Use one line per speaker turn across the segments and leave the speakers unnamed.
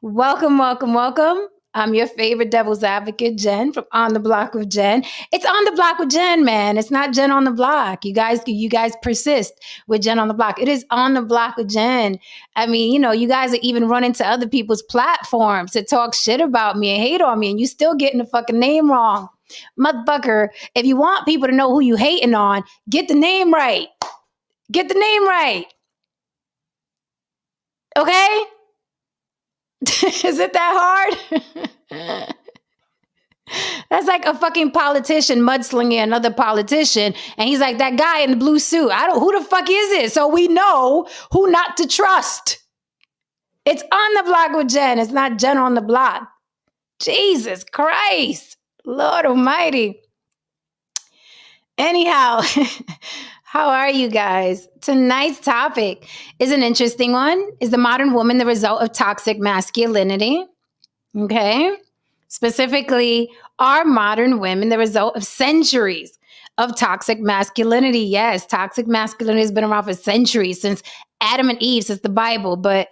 Welcome, welcome, welcome. I'm your favorite devil's advocate, Jen from On the Block with Jen. It's On the Block with Jen, man. It's not Jen on the Block. You guys persist with Jen on the Block. It is On the Block with Jen. I mean, you guys are even running to other people's platforms to talk shit about me and hate on me, and you still getting the fucking name wrong. Motherfucker, if you want people to know who you hating on, get the name right. Get the name right. Okay? Is it that hard? That's like a fucking politician mudslinging another politician, and he's like, that guy in the blue suit. I don't. Who the fuck is it? So we know who not to trust. It's On the Block with Jen. It's not Jen on the Block. Jesus Christ, Lord Almighty. Anyhow, how are you guys? Tonight's topic is an interesting one. Is the modern woman the result of toxic masculinity? Okay. Specifically, are modern women the result of centuries of toxic masculinity? Yes, toxic masculinity has been around for centuries, since Adam and Eve, since the Bible. But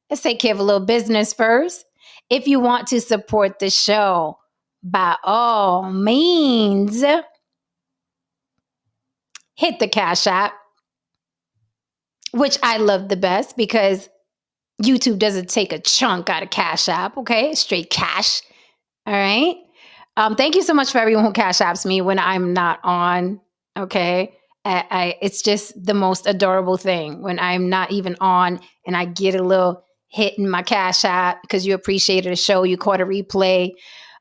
let's take care of a little business first. If you want to support the show, by all means, hit the Cash App, which I love the best because YouTube doesn't take a chunk out of Cash App, okay? Straight cash. All right. Thank you so much for everyone who cash apps me when I'm not on. Okay. It's just the most adorable thing when I'm not even on and I get a little hit in my cash app because you appreciated a show, you caught a replay.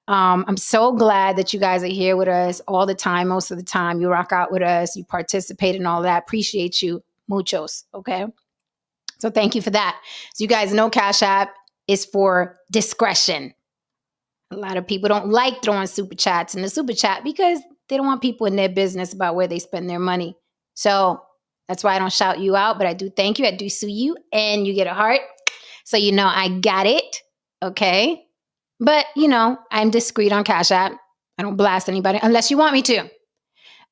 I'm so glad that you guys are here with us all the time. Most of the time, you rock out with us, you participate in all that. Appreciate you, muchos. Okay. So thank you for that. So you guys know Cash App is for discretion. A lot of people don't like throwing super chats in the super chat because they don't want people in their business about where they spend their money. So that's why I don't shout you out, but I do thank you. I do sue you, and you get a heart. So you know I got it. Okay. But I'm discreet on Cash App. I don't blast anybody unless you want me to.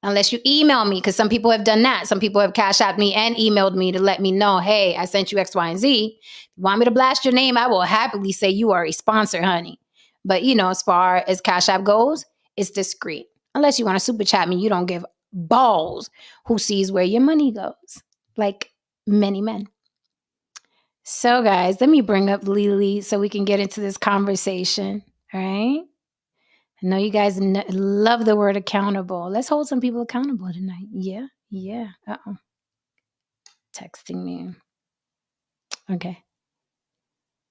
Unless you email me, because some people have done that. Some people have Cash Apped me and emailed me to let me know, hey, I sent you X, Y, and Z. If you want me to blast your name, I will happily say you are a sponsor, honey. But, as far as Cash App goes, it's discreet. Unless you want to super chat me, you don't give balls who sees where your money goes, like many men. So, guys, let me bring up Lily so we can get into this conversation. All right. I know you guys love the word accountable. Let's hold some people accountable tonight. Yeah. Yeah. Uh-oh. Texting me. Okay.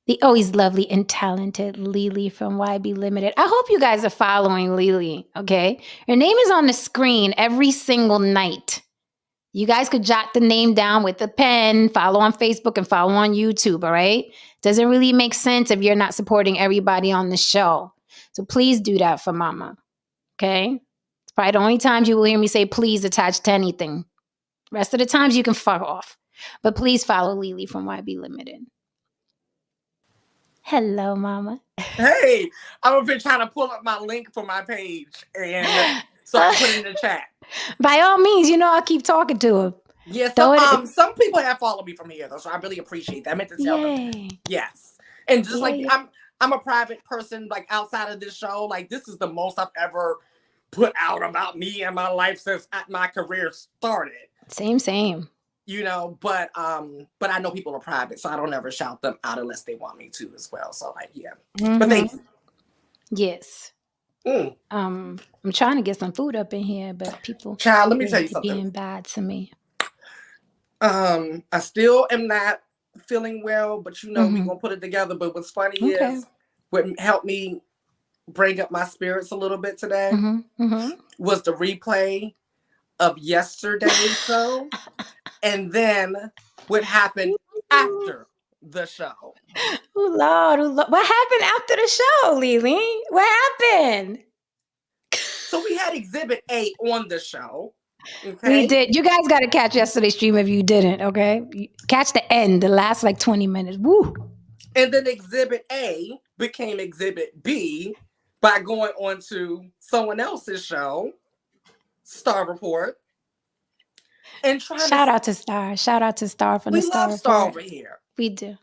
The always lovely and talented Lily from YB Limited. I hope you guys are following Lily, okay? Her name is on the screen every single night. You guys could jot the name down with a pen, follow on Facebook and follow on YouTube, all right? Doesn't really make sense if you're not supporting everybody on the show. So please do that for Mama, okay? It's probably the only times you will hear me say please attached to anything. Rest of the times you can fuck off. But please follow Lily from YB Limited. Hello, Mama.
Hey, I've been trying to pull up my link for my page, and so I put it in the chat.
By all means, I'll keep talking to him.
Yeah,
Throw
some people have followed me from here though, so I really appreciate that. I meant to tell them that.
Yay.
Yes, and just like
Yay.
I'm a private person, like outside of this show, like this is the most I've ever put out about me and my life since my career started.
Same.
But I know people are private, so I don't ever shout them out unless they want me to as well. So like, yeah. But thank you.
Yes. I'm trying to get some food up in here, but people
Child, let me tell you something.
Being bad to me.
I still am not feeling well, but we're gonna put it together. But what's funny is what helped me bring up my spirits a little bit today was the replay of yesterday's show, and then what happened after the show.
Oh Lord. What happened after the show, Lily? What happened?
So we had Exhibit A on the show. Okay?
We did. You guys got to catch yesterday's stream if you didn't, okay? Catch the end, the last like 20 minutes. Woo!
And then Exhibit A became Exhibit B by going on to someone else's show, Star Report. And
Shout out to Star. Shout out to Star from the Star Report.
We love Star over here.
We do.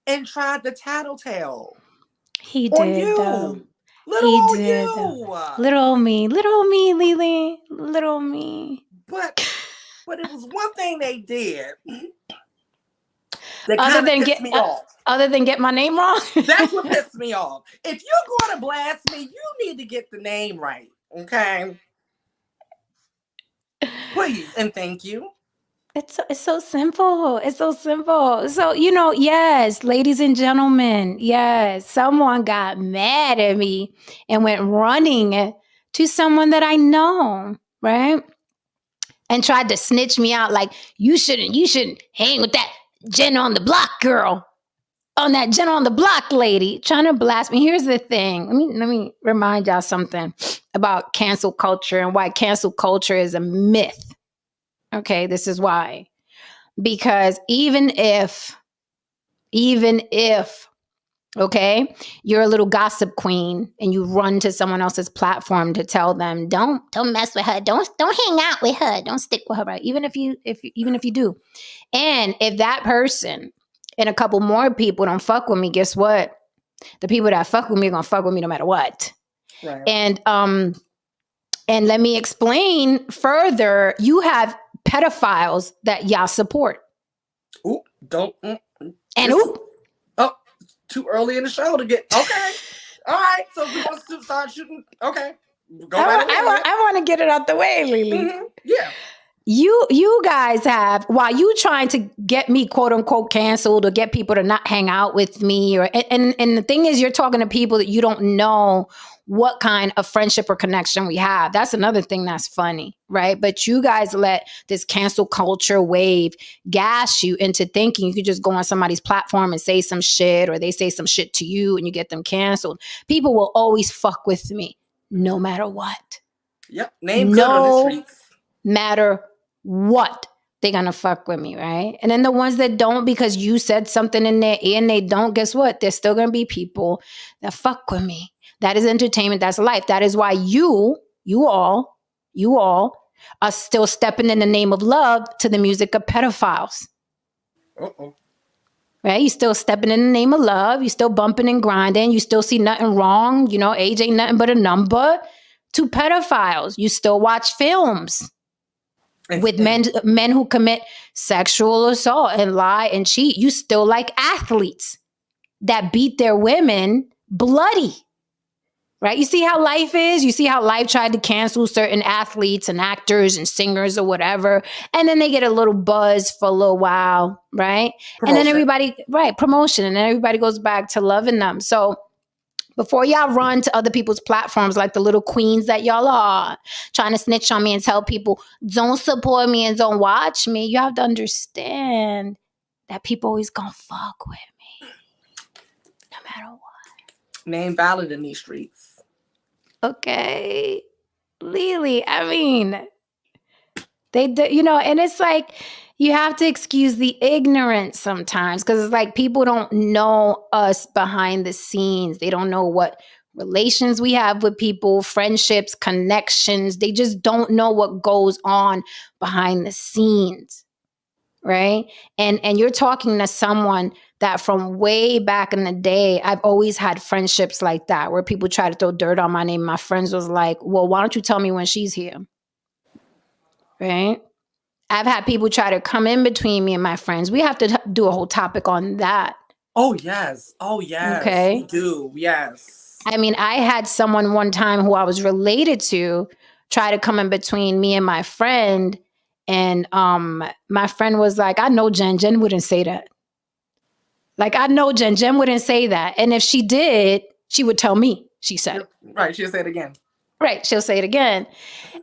and tried to tattletale.
He
On
did, though.
you. Little
He
old
did, though.
you.
Little old me, Lily, little me.
But it was one thing they did that
Other
kind of
than
pissed me off.
Other than get my name wrong?
That's what pissed me off. If you're going to blast me, you need to get the name right. Okay? Please and thank you.
It's so simple. It's so simple. So, yes, ladies and gentlemen, yes, someone got mad at me and went running to someone that I know, right? And tried to snitch me out like, you shouldn't hang with that Jen on the block girl. On that Jen on the block lady, trying to blast me. Here's the thing. Let me remind y'all something about cancel culture and why cancel culture is a myth. Okay, this is why. Because even if, okay, you're a little gossip queen and you run to someone else's platform to tell them, don't mess with her, don't hang out with her, don't stick with her, right? Even if you do. And if that person and a couple more people don't fuck with me, guess what? The people that fuck with me are gonna fuck with me no matter what.
Right.
And let me explain further. You have pedophiles that y'all support.
Ooh, don't.
And
oh, too early in the show to get. Okay, all right. So we're gonna start shooting. Okay, go right ahead.
I want to get it out the way, Lily.
Mm-hmm. Yeah.
You guys have, while you trying to get me quote unquote canceled or get people to not hang out with me, or and the thing is, you're talking to people that you don't know what kind of friendship or connection we have. That's another thing that's funny, right? But you guys let this cancel culture wave gas you into thinking you could just go on somebody's platform and say some shit, or they say some shit to you and you get them canceled. People will always fuck with me no matter what.
Yep. Name good on the streets.
Matter what, they're gonna fuck with me, right? And then the ones that don't, because you said something in their ear and they don't, guess what? There's still gonna be people that fuck with me. That is entertainment. That's life. That is why you all are still stepping in the name of love to the music of pedophiles.
Uh-oh.
Right? You still stepping in the name of love. You still bumping and grinding. You still see nothing wrong. Age ain't nothing but a number to pedophiles. You still watch films with men who commit sexual assault and lie and cheat. You still like athletes that beat their women bloody. Right? You see how life is? You see how life tried to cancel certain athletes and actors and singers or whatever. And then they get a little buzz for a little while, right? Promotion. And then everybody, promotion. And then everybody goes back to loving them. So before y'all run to other people's platforms like the little queens that y'all are, trying to snitch on me and tell people, don't support me and don't watch me, you have to understand that people always gonna fuck with me. No matter what.
Name valid in these streets.
Okay. Lily, I mean, they do, and it's like, you have to excuse the ignorance sometimes, because it's like people don't know us behind the scenes. They don't know what relations we have with people, friendships, connections. They just don't know what goes on behind the scenes, right? And you're talking to someone that from way back in the day, I've always had friendships like that, where people try to throw dirt on my name. My friends was like, well, why don't you tell me when she's here? Right? I've had people try to come in between me and my friends. We have to do a whole topic on that.
Oh, yes. Okay. We do. Yes.
I mean, I had someone one time who I was related to try to come in between me and my friend. And my friend was like, I know Jen. Jen wouldn't say that. Like, I know Jen. Jen wouldn't say that. And if she did, she would tell me, she said.
Right. She'll say it again.
Right. She'll say it again.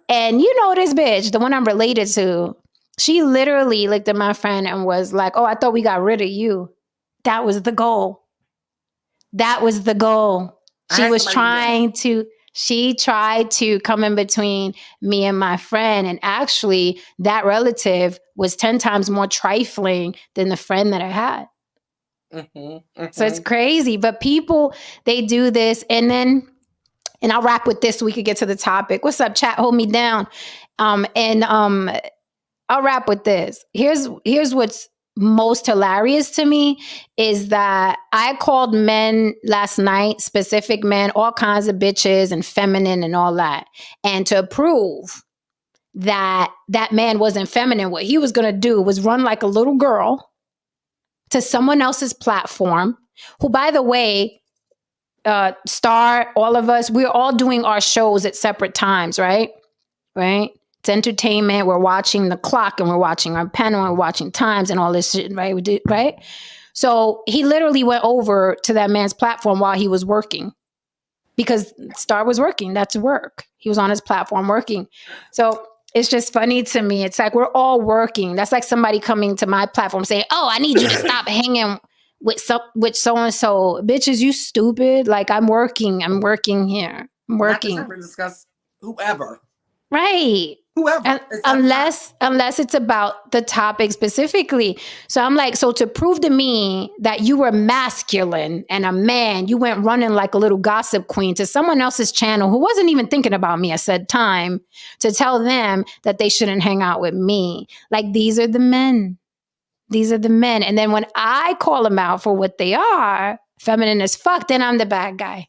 And this bitch, the one I'm related to, she literally looked at my friend and was like, oh, I thought we got rid of you. That was the goal. She tried to come in between me and my friend. And actually, that relative was 10 times more trifling than the friend that I had. So it's crazy. But people, they do this. And I'll wrap with this so we could get to the topic. What's up, chat? Hold me down. I'll wrap with this. Here's what's most hilarious to me is that I called men last night, specific men, all kinds of bitches and feminine and all that. And to prove that that man wasn't feminine, what he was going to do was run like a little girl to someone else's platform, who, by the way, Star, all of us, we're all doing our shows at separate times, right? Right? It's entertainment. We're watching the clock and we're watching our panel and we're watching times and all this shit, right? We did, right? So he literally went over to that man's platform while he was working, because Star was working. That's work. He was on his platform working. So it's just funny to me. It's like we're all working. That's like somebody coming to my platform saying, "Oh, I need you to stop hanging with so and so." Bitches, you stupid. Like, I'm working. I'm working here. I'm working.
Not to discuss whoever.
Right.
Whoever.
Unless it's about the topic specifically. So I'm like, so to prove to me that you were masculine and a man, you went running like a little gossip queen to someone else's channel who wasn't even thinking about me at said time, to tell them that they shouldn't hang out with me. Like, these are the men. These are the men. And then when I call them out for what they are, feminine as fuck, then I'm the bad guy.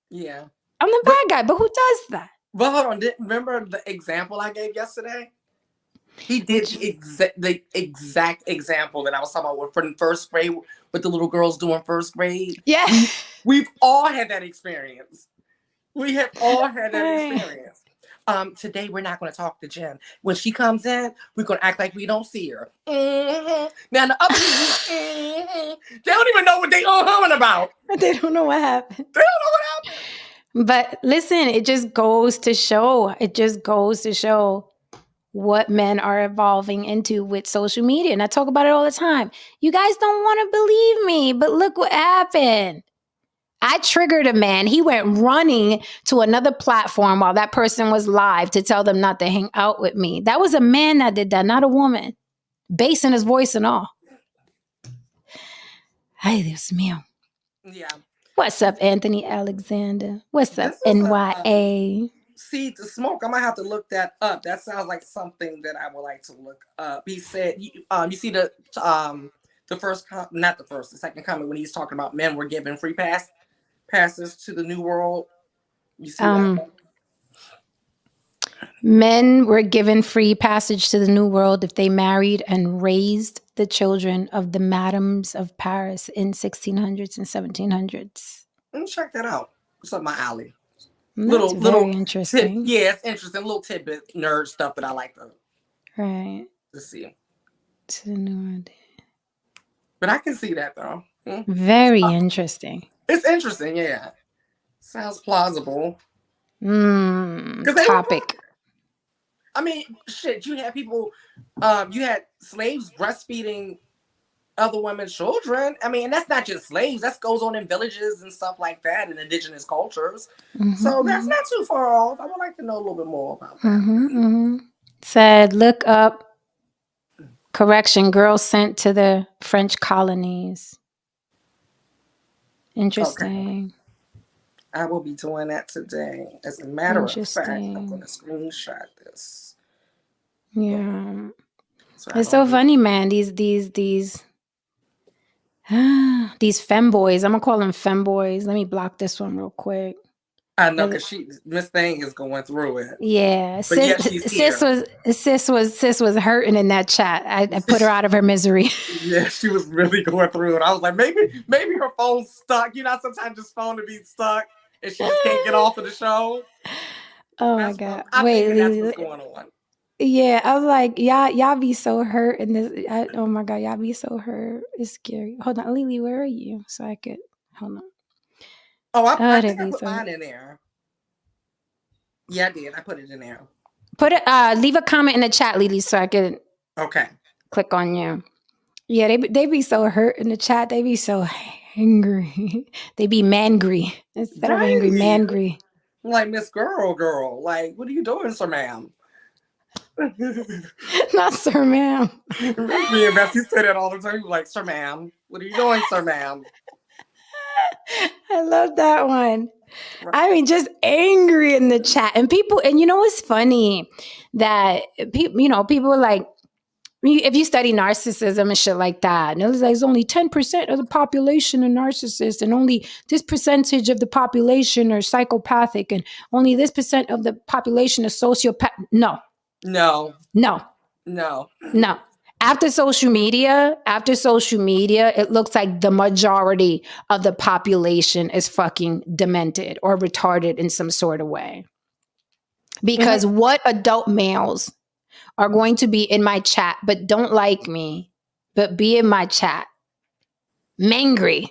Yeah.
I'm the bad guy. But who does that?
But hold on, remember the example I gave yesterday? He did the exact example that I was talking about from first grade, with the little girls doing first grade.
Yeah.
We've all had that experience. We have all had that experience. Today we're not going to talk to Jen. When she comes in, we're going to act like we don't see her. Mm-hmm. Now the other people, they don't even know what they are humming about.
They don't know what happened.
They don't know what happened.
But listen, it just goes to show. It just goes to show what men are evolving into with social media. And I talk about it all the time. You guys don't want to believe me, but look what happened. I triggered a man. He went running to another platform while that person was live to tell them not to hang out with me. That was a man that did that, not a woman. Bass in his voice and all. Ay, Dios mío.
Yeah.
What's up, Anthony Alexander? What's up, NYA?
Seed to Smoke. I might have to look that up. That sounds like something that I would like to look up. He said, you see the second comment when he's talking about men were given free passes to the new world. You see that?
Men were given free passage to the new world if they married and raised the children of the madams of Paris in 1600s and 1700s.
Let me check that out. It's up my alley.
That's very interesting.
Yeah, it's interesting. Little tidbit nerd stuff that I like
to
see.
To the new world.
But I can see that though.
Very interesting.
It's interesting, yeah. Sounds plausible.
Topic.
I mean, shit, you had people, you had slaves breastfeeding other women's children. I mean, that's not just slaves. That goes on in villages and stuff like that in indigenous cultures. So that's not too far off. I would like to know a little bit more about that.
Said, look up, correction, girls sent to the French colonies. Interesting.
Okay. I will be doing that today. As a matter of fact, I'm going to screenshot this.
Yeah. It's so funny, man. These femboys. I'm going to call them femboys. Let me block this one real quick.
I know, because Miss Thing is going through it.
Yeah. Sis was hurting in that chat. I put her out of her misery.
Yeah, she was really going through it. I was like, maybe her phone's stuck. You know, sometimes this phone to be stuck and she just can't get off of the show.
Oh my God.
Wait, that's what's going on.
Yeah, I was like, y'all be so hurt in this. Oh my God, y'all be so hurt. It's scary. Hold on, Lily, where are you? So I could hold on.
Oh, I think I put mine in there. Yeah, I did. I put it in there.
Leave a comment in the chat, Lily, so I could click on you. Yeah, they be so hurt in the chat. They be so angry. They be mangry instead of angry, mangry.
Like, Miss Girl, like, what are you doing, sir, ma'am?
Not sir, ma'am.
Me and Bessie say that all the time. Like, sir, ma'am, what are you doing, sir, ma'am?
I love that one. Right. I mean, just angry in the chat. And people, and you know what's funny? That people are like, if you study narcissism and shit like that, and it's like it's only 10% of the population are narcissists, and only this percentage of the population are psychopathic, and only this percent of the population is sociopath. No. After social media, it looks like the majority of the population is fucking demented or retarded in some sort of way. Because what adult males are going to be in my chat but don't like me, but be in my chat mangry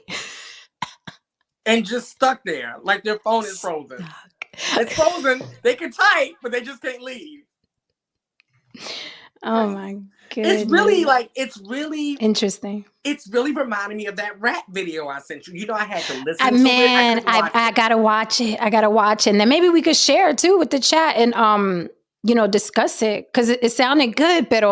and just stuck there like their phone is frozen. It's frozen. They can type, but they just can't leave.
Oh my goodness.
It's really
interesting.
It's really reminding me of that rat video I sent you. You know, I had to listen to it.
I gotta watch it. And then maybe we could share too with the chat and discuss it, because it sounded good, but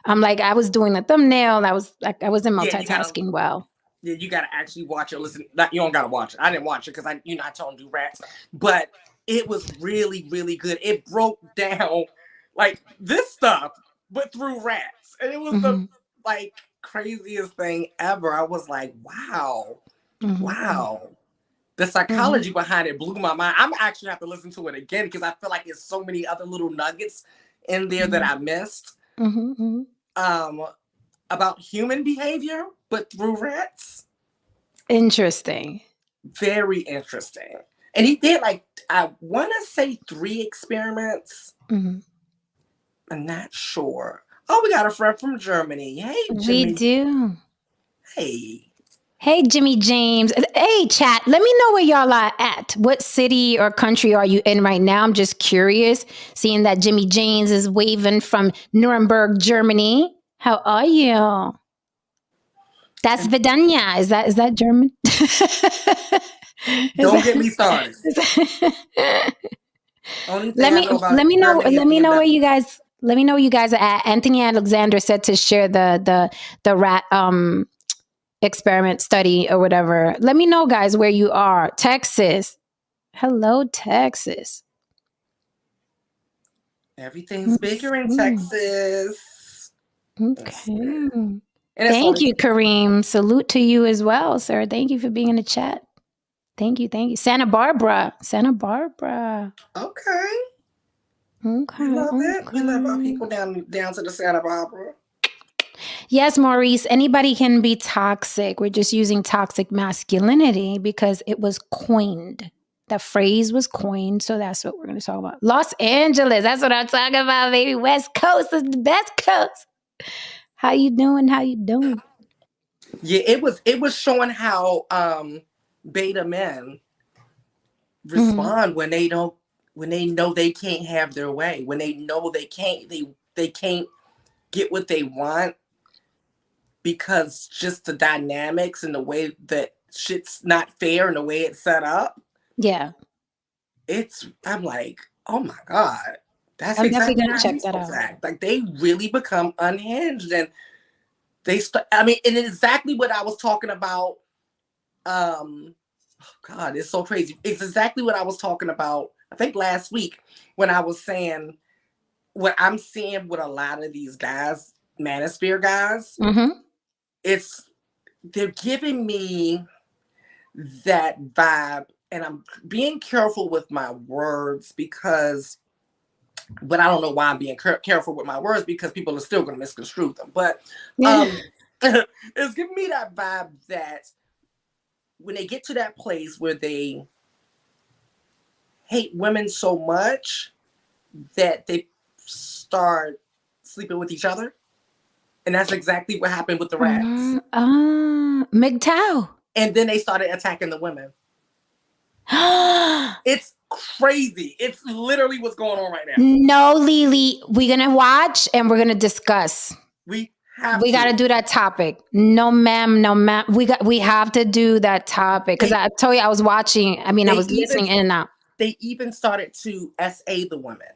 I'm like, I was doing the thumbnail. I wasn't multitasking well.
Yeah, you gotta actually watch it. Listen, you don't gotta watch it. I didn't watch it because I told him to do rats, but it was really, really good. It broke down like this stuff, but through rats, and it was the craziest thing ever. I was like, wow. The psychology behind it blew my mind. I'm actually have to listen to it again because I feel like there's so many other little nuggets in there that I missed. About human behavior, but through rats.
Interesting.
Very interesting. And he did I want to say 3 experiments. I'm not sure. Oh, we got a friend from Germany. Hey, Jimmy.
We do.
Hey,
Jimmy James. Hey, chat. Let me know where y'all are at. What city or country are you in right now? I'm just curious, seeing that Jimmy James is waving from Nuremberg, Germany. How are you? That's Vidania. Is that German?
Don't get me started.
Let me know where you guys. Let me know where you guys are at. Anthony Alexander said to share the rat experiment study or whatever. Let me know, guys, where you are. Texas. Hello, Texas.
Everything's bigger in Texas.
Okay. Thank you, Kareem. Salute to you as well, sir. Thank you for being in the chat. Thank you. Santa Barbara.
Okay. We love it. We love our people down to the Santa Barbara.
Yes, Maurice, anybody can be toxic. We're just using toxic masculinity because it was coined. The phrase was coined, so that's what we're going to talk about. Los Angeles, that's what I'm talking about, baby. West Coast is the best coast. How you doing?
Yeah, it was showing how beta men respond when they know they can't have their way, when they know they can't get what they want, because just the dynamics and the way that shit's not fair and the way it's set up.
Yeah.
I'm like, oh my God. That's
I'm
exactly
definitely gonna check that out.
Like, they really become unhinged, and and it's exactly what I was talking about. God, it's so crazy. It's exactly what I was talking about, I think last week, when I was saying what I'm seeing with a lot of these guys, manosphere guys. They're giving me that vibe, and I'm being careful with my words but I don't know why I'm being careful with my words, because people are still going to misconstrue them. But it's giving me that vibe that when they get to that place where they hate women so much that they start sleeping with each other. And that's exactly what happened with the rats.
MGTOW.
And then they started attacking the women. It's crazy. It's literally what's going on right now.
No, Lily, we're going to watch and we're going to discuss.
We
got to do that topic. No, ma'am. We have to do that topic. Because I told you I was watching. I was listening in and out.
They even started to SA the women.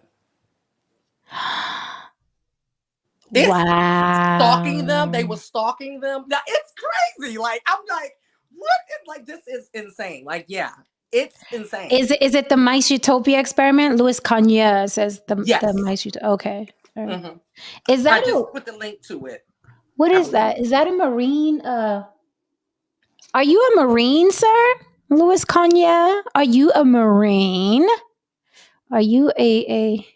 Wow.
Stalking them. They were stalking them. Now, it's crazy. Like, I'm like, what is, like, this is insane. Like, yeah, it's insane.
Is it the Mice Utopia experiment? Louis Cognier says the Mice Utopia. Okay.
Mm-hmm.
Is that
I just put the link to it.
What is that? Is that a Marine? Are you a Marine, sir? Louis Cognac? Are you a Marine? Are you a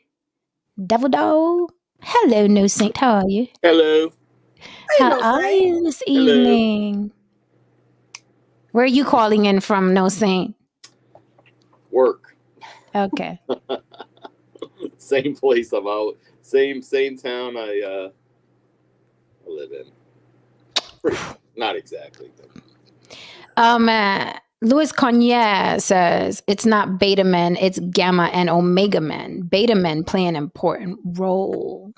devil dog? Hello, No Saint. How are you?
Hello.
Hey,
How
No
are
Saint.
you this
Hello.
evening? Where are you calling in from, No Saint?
Work.
Okay.
Same place I'm out. Same town I live in. Not exactly.
Louis Cognac says it's not beta men, it's gamma and omega men. Beta men play an important role.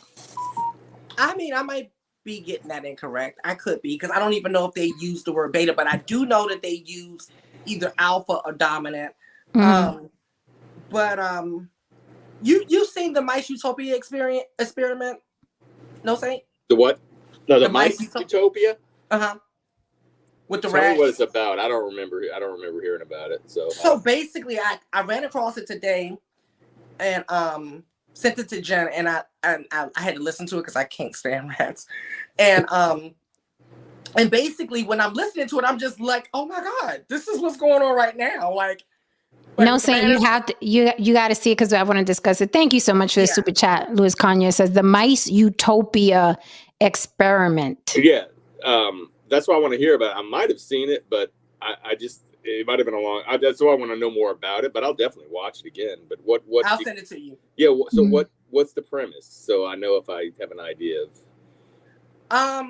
I mean, I might be getting that incorrect. I could be, because I don't even know if they use the word beta, but I do know that they use either alpha or dominant.
Mm-hmm.
You seen the Mice Utopia experiment? No Saint?
The what? No, the
Mice
Utopia?
Uh-huh. With the
Tell
rats.
me what it's about. I don't remember hearing about it.
So basically I ran across it today and sent it to Jen, and I had to listen to it because I can't stand rats. And basically when I'm listening to it, I'm just like, oh my God, this is what's going on right now. Like
No Saint, you have to you got to see it because I want to discuss it. Thank you so much for the super chat. Louis Cognac says the Mice Utopia experiment.
Yeah. That's what I want to hear about. I might have seen it, but it might have been a long. That's why I want to know more about it. But I'll definitely watch it again. But what?
I'll send it to you.
Yeah. So what's the premise? So I know if I have an idea of.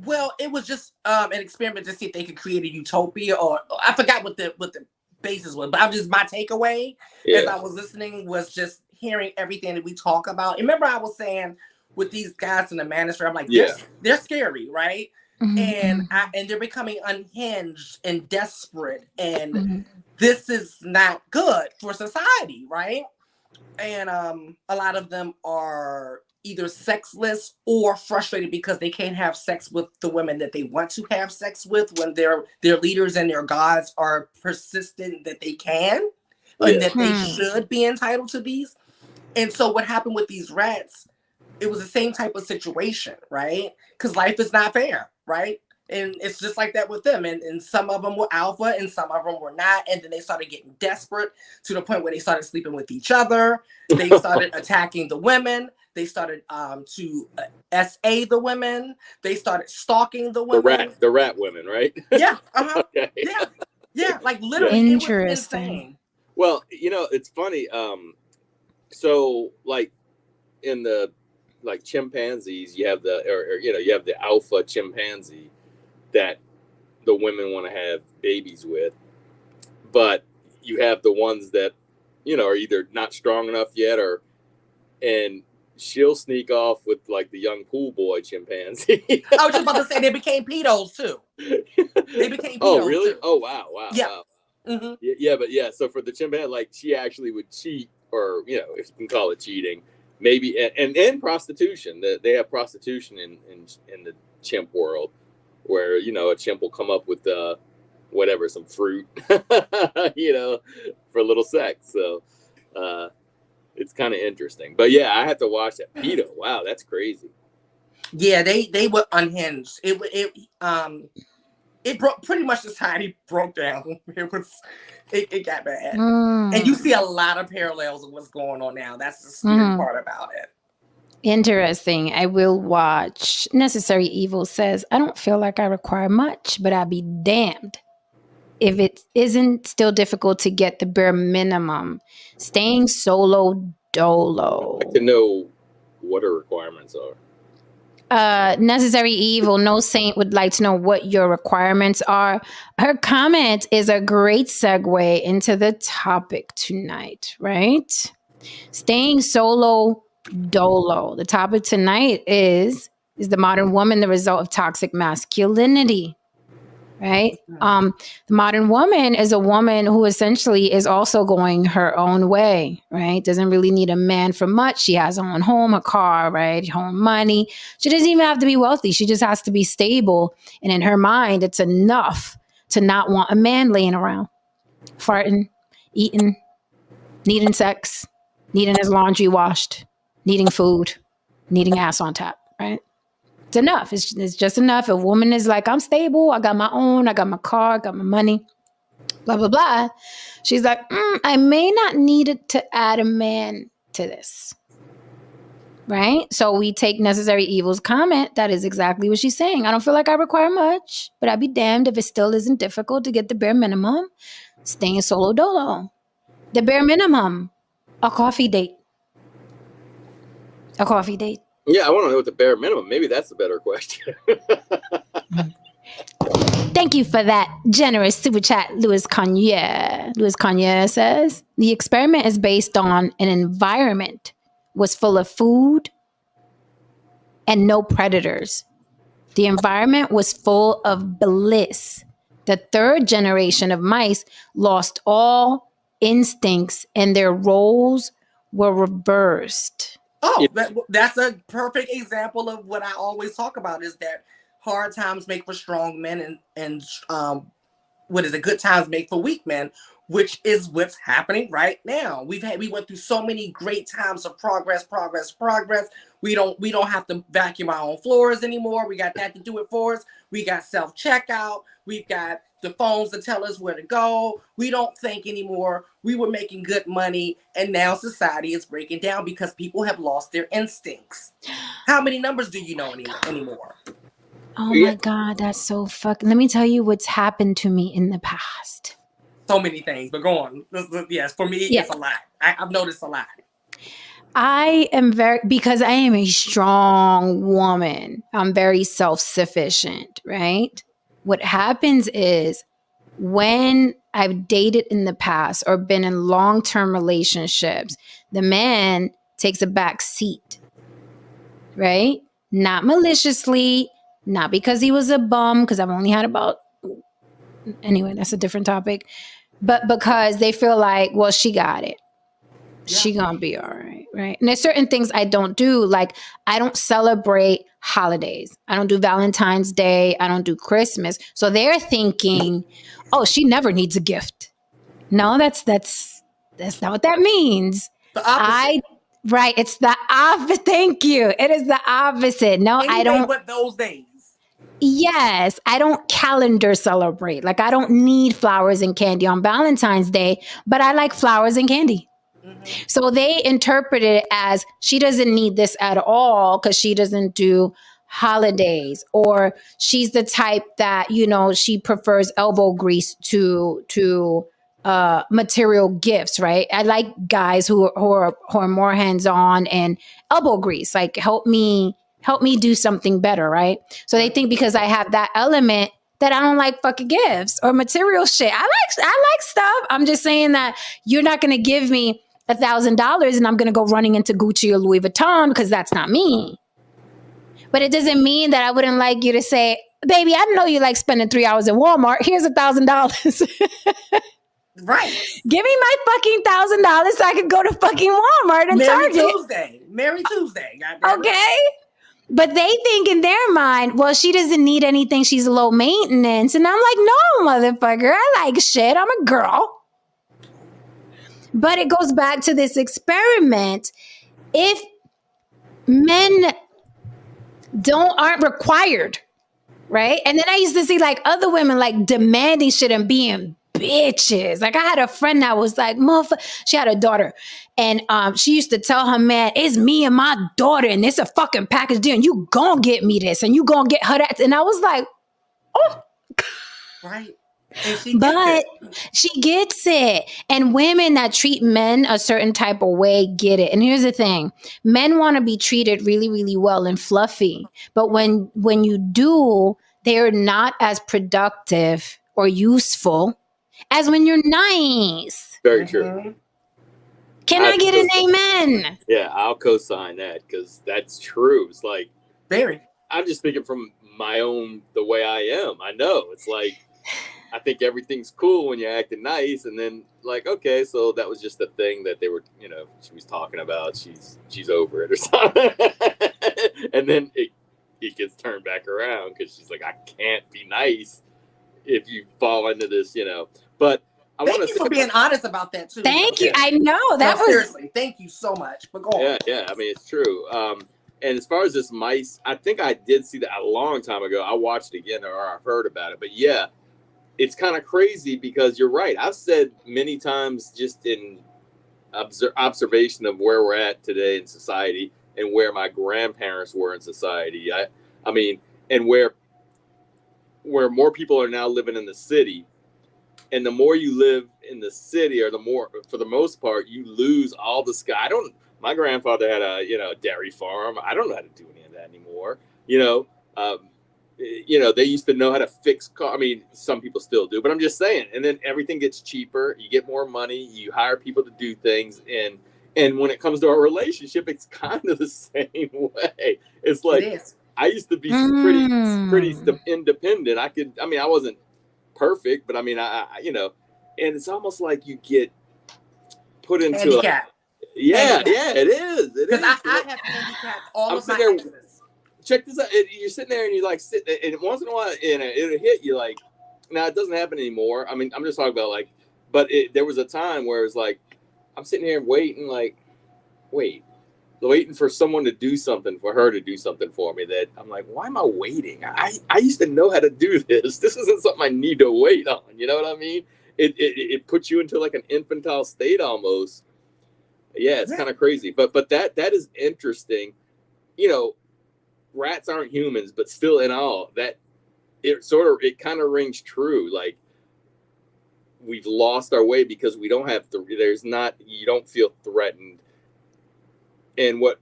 Well, it was just an experiment to see if they could create a utopia, or I forgot what the basis was. But my takeaway as I was listening was just hearing everything that we talk about. Remember, I was saying with these guys in the manosphere, I'm like, they're scary, right? Mm-hmm. And they're becoming unhinged and desperate, and this is not good for society, right? And a lot of them are either sexless or frustrated because they can't have sex with the women that they want to have sex with when their leaders and their gods are persistent that they can and that they should be entitled to these. And so what happened with these rats, it was the same type of situation, right? Because life is not fair, right? And it's just like that with them. And some of them were alpha and some of them were not. And then they started getting desperate to the point where they started sleeping with each other. They started attacking the women. They started to SA the women. They started stalking the women.
The rat women, right?
Yeah. Uh-huh. Okay. Yeah. Like literally, it was insane.
Well, it's funny. So like in the chimpanzees, you have you have the alpha chimpanzee that the women want to have babies with, but you have the ones that are either not strong enough yet, and she'll sneak off with like the young pool boy chimpanzee.
I was just about to say they became pedos too. They became pedos.
Oh really?
Too.
Oh wow.
Yeah.
Wow.
Mm-hmm.
Yeah, so for the chimpanzee, like she actually would cheat, or if you can call it cheating, maybe, and prostitution. They have prostitution in the chimp world, where a chimp will come up with some fruit, for a little sex. So it's kind of interesting. But yeah, I have to watch that. Pedo, wow, that's crazy.
Yeah, they were unhinged. It broke, pretty much society broke down. It got bad. And you see a lot of parallels of what's going on now. That's the scary part about it.
Interesting. I will watch. Necessary Evil says, I don't feel like I require much, but I'll be damned if it isn't still difficult to get the bare minimum. Staying solo dolo.
I'd like to know what her requirements are.
Necessary Evil, No Saint would like to know what your requirements are. Her comment is a great segue into the topic tonight, right? Staying solo dolo. The topic tonight is the modern woman the result of toxic masculinity, right? The modern woman is a woman who essentially is also going her own way, right? Doesn't really need a man for much. She has her own home, a car, right? Her own money. She doesn't even have to be wealthy. She just has to be stable. And in her mind, it's enough to not want a man laying around, farting, eating, needing sex, needing his laundry washed, needing food, needing ass on top, right? It's enough. It's just enough. A woman is like, I'm stable. I got my own. I got my car. I got my money. Blah, blah, blah. She's like, I may not need it to add a man to this. Right? So we take Necessary Evil's comment. That is exactly what she's saying. I don't feel like I require much, but I'd be damned if it still isn't difficult to get the bare minimum. Staying solo dolo. The bare minimum. A coffee date. A coffee date.
Yeah, I want to know what the bare minimum. Maybe that's a better question.
Thank you for that generous super chat, Louis Cognier. Louis Cognier says, the experiment is based on an environment was full of food and no predators. The environment was full of bliss. The third generation of mice lost all instincts and their roles were reversed.
Oh, that's a perfect example of what I always talk about, is that hard times make for strong men, and what is it? Good times make for weak men, which is what's happening right now. We went through so many great times of progress. We don't have to vacuum our own floors anymore. We got that to do it for us. We got self-checkout. We've got the phones to tell us where to go. We don't think anymore. We were making good money, and now society is breaking down because people have lost their instincts. How many numbers do you know anymore?
Oh my God, that's so fucking... Let me tell you what's happened to me in the past.
So many things, but go on. Yes, for me, it's a lot. I've noticed a lot.
Because I am a strong woman, I'm very self-sufficient, right? What happens is when I've dated in the past or been in long-term relationships, the man takes a back seat, right? Not maliciously, not because he was a bum, because I've only had anyway, that's a different topic, but because they feel like, well, she got it. Yeah. She gonna be all right, right? And there's certain things I don't do, like I don't celebrate holidays. I don't do Valentine's Day. I don't do Christmas. So they're thinking, oh, she never needs a gift. No, that's not what that means.
The opposite.
Right. It's the opposite. Thank you. It is the opposite. No, I don't.
But those days.
Yes, I don't calendar celebrate. Like I don't need flowers and candy on Valentine's Day, but I like flowers and candy. Mm-hmm. So they interpret it as she doesn't need this at all because she doesn't do holidays, or she's the type that, you know, she prefers elbow grease to material gifts, right? I like guys who are more hands-on and elbow grease, like help me do something better, right? So they think because I have that element that I don't like fucking gifts or material shit. I like stuff. I'm just saying that you're not going to give me $1,000 and I'm going to go running into Gucci or Louis Vuitton because that's not me. But it doesn't mean that I wouldn't like you to say, baby, I know you like spending 3 hours in Walmart. Here's $1,000.
Right.
Give me my fucking $1,000 so I can go to fucking Walmart and Target.
Merry Tuesday.
Okay. But they think in their mind, well, she doesn't need anything. She's low maintenance. And I'm like, no, motherfucker. I like shit. I'm a girl. But it goes back to this experiment. If men aren't required, right? And then I used to see like other women like demanding shit and being bitches. Like I had a friend that was like, she had a daughter, and she used to tell her man, it's me and my daughter, and it's a fucking package deal, and you gonna get me this, and you gonna get her that. And I was like, oh,
right.
She gets it. And women that treat men a certain type of way get it. And here's the thing. Men want to be treated really, really well and fluffy. But when you do, they're not as productive or useful as when you're nice.
Very true.
Can I get an amen?
Yeah, I'll co-sign that because that's true. It's like, I'm just speaking from the way I am. I know. It's like, I think everything's cool when you're acting nice, and then like, okay, so that was just the thing that they were, you know, she was talking about. She's over it or something, and then it gets turned back around because she's like, I can't be nice if you fall into this, you know. But I want to
thank you for being honest about that too.
Thank you. I know that was
seriously. Thank you so much. But go on.
Yeah. I mean, it's true. And as far as this mice, I think I did see that a long time ago. I watched it again, or I've heard about it. But yeah, it's kind of crazy because you're right. I've said many times, just in observation of where we're at today in society and where my grandparents were in society. I mean, and where more people are now living in the city. And the more you live in the city, or the more, for the most part, you lose all the sky. My grandfather had a dairy farm. I don't know how to do any of that anymore. They used to know how to fix car. I mean, some people still do, but I'm just saying. And then everything gets cheaper. You get more money. You hire people to do things. And when it comes to our relationship, it's kind of the same way. It's like, I used to be pretty independent. I wasn't perfect, but I mean, and it's almost like you get put into
handicap.
Yeah, it is.
Because I have handicapped all of my exes.
Check this out. You're sitting there and you like sit, and once in a while, it'll hit you like. Now it doesn't happen anymore. I mean, I'm just talking about like, but there was a time where it's like, I'm sitting here waiting for someone to do something, for her to do something for me, that I'm like, why am I waiting? I used to know how to do this. This isn't something I need to wait on. You know what I mean? It puts you into like an infantile state almost. Yeah, it's kind of crazy. But that is interesting. Rats aren't humans, but still in all, that it kind of rings true. Like, we've lost our way because we don't have you don't feel threatened. And what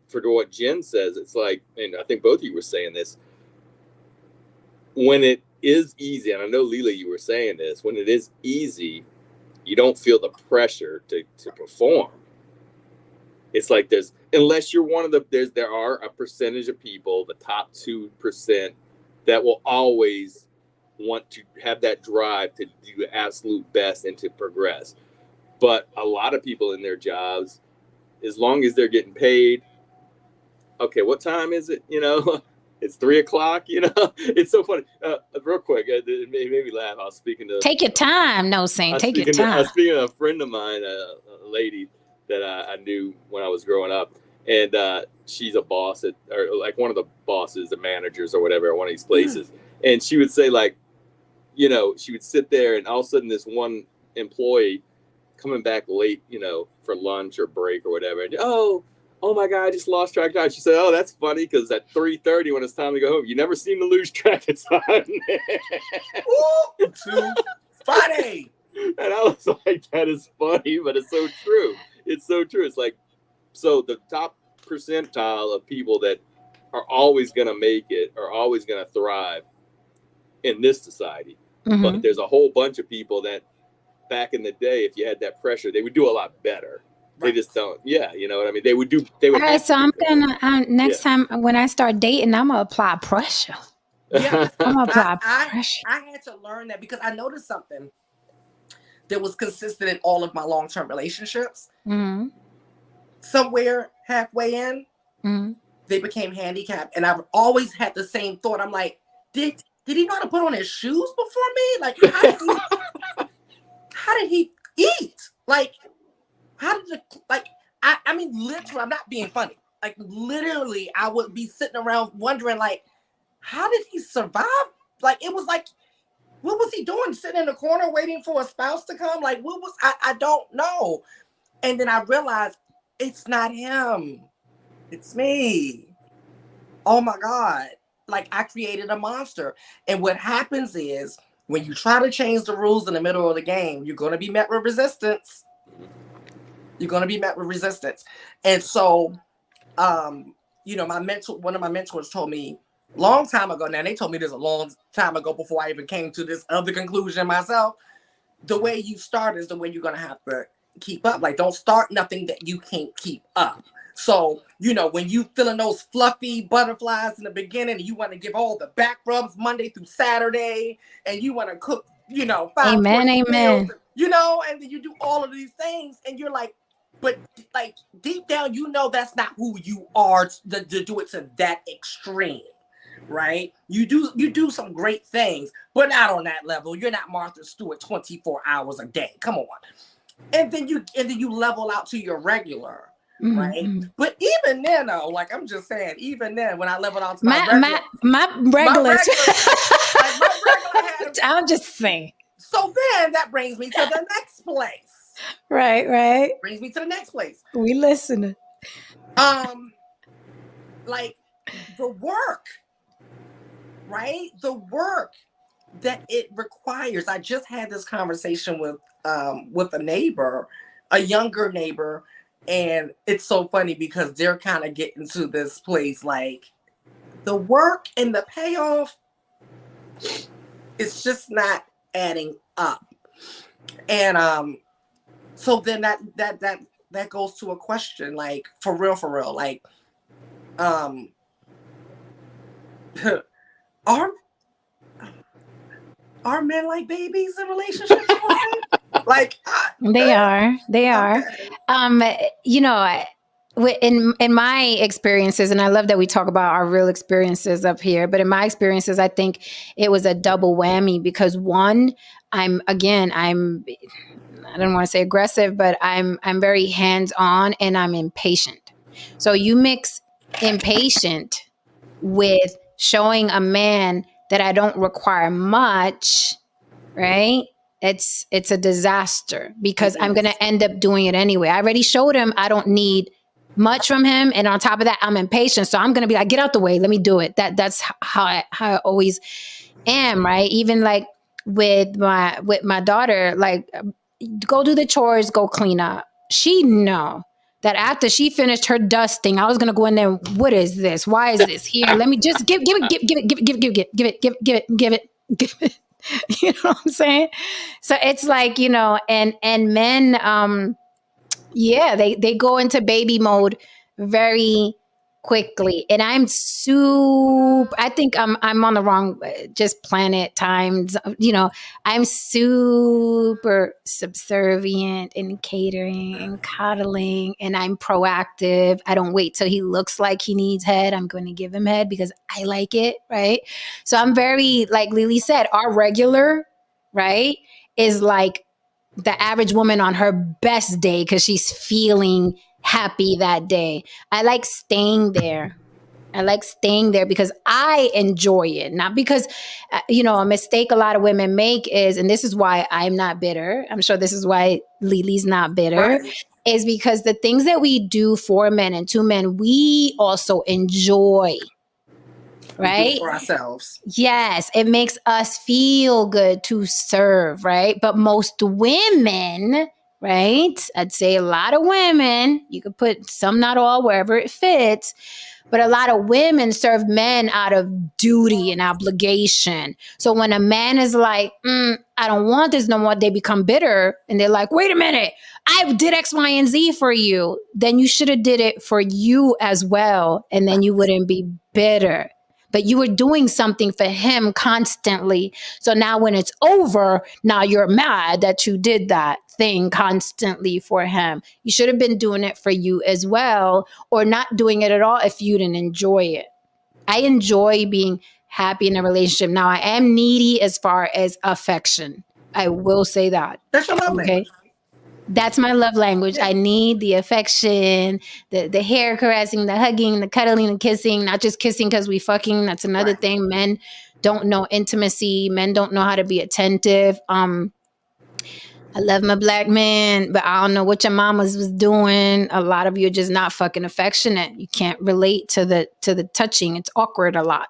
Jen says, it's like, and I think both of you were saying this, when it is easy, and I know Leela, you were saying this, when it is easy, you don't feel the pressure to perform. It's like unless you're one of there are a percentage of people, the top 2%, that will always want to have that drive to do the absolute best and to progress. But a lot of people in their jobs, as long as they're getting paid, okay, what time is it? It's 3:00. It's so funny. Real quick, it made me laugh. I was speaking to.
Take your time, no Saint. Take your time.
I was speaking to a friend of mine, a lady that I knew when I was growing up, and she's a boss or like one of the bosses, the managers or whatever, at one of these places. And she would say, like, she would sit there, and all of a sudden this one employee coming back late, for lunch or break or whatever. And, oh my God, I just lost track of time. She said, oh, that's funny, because at 3:30 when it's time to go home, you never seem to lose track of time.
Ooh, too funny.
And I was like, that is funny, but it's so true. It's so true. It's like, so the top percentile of people that are always going to make it, are always going to thrive in this society. Mm-hmm. But there's a whole bunch of people that back in the day, if you had that pressure, they would do a lot better. Right. They just don't. Yeah, you know what I mean? They would. All
right, so I'm gonna next time when I start dating, I'm gonna apply pressure.
Yeah, I'm gonna apply pressure. I had to learn that because I noticed something that was consistent in all of my long-term relationships. Mm-hmm. Somewhere halfway in, mm-hmm. they became handicapped, and I've always had the same thought. I'm like, did he know how to put on his shoes before me? Like, how did he eat? Like, how did I mean, literally, I'm not being funny. Like, literally, I would be sitting around wondering, like, how did he survive? Like, it was like, what was he doing? Sitting in the corner waiting for a spouse to come? Like, what was, I don't know. And then I realized it's not him. It's me. Oh my God. Like, I created a monster. And what happens is when you try to change the rules in the middle of the game, you're going to be met with resistance. You're going to be met with resistance. And so, one of my mentors told me long time ago. Now, they told me this a long time ago before I even came to this other conclusion myself. The way you start is the way you're going to have to keep up. Like, don't start nothing that you can't keep up. So, when you feeling those fluffy butterflies in the beginning, and you want to give all the back rubs Monday through Saturday, and you want to cook, 5
amen,
meals, and then you do all of these things, and you're like, but like deep down, that's not who you are to do it to that extreme, right? You do some great things, but not on that level. You're not Martha Stewart 24 hours a day. Come on. And then you level out to your regular. right? But even then, though, like I'm just saying, even then, when I leveled out to
my regular,
like my regular had.
I'm just saying.
So then that brings me to the next place.
Right.
Brings me to the next place.
We listening.
Like the work, right? The work that it requires. I just had this conversation with a neighbor, a younger neighbor, and it's so funny because they're kind of getting to this place like the work and the payoff, it's just not adding up. And so then that goes to a question, like for real, like are men like babies in relationships? Like
they are.
Okay.
You know, in my experiences, and I love that we talk about our real experiences up here, but in my experiences, I think it was a double whammy because one, I don't want to say aggressive, but I'm very hands-on and I'm impatient. So you mix impatient with showing a man that I don't require much, right? It's a disaster because I'm going to end up doing it anyway. I already showed him I don't need much from him, and on top of that, I'm impatient. So I'm going to be like, get out the way, let me do it. That's how I always am, right? Even like with my daughter, like go do the chores, go clean up. She know that after she finished her dusting, I was gonna go in there. What is this? Why is this here? Let me just give it. You know what I'm saying? So it's like, you know, and men, yeah, they go into baby mode very quickly, and I think I'm on the wrong just planet times, you know. I'm super subservient and catering and coddling, and I'm proactive. I don't wait till he looks like he needs head. I'm going to give him head because I like it, right? So I'm very, like Lily said, our regular, right, is like the average woman on her best day because she's feeling happy that day. I like staying there. Because I enjoy it, not because, you know, a mistake a lot of women make is, and this is why I'm not bitter. I'm sure this is why Lily's not bitter,
Right.
is because the things that we do for men and to men, we also enjoy. Right?
We do for ourselves.
Yes, it makes us feel good to serve, right? But most women, right? I'd say a lot of women, you could put some, not all, wherever it fits, but a lot of women serve men out of duty and obligation. So when a man is like, I don't want this no more, they become bitter and they're like, wait a minute, I did X, Y, and Z for you. Then you should have did it for you as well. And then you wouldn't be bitter. But you were doing something for him constantly. So now when it's over, now you're mad that you did that thing constantly for him. You should have been doing it for you as well, or not doing it at all if you didn't enjoy it. I enjoy being happy in a relationship. Now I am needy as far as affection. I will say that.
That's your love language.
That's my love language. Yeah. I need the affection, the hair caressing, the hugging, the cuddling, the kissing, not just kissing because we fucking. That's another thing. Men don't know intimacy. Men don't know how to be attentive. I love my black man, but I don't know what your mamas was doing. A lot of you are just not fucking affectionate. You can't relate to the touching. It's awkward a lot.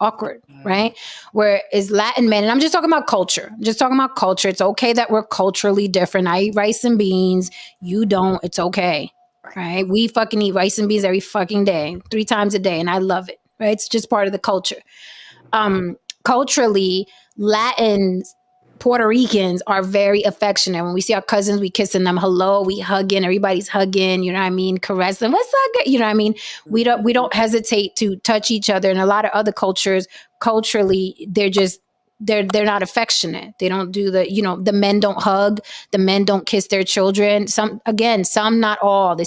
Awkward, right? Whereas Latin men, and I'm just talking about culture. It's okay that we're culturally different. I eat rice and beans. You don't. It's okay, right? We fucking eat rice and beans every fucking day, 3 times a day, and I love it, right? It's just part of the culture. Culturally, Latins, Puerto Ricans are very affectionate. When we see our cousins, we kissing them. Hello, we hugging. Everybody's hugging. You know what I mean? Caressing. What's up? You know what I mean? We don't hesitate to touch each other. And a lot of other cultures, culturally, they're not affectionate. They don't do the men don't hug. The men don't kiss their children. Some, not all. I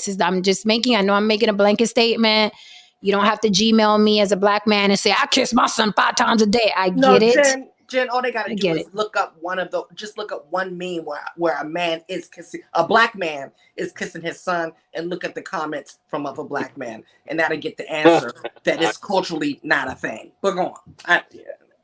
know I'm making a blanket statement. You don't have to Gmail me as a black man and say, I kiss my son 5 times a day. I get it.
Jen, all they gotta do is look up look up one meme where a black man is kissing his son, and look at the comments from other black men, and that'll get the answer that it's culturally not a thing. But go on.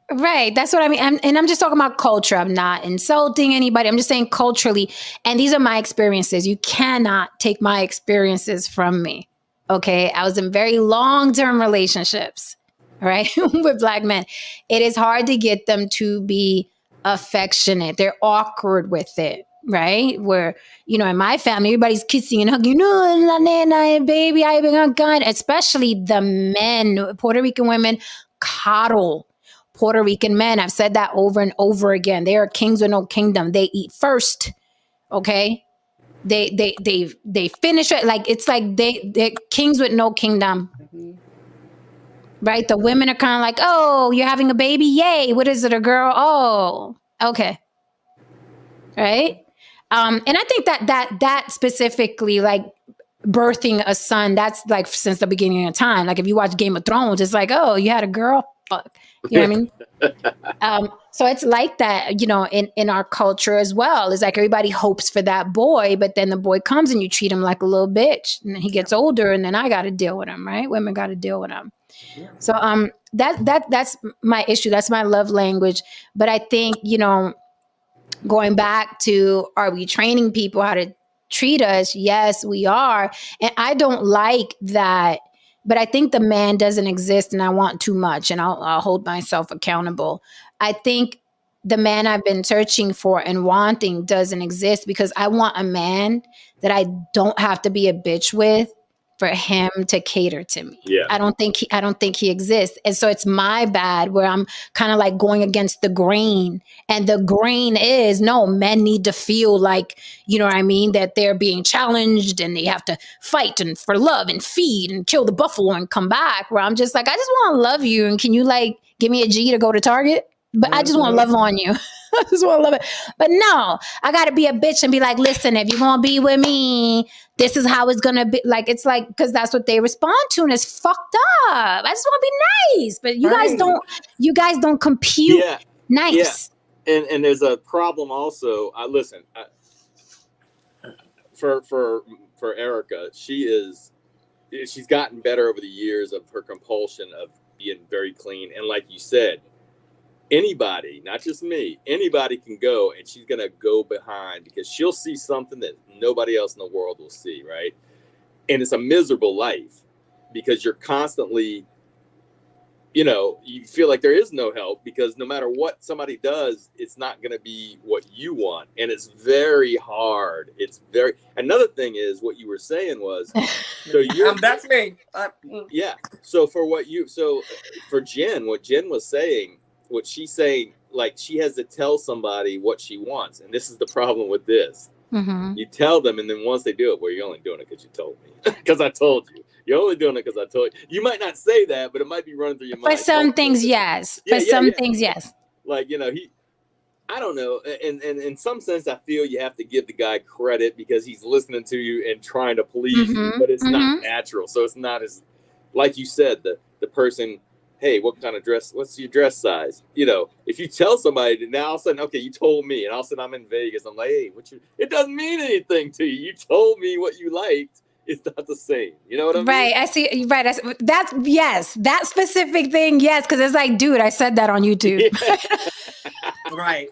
Right. That's what I mean. And I'm just talking about culture. I'm not insulting anybody. I'm just saying culturally. And these are my experiences. You cannot take my experiences from me. Okay. I was in very long-term relationships, right, with black men. It is hard to get them to be affectionate. They're awkward with it, right? Where, in my family, everybody's kissing and hugging, baby, I've been gun. Especially the men, Puerto Rican women coddle Puerto Rican men. I've said that over and over again. They are kings with no kingdom. They eat first. Okay. They finish it. Like, it's like they're kings with no kingdom. Mm-hmm. Right. The women are kind of like, oh, you're having a baby. Yay. What is it? A girl? Oh, okay. Right. And I think that specifically, like, birthing a son, that's like since the beginning of time. Like, if you watch Game of Thrones, it's like, oh, you had a girl. Fuck. You know what I mean? So it's like that, in our culture as well. It's like everybody hopes for that boy, but then the boy comes and you treat him like a little bitch, and then he gets older, and then I got to deal with him, right? Women got to deal with him. Yeah. So that's my issue. That's my love language. But I think, going back to, are we training people how to treat us? Yes, we are. And I don't like that. But I think the man doesn't exist, and I want too much, and I'll hold myself accountable. I think the man I've been searching for and wanting doesn't exist, because I want a man that I don't have to be a bitch with for him to cater to me. Yeah. I don't think he exists. And so it's my bad where I'm kind of like going against the grain. And the grain is, no, men need to feel like, you know what I mean, that they're being challenged and they have to fight and for love and feed and kill the buffalo and come back. Where I'm just like, I just want to love you. And can you like give me a G to go to Target? But I just want to love on you. I just want to love it. But no, I got to be a bitch and be like, listen, if you're going to be with me, this is how it's going to be. Like, it's like, because that's what they respond to, and it's fucked up. I just want to be nice. But you guys don't compute nice.
Yeah. And there's a problem also. For Erica, she's gotten better over the years of her compulsion of being very clean. And like you said, anybody, not just me, anybody can go, and she's going to go behind because she'll see something that nobody else in the world will see, right? And it's a miserable life because you're constantly, you feel like there is no help because no matter what somebody does, it's not going to be what you want. And it's very hard. Another thing is what you were saying was, so
that's me.
Yeah. So for Jen, what Jen was saying, what she's saying, like, she has to tell somebody what she wants. And this is the problem with this. Mm-hmm. You tell them, and then once they do it, well, you're only doing it because you told me. Because I told you. You're only doing it because I told you. You might not say that, but it might be running through your mind.
For some things, yes. For some things, yes.
Like, I don't know. And in some sense, I feel you have to give the guy credit because he's listening to you and trying to please you, but it's not natural. So it's not as, like you said, the person, hey, what kind of dress? What's your dress size? If you tell somebody now, all of a sudden, okay, you told me, and all of a sudden I'm in Vegas. I'm like, hey, it doesn't mean anything to you. You told me what you liked. It's not the same. You know what I mean?
Right. I see. Right. That's yes. That specific thing. Yes. Because it's like, dude, I said that on YouTube.
Yeah. Right.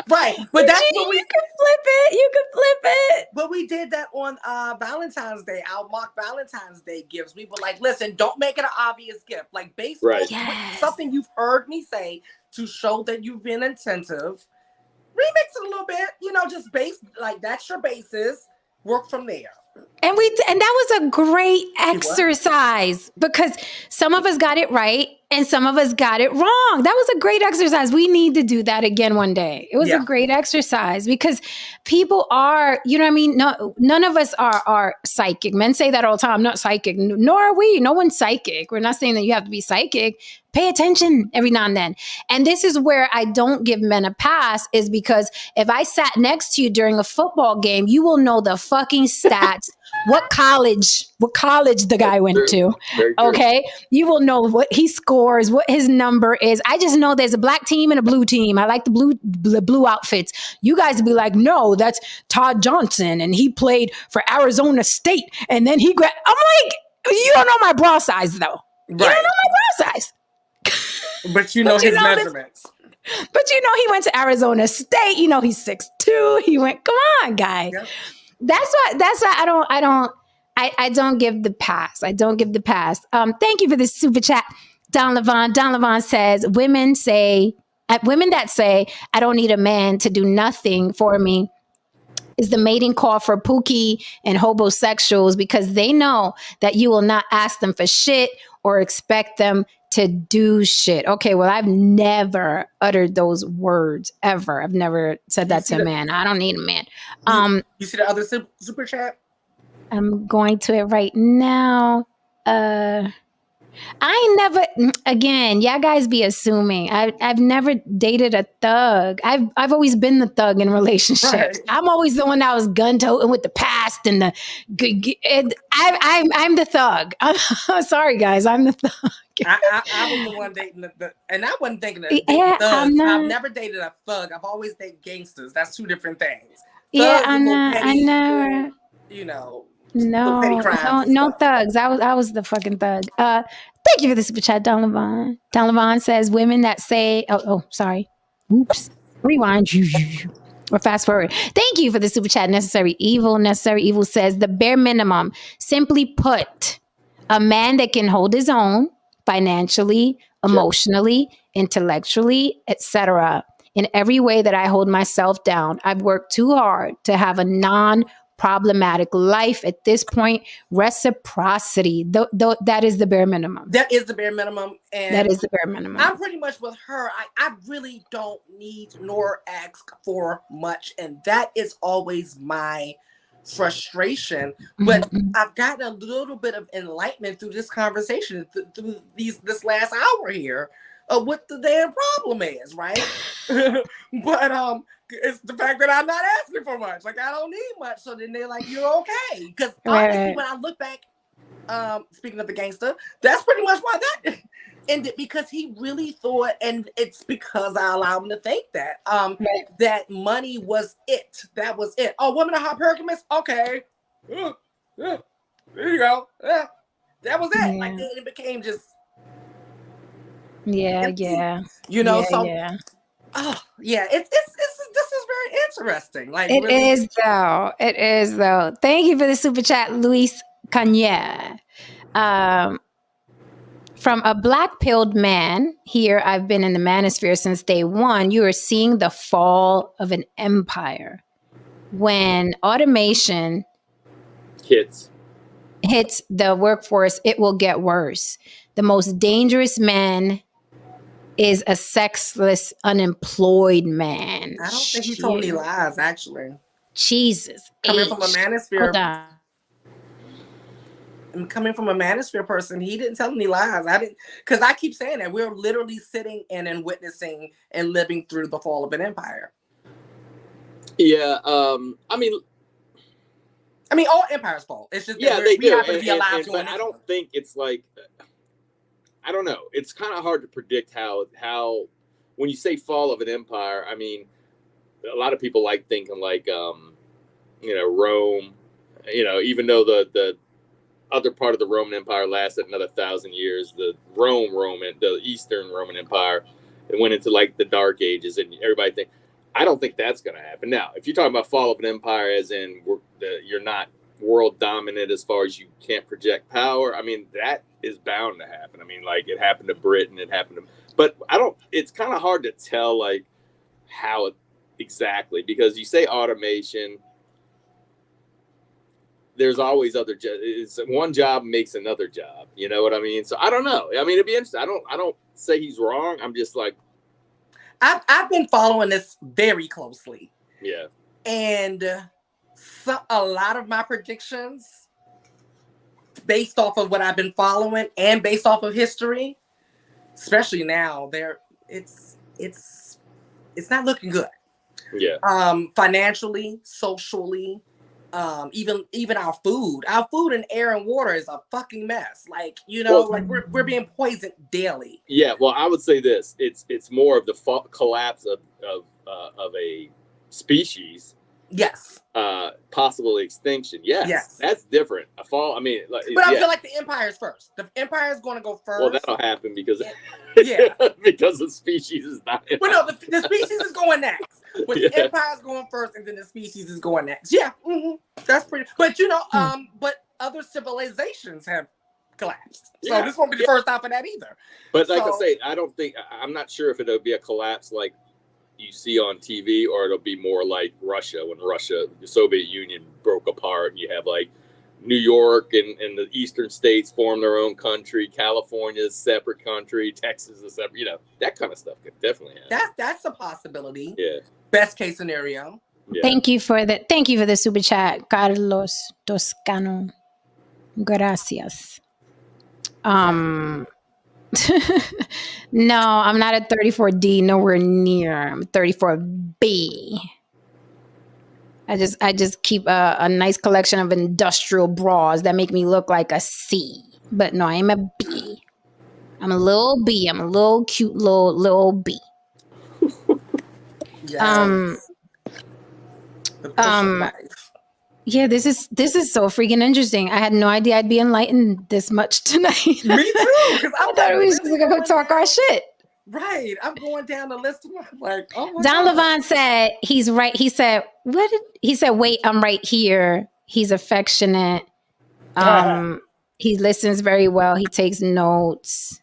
But that's what
you can flip it. You can flip it.
But we did that on Valentine's Day. Our mock Valentine's Day gifts. We were like, listen, don't make it an obvious gift. Like, based on something you've heard me say to show that you've been attentive. Remix it a little bit. Just base, like, that's your basis. Work from there.
And that was a great exercise because some of us got it right and some of us got it wrong. That was a great exercise. We need to do that again one day. It was a great exercise because people are, you know what I mean? No, none of us are psychic. Men say that all the time. I'm not psychic, nor are we. No one's psychic. We're not saying that you have to be psychic. Pay attention every now and then. And this is where I don't give men a pass is because if I sat next to you during a football game, you will know the fucking stats, what college the guy went to. Okay. You will know what he scored scores, what his number is. I just know there's a black team and a blue team. I like the blue outfits. You guys would be like, no, that's Todd Johnson, and he played for Arizona State, and then I'm like, you don't know my bra size, though. You don't know my bra size.
But you know his measurements.
But you know he went to Arizona State. You know he's 6'2". He went, come on, guy. Yep. That's why I don't give the pass. I don't give the pass. Thank you for this super chat, Don Levon. Don Levon says, women that say, I don't need a man to do nothing for me is the mating call for Pookie and homosexuals, because they know that you will not ask them for shit or expect them to do shit. Okay, well, I've never uttered those words ever. I've never said that to a man. I don't need a man.
You see the other super chat?
I'm going to it right now. I never, again, y'all guys be assuming. I've never dated a thug. I've always been the thug in relationships. Right. I'm always the one that was gun-toting with the past and I'm the thug. I'm sorry, guys. I'm the thug.
I was the one dating and I wasn't thinking of thugs. I've never dated a thug. I've always dated gangsters. That's two different things. Thugs, I never. You know.
No thugs. I was the fucking thug. Thank you for the super chat, Don Levon. Don Levon says, women that say, sorry. Oops. Rewind. Or fast forward. Thank you for the super chat, Necessary Evil. Necessary Evil says, the bare minimum, simply put, a man that can hold his own financially, emotionally, intellectually, etc. In every way that I hold myself down. I've worked too hard to have a non-problematic life at this point. Reciprocity. That is the bare minimum.
That is the bare minimum. And
that is the bare minimum.
I'm pretty much with her. I really don't need nor ask for much. And that is always my frustration. But I've gotten a little bit of enlightenment through this conversation, through this last hour here, of what the damn problem is, right? But it's the fact that I'm not asking for much. Like, I don't need much. So then they're like, you're okay. Because honestly, when I look back, speaking of the gangster, that's pretty much why that ended, because he really thought, and it's because I allowed him to think that, that money was it. That was it. Oh, women are hypergamous? Okay. There you go. Yeah. That was it. Like, it became just empty. You know, oh yeah, this is very interesting. Like,
it really is though. It is though. Thank you for the super chat, Luis Cagnier. From a black-pilled man here, I've been in the manosphere since day one. You are seeing the fall of an empire. When automation hits the workforce, it will get worse. The most dangerous man is a sexless, unemployed man.
I don't think he told any lies, actually.
Jesus.
Coming from a manosphere. Coming from a manosphere person, he didn't tell any lies. Because I keep saying that we're literally sitting in and witnessing and living through the fall of an empire.
Yeah, I mean,
all empires fall. It's just that we happen to be alive to it.
I don't think it's like, I don't know. It's kind of hard to predict how when you say fall of an empire, I mean, a lot of people like thinking like, Rome, even though the other part of the Roman Empire lasted another 1,000 years, the Eastern Roman Empire, it went into like the Dark Ages, and everybody think, I don't think that's going to happen. Now, if you're talking about fall of an empire, as in you're not world dominant as far as you can't project power, I mean, that is bound to happen. I mean, like, it happened to Britain, but it's kind of hard to tell like how exactly, because you say automation, there's always other jobs. It's one job makes another job. You know what I mean? So I don't know. I mean, it'd be interesting. I don't say he's wrong. I'm just like,
I've been following this very closely.
Yeah.
And a lot of my predictions, based off of what I've been following and based off of history, especially now, it's not looking good.
Yeah.
Financially, socially, Even our food and air and water is a fucking mess. Like, you know, like we're being poisoned daily.
Yeah, well, I would say this: it's more of the collapse of a species.
Yes.
Possible extinction. Yes, that's different. A fall. I mean,
but I feel like the empire's first. The empire's going to go first.
Well, that'll happen because because the species is not.
But no, the species is going next. But the empire's going first, and then the species is going next. Yeah, that's pretty. But you know, but other civilizations have collapsed. So this won't be the first time for that either.
But like I say, I'm not sure if it'll be a collapse like you see on TV, or it'll be more like Russia, when the Soviet Union broke apart, and you have like New York and the eastern states form their own country, California's separate country, Texas is separate, you know, that kind of stuff could definitely happen.
That's a possibility.
Yeah.
Best case scenario.
Yeah. Thank you for the super chat, Carlos Toscano. Gracias. No, I'm not at 34D, nowhere near. I'm 34B. I just keep a nice collection of industrial bras that make me look like a C. But no, I'm a B. I'm a little B. I'm a little cute little B.
Yes.
Yeah, this is so freaking interesting. I had no idea I'd be enlightened this much tonight.
Me too, because I
thought we was just gonna talk our shit.
Right, I'm going down the list. Like, oh my
Don
God.
Levon said he's right. He said, wait, I'm right here. He's affectionate. He listens very well. He takes notes.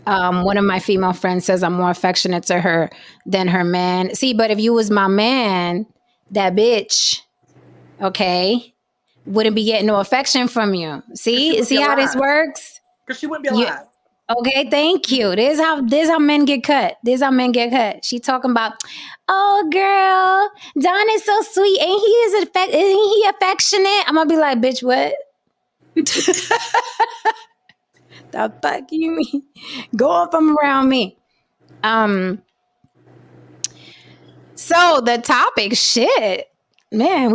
One of my female friends says I'm more affectionate to her than her man. See, but if you was my man, that bitch, okay, wouldn't be getting no affection from you. See how this works?
Because she wouldn't be alive.
Okay, thank you. This is how men get cut. She talking about, oh girl, Don is so sweet, and isn't he affectionate? I'm gonna be like, bitch, what? The fuck you mean? Go up from around me. So the topic, shit. Man,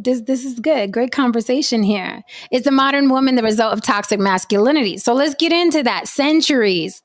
this is good. Great conversation here. Is the modern woman the result of toxic masculinity? So let's get into that. Centuries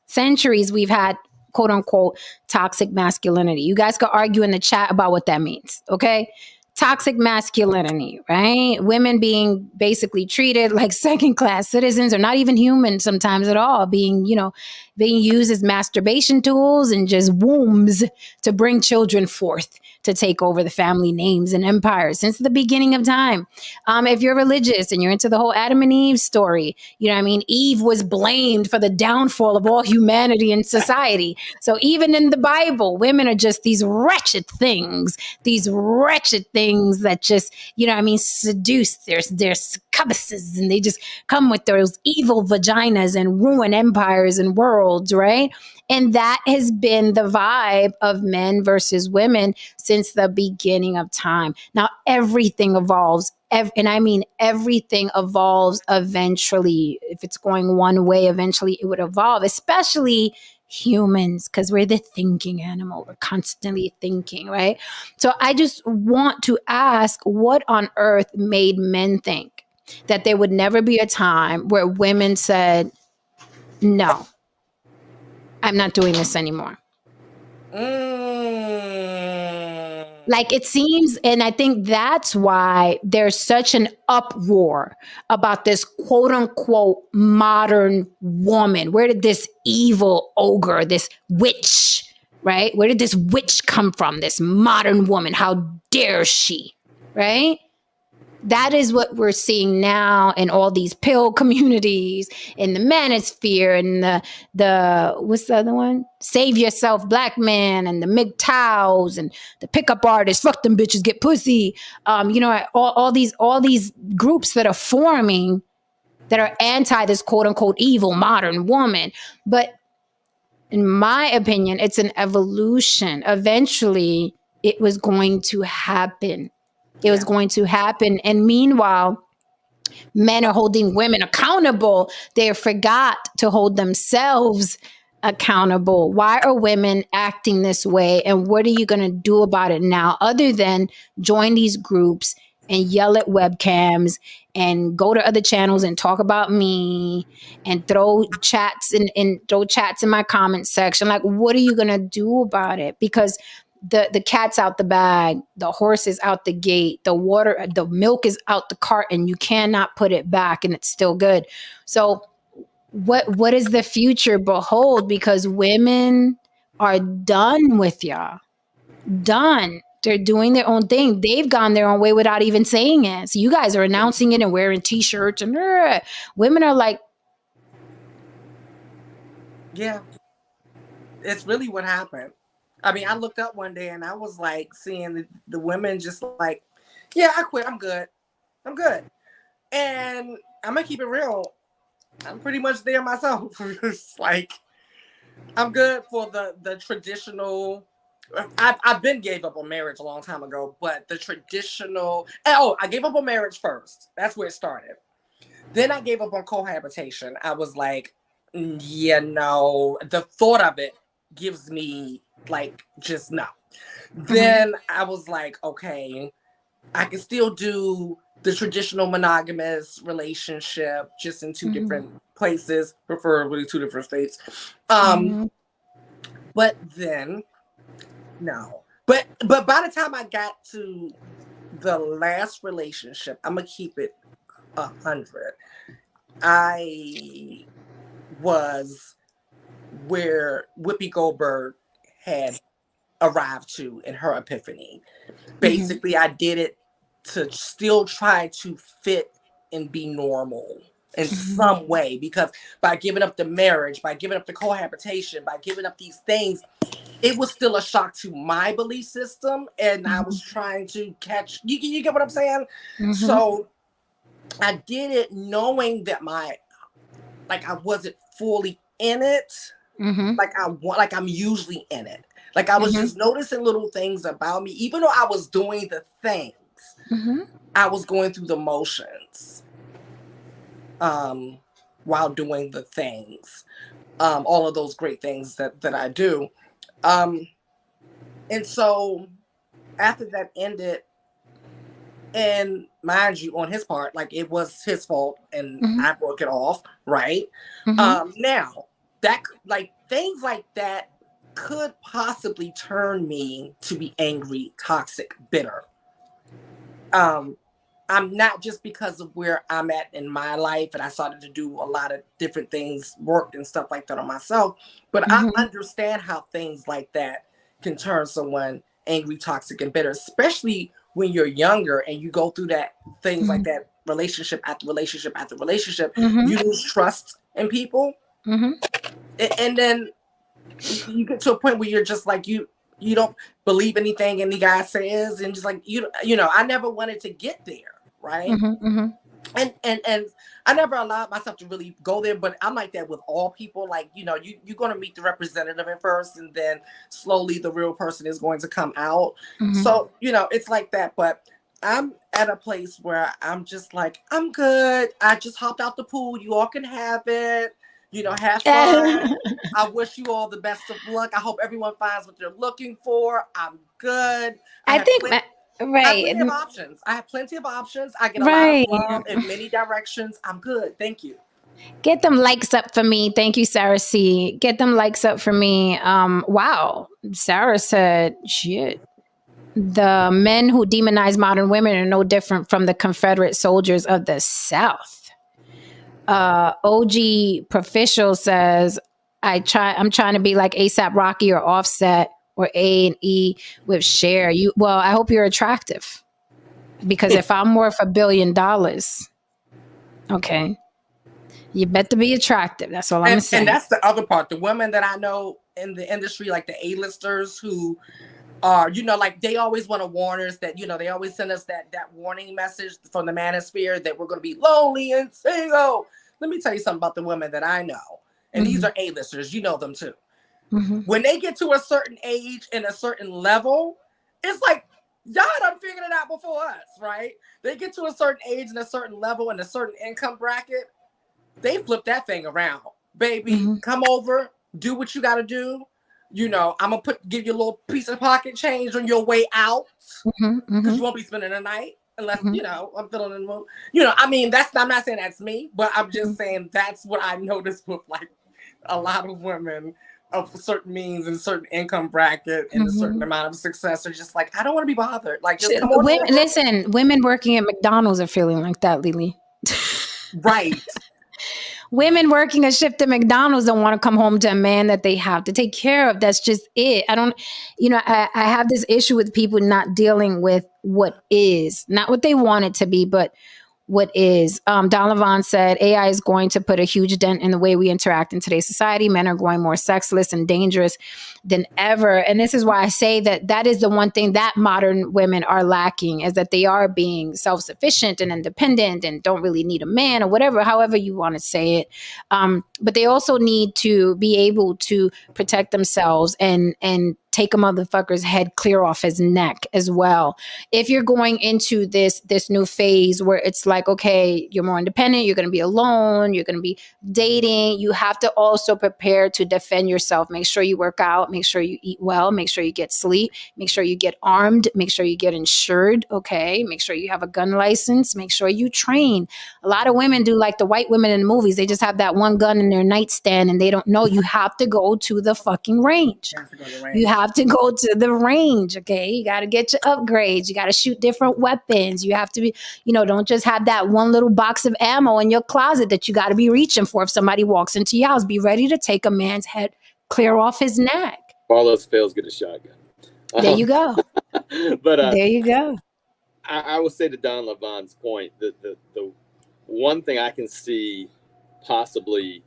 we've had, quote unquote, toxic masculinity. You guys could argue in the chat about what that means, okay? Toxic masculinity, right? Women being basically treated like second-class citizens, or not even human sometimes at all, being used as masturbation tools and just wombs to bring children forth to take over the family names and empires since the beginning of time. If you're religious and you're into the whole Adam and Eve story, you know what I mean? Eve was blamed for the downfall of all humanity and society. So even in the Bible, women are just these wretched things that just, you know what I mean, seduce their succubuses, and they just come with those evil vaginas and ruin empires and worlds, right? And that has been the vibe of men versus women since the beginning of time. Now, everything evolves. And I mean, everything evolves eventually. If it's going one way, eventually it would evolve, especially humans, because we're the thinking animal. We're constantly thinking, right? So I just want to ask, what on earth made men think that there would never be a time where women said, no, I'm not doing this anymore? Like, it seems, and I think that's why there's such an uproar about this quote unquote modern woman. Where did this evil ogre, this witch, right? Where did this witch come from? This modern woman, how dare she, right? That is what we're seeing now in all these pill communities, in the manosphere, and the what's the other one? Save Yourself Black Man, and the MGTOWs, and the pickup artists. Fuck them bitches, get pussy. All these groups that are forming that are anti this quote unquote evil modern woman. But in my opinion, it's an evolution. Eventually, it was going to happen. It was going to happen. And meanwhile, men are holding women accountable. They forgot to hold themselves accountable? Why are women acting this way? And what are you going to do about it now, other than join these groups and yell at webcams and go to other channels and talk about me and throw chats in my comment section? Like, what are you going to do about it? Because the cat's out the bag, the horse is out the gate, the milk is out the carton. You cannot put it back and it's still good. So what does the future behold? Because women are done with y'all. Done. They're doing their own thing. They've gone their own way without even saying it. So you guys are announcing it and wearing t-shirts and women are like,
yeah, it's really what happened. I mean, I looked up one day and I was like seeing the women just like, yeah, I quit. I'm good. And I'm gonna keep it real. I'm pretty much there myself. It's like, I'm good for the traditional. I've been gave up on marriage a long time ago, but the traditional. I gave up on marriage first. That's where it started. Then I gave up on cohabitation. I was like, yeah, no. The thought of it gives me like just no. Then I was like, okay, I can still do the traditional monogamous relationship, just in two different places, preferably 2 different states. But then, no. But by the time I got to the last relationship, I'm gonna keep it 100. I was where Whoopi Goldberg had arrived to in her epiphany. Basically, I did it to still try to fit and be normal in some way, because by giving up the marriage, by giving up the cohabitation, by giving up these things, it was still a shock to my belief system, and I was trying to catch. You get what I'm saying? So I did it knowing that I wasn't fully in it. Like I'm usually in it. Like I was just noticing little things about me, even though I was doing the things. I was going through the motions while doing the things. All of those great things that I do. And so after that ended, and mind you, on his part, like it was his fault and I broke it off, right? Now that like things like that could possibly turn me to be angry, toxic, bitter. I'm not, just because of where I'm at in my life, and I started to do a lot of different things, work and stuff like that on myself. But I understand how things like that can turn someone angry, toxic, and bitter, especially when you're younger and you go through that things like that, relationship after relationship after relationship. You lose trust in people, and then you get to a point where you're just like you don't believe anything any guy says, and just like you know, I never wanted to get there, right? And I never allowed myself to really go there, but I'm like that with all people. Like, you know, you're going to meet the representative at first, and then slowly the real person is going to come out. So, you know, it's like that. But I'm at a place where I'm just like, I'm good. I just hopped out the pool. You all can have it. You know, have fun. I wish you all the best of luck. I hope everyone finds what they're looking for. I'm good.
I think
I have plenty of options. I have plenty of options. I get a lot of love in many directions. I'm good. Thank you.
Get them likes up for me. Thank you, Sarah C. Get them likes up for me. Wow. Sarah said, shit. The men who demonize modern women are no different from the Confederate soldiers of the South. OG Proficial says, I'm trying to be like ASAP Rocky or Offset or A&E with Cher. Well, I hope you're attractive, because if I'm worth $1 billion, okay, you better be attractive. That's all I'm saying.
And that's the other part. The women that I know in the industry, like the A-listers who are, you know, like they always want to warn us that, you know, they always send us that warning message from the manosphere that we're going to be lonely and single. Let me tell you something about the women that I know. And these are A-listers. You know them too. When they get to a certain age and a certain level, it's like, y'all done figured it out before us, right? They get to a certain age and a certain level and a certain income bracket. They flip that thing around. Baby, come over. do what you got to do. You know, I'm gonna give you a little piece of pocket change on your way out, because you won't be spending the night unless you know I'm feeling in the mood. You know, I mean, I'm not saying that's me, but I'm just saying that's what I noticed with like a lot of women of certain means and certain income bracket and a certain amount of success are just like, I don't want to be bothered. Like, just come on.
Listen, women working at McDonald's are feeling like that, Lily.
Right.
Women working a shift at McDonald's don't want to come home to a man that they have to take care of. That's just it. I don't, you know, I have this issue with people not dealing with what is, not what they want it to be, but what is. Don Levon said, AI is going to put a huge dent in the way we interact in today's society. Men are growing more sexless and dangerous than ever. And this is why I say that is the one thing that modern women are lacking, is that they are being self-sufficient and independent and don't really need a man or whatever, however you want to say it. But they also need to be able to protect themselves and take a motherfucker's head clear off his neck as well. If you're going into this new phase where it's like, okay, you're more independent, you're going to be alone, you're going to be dating, you have to also prepare to defend yourself. Make sure you work out, make sure you eat well, make sure you get sleep, make sure you get armed, make sure you get insured, okay? Make sure you have a gun license, make sure you train. A lot of women do like the white women in the movies. They just have that one gun in their nightstand and they don't know. You have to go to the fucking range. You have to go to the range, okay? You got to get your upgrades. You got to shoot different weapons. You have to be, you know, don't just have that one little box of ammo in your closet that you got to be reaching for if somebody walks into your house. Be ready to take a man's head clear off his neck.
All else fails, get a shotgun.
There you go.
But
there you go.
I will say to Don Levon's point, the one thing I can see possibly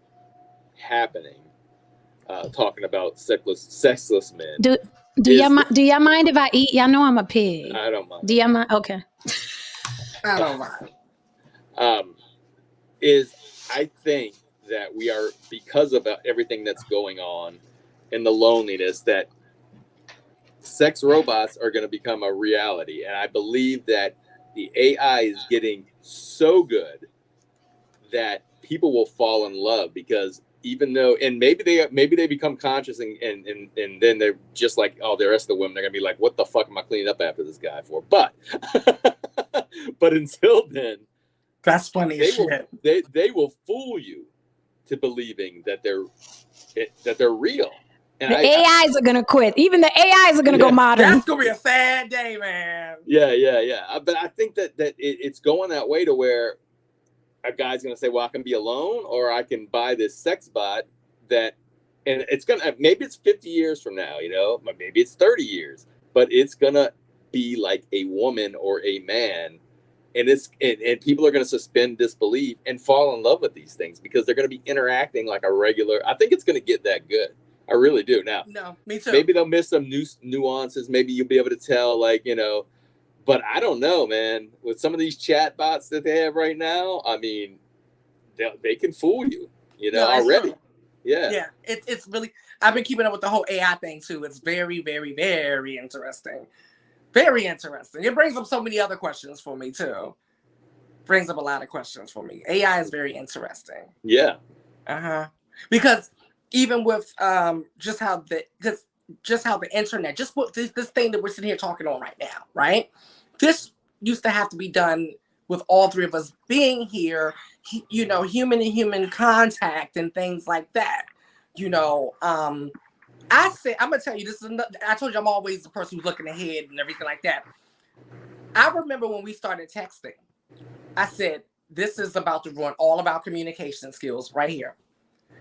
happening, talking about sexless men.
Do y'all mind if I eat? Y'all know I'm a pig.
I don't mind.
Do y'all mind? Okay.
I don't mind.
Is I think that we are, because of everything that's going on and the loneliness, that sex robots are going to become a reality. And I believe that the AI is getting so good that people will fall in love, because even though, and maybe they become conscious and then they're just like, oh, the rest of the women, they're gonna be like, what the fuck am I cleaning up after this guy for? But but until then,
that's funny as shit.
They will fool you to believing that they're real. And
the AIs are gonna quit. Even the AIs are gonna go modern.
That's gonna be a sad day, man.
Yeah. But I think that it's going that way, to where a guy's gonna say, well, I can be alone, or I can buy this sex bot and it's gonna, maybe it's 50 years from now, you know, maybe it's 30 years, but it's gonna be like a woman or a man, and people are gonna suspend disbelief and fall in love with these things because they're gonna be interacting like a regular. I think it's gonna get that good. I really do. Now,
no, me too.
Maybe they'll miss some nuances. Maybe you'll be able to tell, like, you know. But I don't know, man. With some of these chat bots that they have right now, I mean, they can fool you, you know, already. True. Yeah.
It's really. I've been keeping up with the whole AI thing too. It's very, very, very interesting. Very interesting. It brings up so many other questions for me too. Brings up a lot of questions for me. AI is very interesting.
Yeah.
Because even with just how the internet, just what this thing that we're sitting here talking on right now, right? This used to have to be done with all three of us being here, you know, human to human contact and things like that. You know, I'm gonna tell you, this is I told you I'm always the person who's looking ahead and everything like that. I remember when we started texting, I said, this is about to ruin all of our communication skills right here.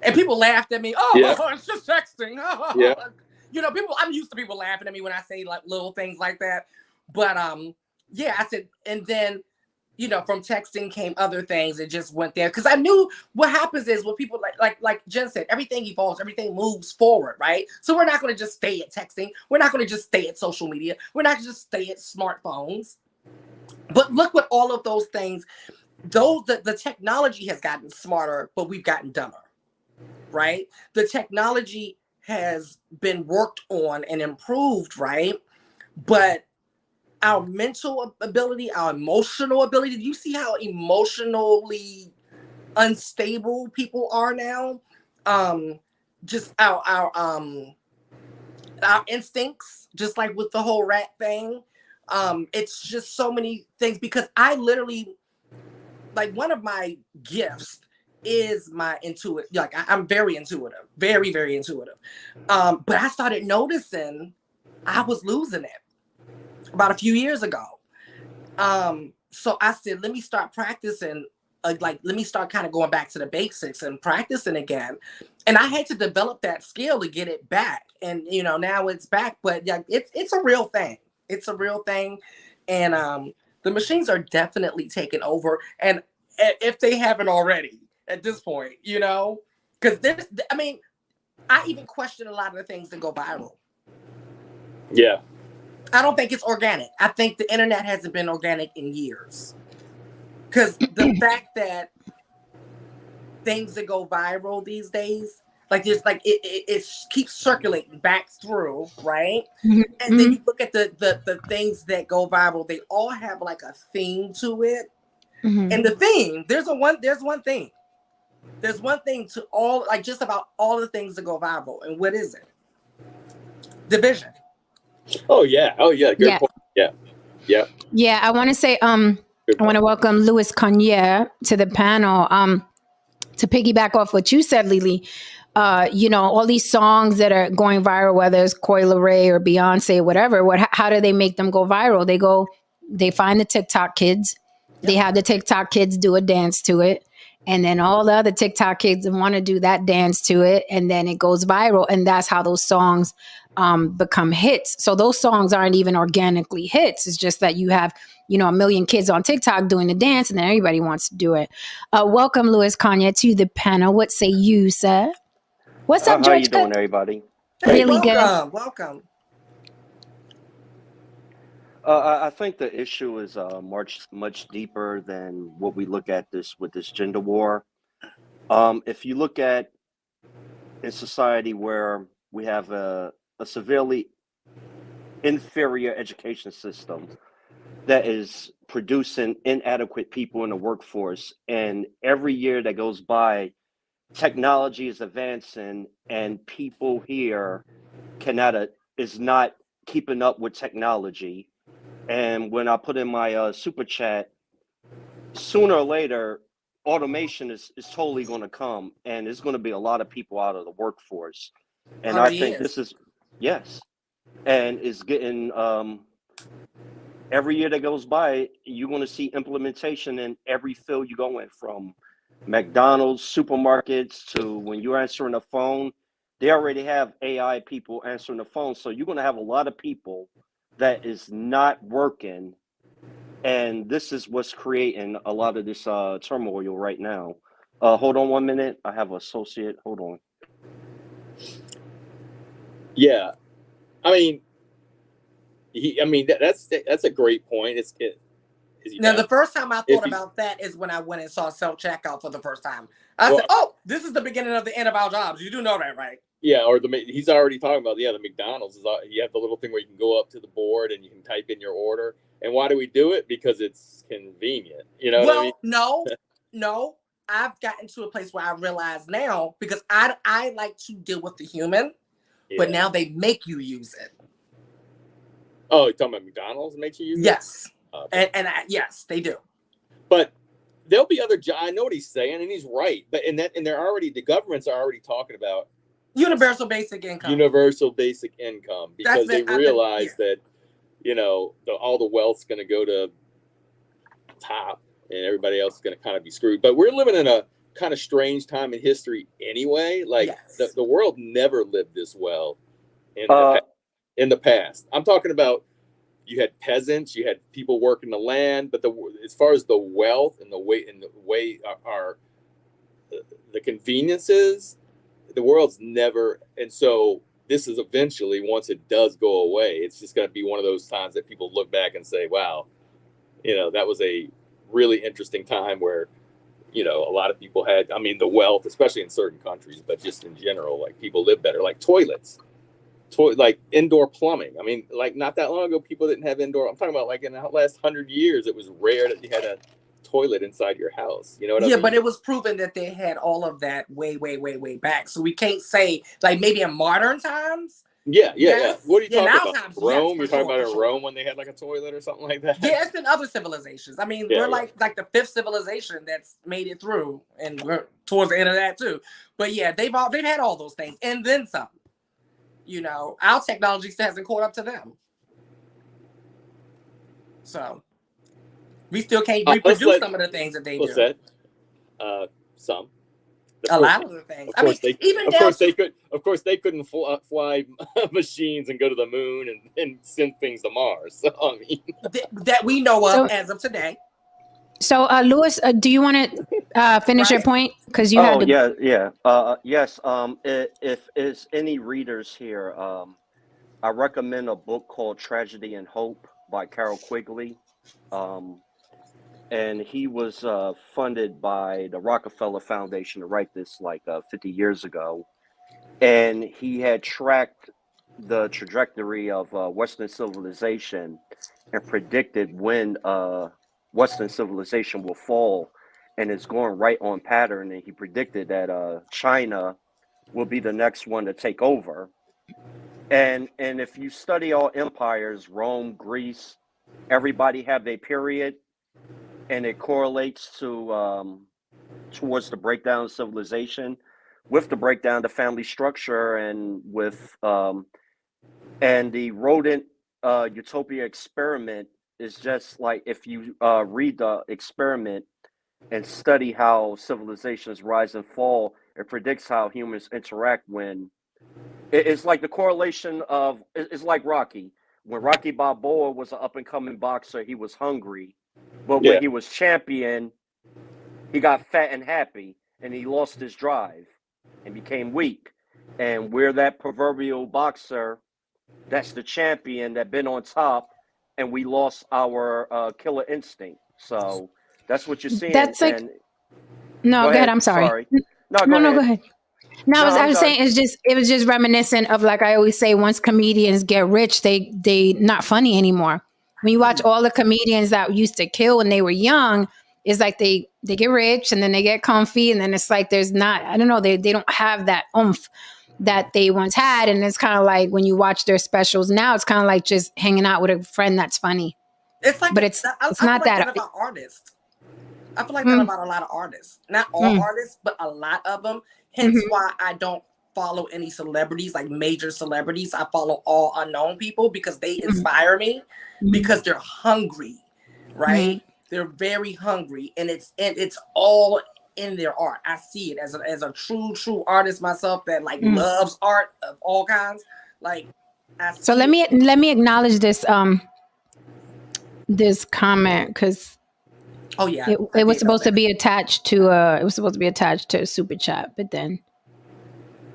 And people laughed at me. It's just texting. You know, I'm used to people laughing at me when I say like little things like that. But I said, and then, you know, from texting came other things. It just went there because I knew what happens is when people like Jen said, everything evolves, everything moves forward, right? So we're not going to just stay at texting. We're not going to just stay at social media. We're not going to just stay at smartphones. But look what all of those things, the technology has gotten smarter, but we've gotten dumber, right? The technology has been worked on and improved, right? But our mental ability, our emotional ability, do you see how emotionally unstable people are now? just our instincts, just like with the whole rat thing. It's just so many things, because I literally, like, one of my gifts is my intuitive. Like, I'm very intuitive, very, very intuitive. But I started noticing I was losing it about a few years ago. So I said, let me start practicing. Let me start kind of going back to the basics and practicing again. And I had to develop that skill to get it back. And, you know, now it's back, but yeah, it's a real thing. It's a real thing. And the machines are definitely taking over. And if they haven't already at this point, you know, because I even question a lot of the things that go viral.
Yeah.
I don't think it's organic. I think the internet hasn't been organic in years. Because the fact that things that go viral these days, like there's like it keeps circulating back through, right?
Mm-hmm.
And then you look at the things that go viral, they all have like a theme to it.
Mm-hmm.
And the theme, there's one thing. There's one thing to all, like just about all the things that go viral. And what is it? Division.
Oh yeah. Good point. Yeah.
I want to say I want to welcome Louis Cognier to the panel. To piggyback off what you said, Lily, you know, all these songs that are going viral, whether it's Coi Leray or Beyonce, whatever, how do they make them go viral? They find the TikTok kids. Yep. They have the TikTok kids do a dance to it. And then all the other TikTok kids want to do that dance to it. And then it goes viral. And that's how those songs become hits. So those songs aren't even organically hits. It's just that you have, you know, a million kids on TikTok doing the dance, and then everybody wants to do it. Welcome, Louis Cognier, to the panel. What say you, sir? What's up, George?
How you doing, everybody?
Hey,
really
welcome.
I think the issue is much deeper than what we look at with this gender war. If you look at in society where we have a severely inferior education system that is producing inadequate people in the workforce, and every year that goes by, technology is advancing, and people here is not keeping up with technology. And when I put in my super chat, sooner or later, automation is totally going to come, and there's going to be a lot of people out of the workforce. And I think this is, yes, and it's getting, every year that goes by, you're going to see implementation in every field you go in, from McDonald's, supermarkets, to when you're answering a phone, they already have AI people answering the phone. So you're going to have a lot of people that is not working. And this is what's creating a lot of this turmoil right now. Hold on 1 minute. I have an associate. Hold on.
Yeah. I mean, that's a great point.
Now, the first time I thought about that is when I went and saw self-checkout for the first time. I said, oh, this is the beginning of the end of our jobs. You do know that, right?
Yeah, or he's already talking about, the McDonald's. You have the little thing where you can go up to the board and you can type in your order. And why do we do it? Because it's convenient. You know what I mean?
No. I've gotten to a place where I realize now, because I like to deal with the human, but now they make you use it.
Oh, you're talking about McDonald's makes you use it?
Yes. Yes, they do.
But there'll be other jobs. I know what he's saying, and he's right. But the governments are already talking about
universal basic income.
Because they realize that, you know, all the wealth's going to go to top, and everybody else is going to kind of be screwed. But we're living in a kind of strange time in history anyway. Like, the world never lived this well in the past. I'm talking about, you had peasants, you had people working the land, but as far as the wealth and the way the conveniences, the world's never. And so this is eventually, once it does go away, it's just going to be one of those times that people look back and say, wow, you know, that was a really interesting time where, you know, a lot of people had, the wealth, especially in certain countries, but just in general, like, people live better. Like toilets, like indoor plumbing. Like, not that long ago, people didn't have indoor. I'm talking about, like, in the last 100 years, it was rare that you had a toilet inside your house. You know what I
Yeah,
mean?
but it was proven that they had all of that way back. So we can't say, like, maybe in modern times.
Yeah.
Yes.
What are you
Yeah,
talking
now
about?
times, yes,
Rome?
for
You're talking
sure,
about
for
in
sure.
Rome when they had like a toilet or something like that?
Yeah, it's been other civilizations. I mean,
Yeah,
we're like the fifth civilization that's made it through, and we're towards the end of that too. But yeah, they've had all those things, and then some. You know, our technology still hasn't caught up to them. So we still can't reproduce some of the things that they do.
That? Some.
A lot of the things.
Of course,
Of
course, they couldn't fly machines and go to the moon and send things to Mars. So I mean,
that we know of as of today.
So, Louis, do you want to finish your point? Because you had to.
Yes. If is any readers here, I recommend a book called Tragedy and Hope by Carol Quigley. And he was funded by the Rockefeller Foundation to write this like 50 years ago. And he had tracked the trajectory of Western civilization and predicted when Western civilization will fall, and it's going right on pattern. And he predicted that China will be the next one to take over. And if you study all empires, Rome, Greece, everybody have their period, and it correlates to towards the breakdown of civilization, with the breakdown of the family structure, and with and the rodent utopia experiment is just like, if you read the experiment and study how civilizations rise and fall, it predicts how humans interact when it's like the correlation of it's like Rocky. When Rocky Balboa was an up and coming boxer, he was hungry, but when he was champion, he got fat and happy, and he lost his drive and became weak. And we're that proverbial boxer that's the champion that been on top, and we lost our killer instinct. So that's what you're seeing.
That's like,
and
no, go ahead. I'm sorry.
No,
go
ahead.
Go ahead. No, I was saying it was just reminiscent of, like I always say, once comedians get rich, they not funny anymore. When you watch all the comedians that used to kill when they were young, it's like they get rich and then they get comfy, and then it's like there's not, I don't know, they don't have that oomph that they once had. And it's kind of like when you watch their specials now, it's kind of like just hanging out with a friend that's funny.
It's like,
but it's not that
about artists. I feel like that about a lot of artists. Not all artists, but a lot of them. Hence why I don't follow any celebrities, like major celebrities. I follow all unknown people because they inspire me, because they're hungry, right? They're very hungry, and it's all in their art. I see it as a true artist myself that like loves art of all kinds. Like,
so let me acknowledge this this comment, because it was supposed to be attached to a super chat, but then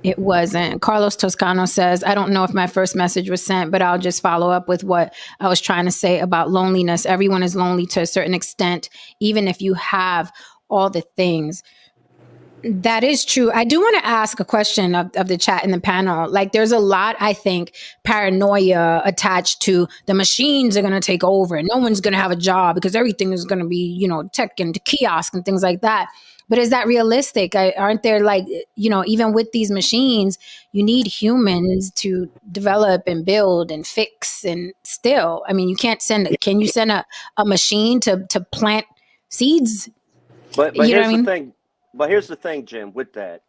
it wasn't. Carlos Toscano says, I don't know if my first message was sent, but I'll just follow up with what I was trying to say about loneliness. Everyone is lonely to a certain extent, even if you have all the things. That is true. I do want to ask a question of the chat in the panel. Like, there's a lot, I think, paranoia attached to the machines are going to take over and no one's going to have a job because everything is going to be, tech and kiosk and things like that. But is that realistic? Aren't there, like, even with these machines, you need humans to develop and build and fix, and still, I mean, can you send a machine to plant seeds?
But here's the thing. But here's the thing, Jim, with that.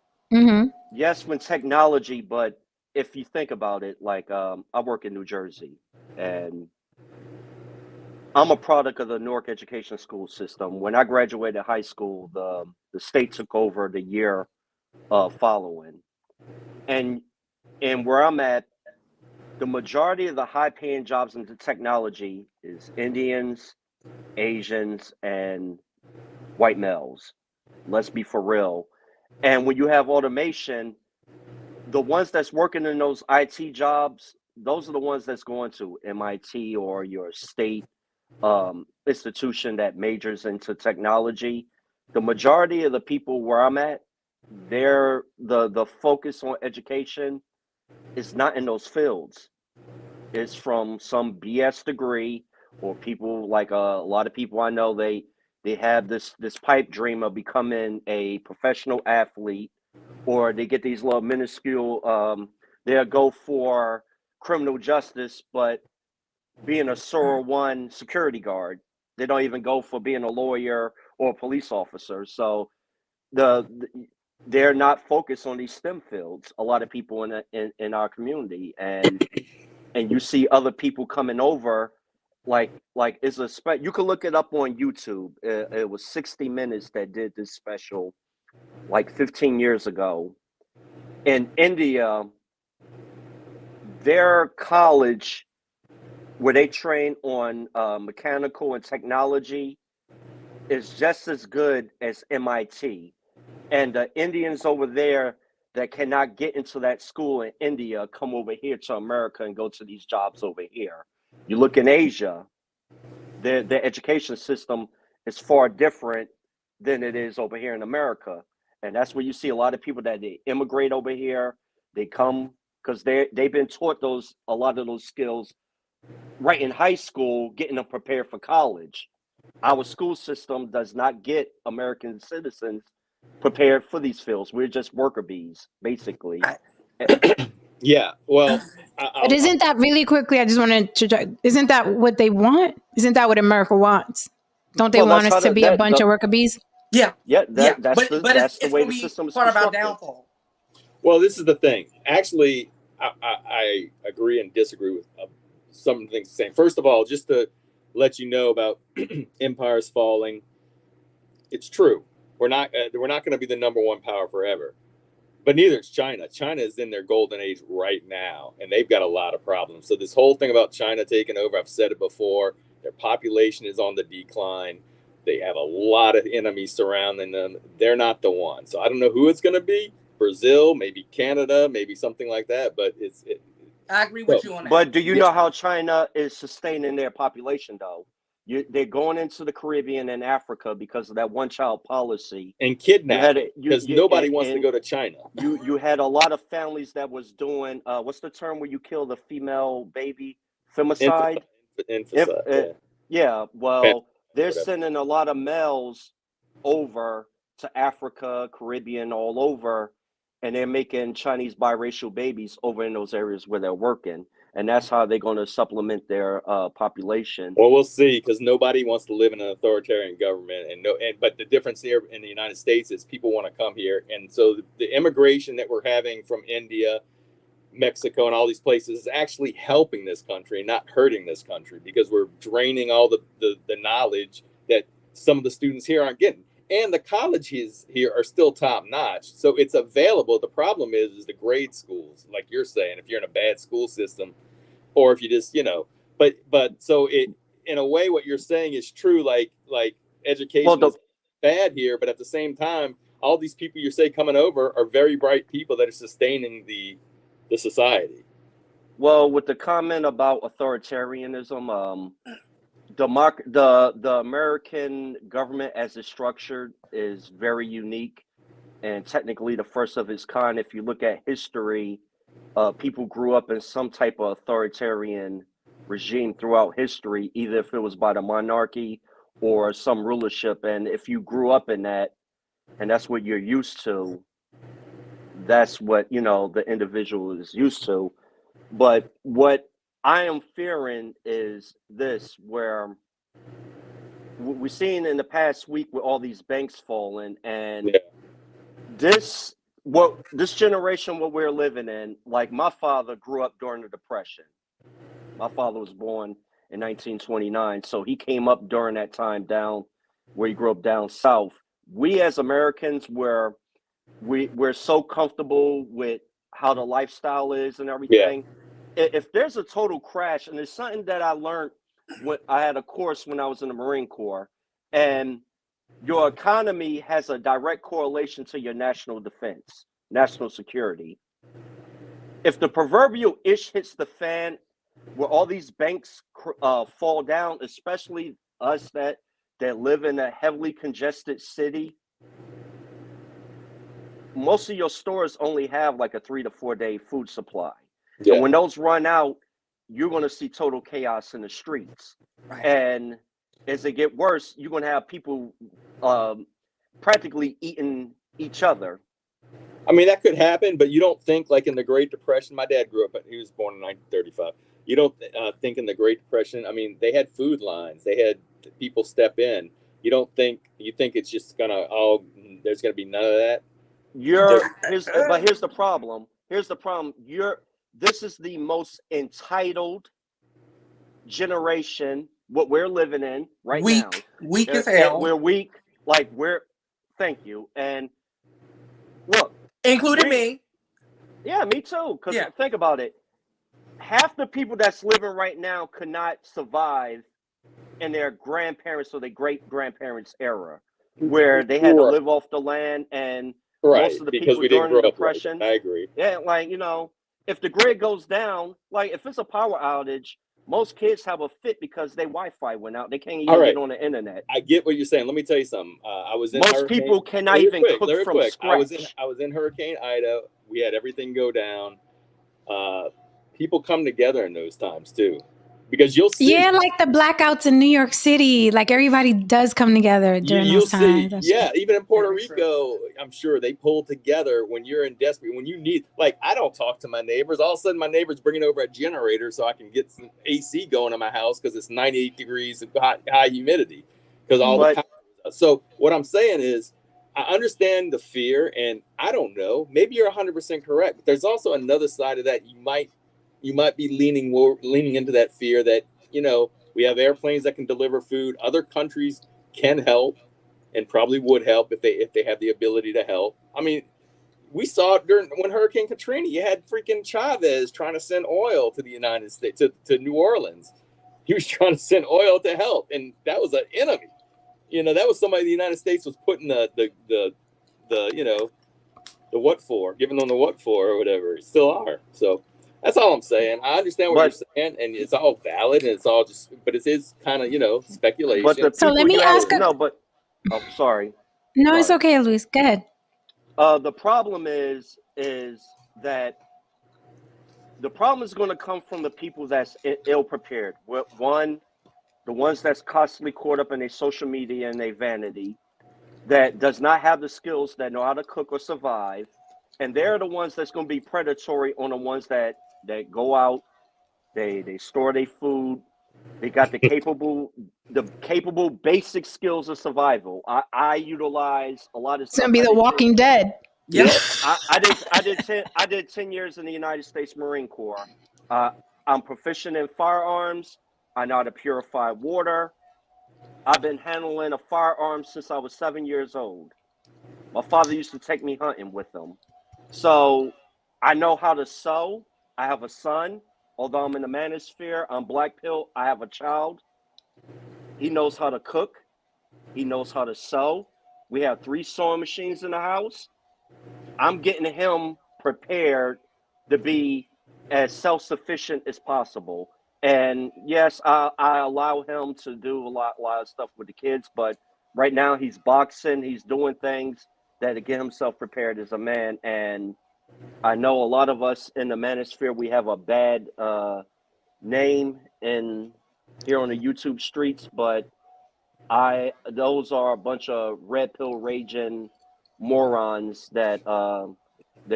Yes, when technology, but if you think about it, like I work in New Jersey, and I'm a product of the Newark education school system. When I graduated high school, the state took over the year following. And where I'm at, the majority of the high-paying jobs in the technology is Indians, Asians, and white males. Let's be for real. And when you have automation, the ones that's working in those IT jobs, those are the ones that's going to MIT or your state institution that majors into technology. The majority of the people where I'm at, the focus on education is not in those fields. It's from some BS degree, or people like a lot of people I know, they They have this pipe dream of becoming a professional athlete, or they get these little minuscule. They'll go for criminal justice, but being a Sora One security guard. They don't even go for being a lawyer or a police officer. So they're not focused on these STEM fields. A lot of people in our community, and you see other people coming over, like it's a you can look it up on YouTube. It was 60 Minutes that did this special like 15 years ago. In India, their college where they train on mechanical and technology is just as good as MIT. And the Indians over there that cannot get into that school in India come over here to America and go to these jobs over here. You look in Asia, their education system is far different than it is over here in America. And that's where you see a lot of people that they immigrate over here. They come because they've been taught a lot of those skills right in high school, getting them prepared for college. Our school system does not get American citizens prepared for these fields. We're just worker bees, basically.
Yeah, well,
but isn't that really quickly? I just wanted to try. Isn't that what they want? Isn't that what America wants? Don't they want us to be a bunch of worker bees?
Yeah,
that's the way the system is
part of our
constructed.
downfall.
Well, this is the thing. Actually, I agree and disagree with some things saying. First of all, just to let you know about empires falling, it's true. We're not going to be the number one power forever, but neither is China. China is in their golden age right now, and they've got a lot of problems. So this whole thing about China taking over, I've said it before, their population is on the decline. They have a lot of enemies surrounding them. They're not the one. So I don't know who it's going to be. Brazil, maybe Canada, maybe something like that. But
I agree with you on that.
But do you know how China is sustaining their population, though? They're going into the Caribbean and Africa because of that one-child policy.
And kidnapping, because nobody wants to go to China.
You had a lot of families that was doing, what's the term where you kill the female baby? Femicide?
Inficide,
yeah, well, they're sending a lot of males over to Africa, Caribbean, all over, and they're making Chinese biracial babies over in those areas where they're working. And that's how they're going to supplement their population.
Well, we'll see, because nobody wants to live in an authoritarian government, but the difference here in the United States is people want to come here, and so the immigration that we're having from India, Mexico, and all these places is actually helping this country, not hurting this country, because we're draining all the knowledge that some of the students here aren't getting, and the colleges here are still top notch, so it's available. The problem is the grade schools, like you're saying, if you're in a bad school system, or if you just but so it, in a way, what you're saying is true, like education is bad here, but at the same time, all these people you say coming over are very bright people that are sustaining the society.
Well, with the comment about authoritarianism, the American government as it's structured is very unique and technically the first of its kind. If you look at history, people grew up in some type of authoritarian regime throughout history, either if it was by the monarchy or some rulership. And if you grew up in that, and that's what you're used to, that's what, the individual is used to. But what I am fearing is this, where we're seeing in the past week with all these banks falling, and this generation, what we're living in, like my father grew up during the Depression. My father was born in 1929, so he came up during that time down where he grew up down south. We as Americans, we're so comfortable with how the lifestyle is and everything. If there's a total crash, and it's something that I learned when I had a course when I was in the Marine Corps, and your economy has a direct correlation to your national defense, national security. If the proverbial ish hits the fan, where all these banks fall down, especially us that live in a heavily congested city, most of your stores only have like a 3 to 4 day food supply. And when those run out, you're going to see total chaos in the streets.
Right.
And as it get worse, you're going to have people practically eating each other.
I mean, that could happen, but you don't think like in the Great Depression. My dad grew up; he was born in 1935. You don't think in the Great Depression. I mean, they had food lines. They had people step in. You don't think it's just gonna there's gonna be none of that.
But here's the problem. Here's the problem. This is the most entitled generation. What we're living in right now.
Weak as hell.
We're weak. Like thank you. And look,
including me.
Yeah, me too. Because think about it. Half the people that's living right now could not survive in their grandparents or their great grandparents' era, where they had to live off the land, and most of the people during the Depression.
I agree.
Yeah, like, you know, if the grid goes down, like if it's a power outage, most kids have a fit because their Wi-Fi went out. They can't even get on the internet.
I get what you're saying. Let me tell you something. I was in
most people cannot even cook from scratch.
I was in Hurricane Ida. We had everything go down. People come together in those times too, because you'll see.
Yeah, like the blackouts in New York City. Like everybody does come together during those times.
Even in Puerto Rico, I'm sure they pull together when you're in desperate. When you need, like, I don't talk to my neighbors. All of a sudden, my neighbor's bringing over a generator so I can get some AC going in my house because it's 98 degrees of high humidity. So what I'm saying is, I understand the fear, and I don't know. Maybe you're 100% correct, but there's also another side of that. You might be leaning into that fear that, you know, we have airplanes that can deliver food. Other countries can help and probably would help if they have the ability to help. I mean, we saw it when Hurricane Katrina. You had freaking Chavez trying to send oil to the United States, to New Orleans. He was trying to send oil to help, and that was an enemy. You know, that was somebody the United States was putting the you know, the what for, giving them the what for or whatever. It still are. So that's all I'm saying. I understand what you're saying, and it's all valid, and it's all but it is kind of, you know, speculation.
So let me ask.
Sorry.
No, it's okay, Luis. Go ahead.
The problem is that the problem is going to come from the people that's ill prepared. One, the ones that's constantly caught up in their social media and their vanity, that does not have the skills, that know how to cook or survive. And they're the ones that's going to be predatory on the ones that go out, they store their food, they got the capable basic skills of survival. I utilize a lot of
stuff. It's going to be The Walking Dead.
Yeah.
I did 10 years in the United States Marine Corps. I'm proficient in firearms. I know how to purify water. I've been handling a firearm since I was 7 years old. My father used to take me hunting with him. So I know how to sew. I have a son. Although I'm in the manosphere, I'm black pill. I have a child. He knows how to cook. He knows how to sew. We have 3 sewing machines in the house. I'm getting him prepared to be as self-sufficient as possible. And yes, I allow him to do a lot of stuff with the kids, but right now he's boxing, he's doing things that to get himself prepared as a man. And I know a lot of us in the manosphere, we have a bad name here on the YouTube streets, but those are a bunch of red pill raging morons that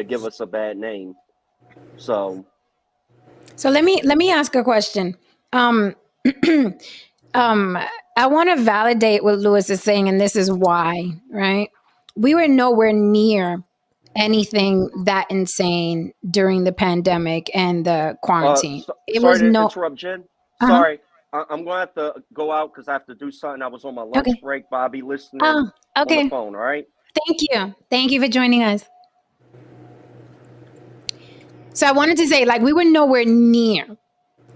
give us a bad name. So
let me ask a question. I want to validate what Luis is saying, and this is why, right? We were nowhere near anything that insane during the pandemic and the quarantine.
Sorry to interrupt, Jen. Sorry. I'm going to have to go out because I have to do something. I was on my lunch break, but I'll be listening on the phone, all right?
Thank you. Thank you for joining us. So I wanted to say, like, we were nowhere near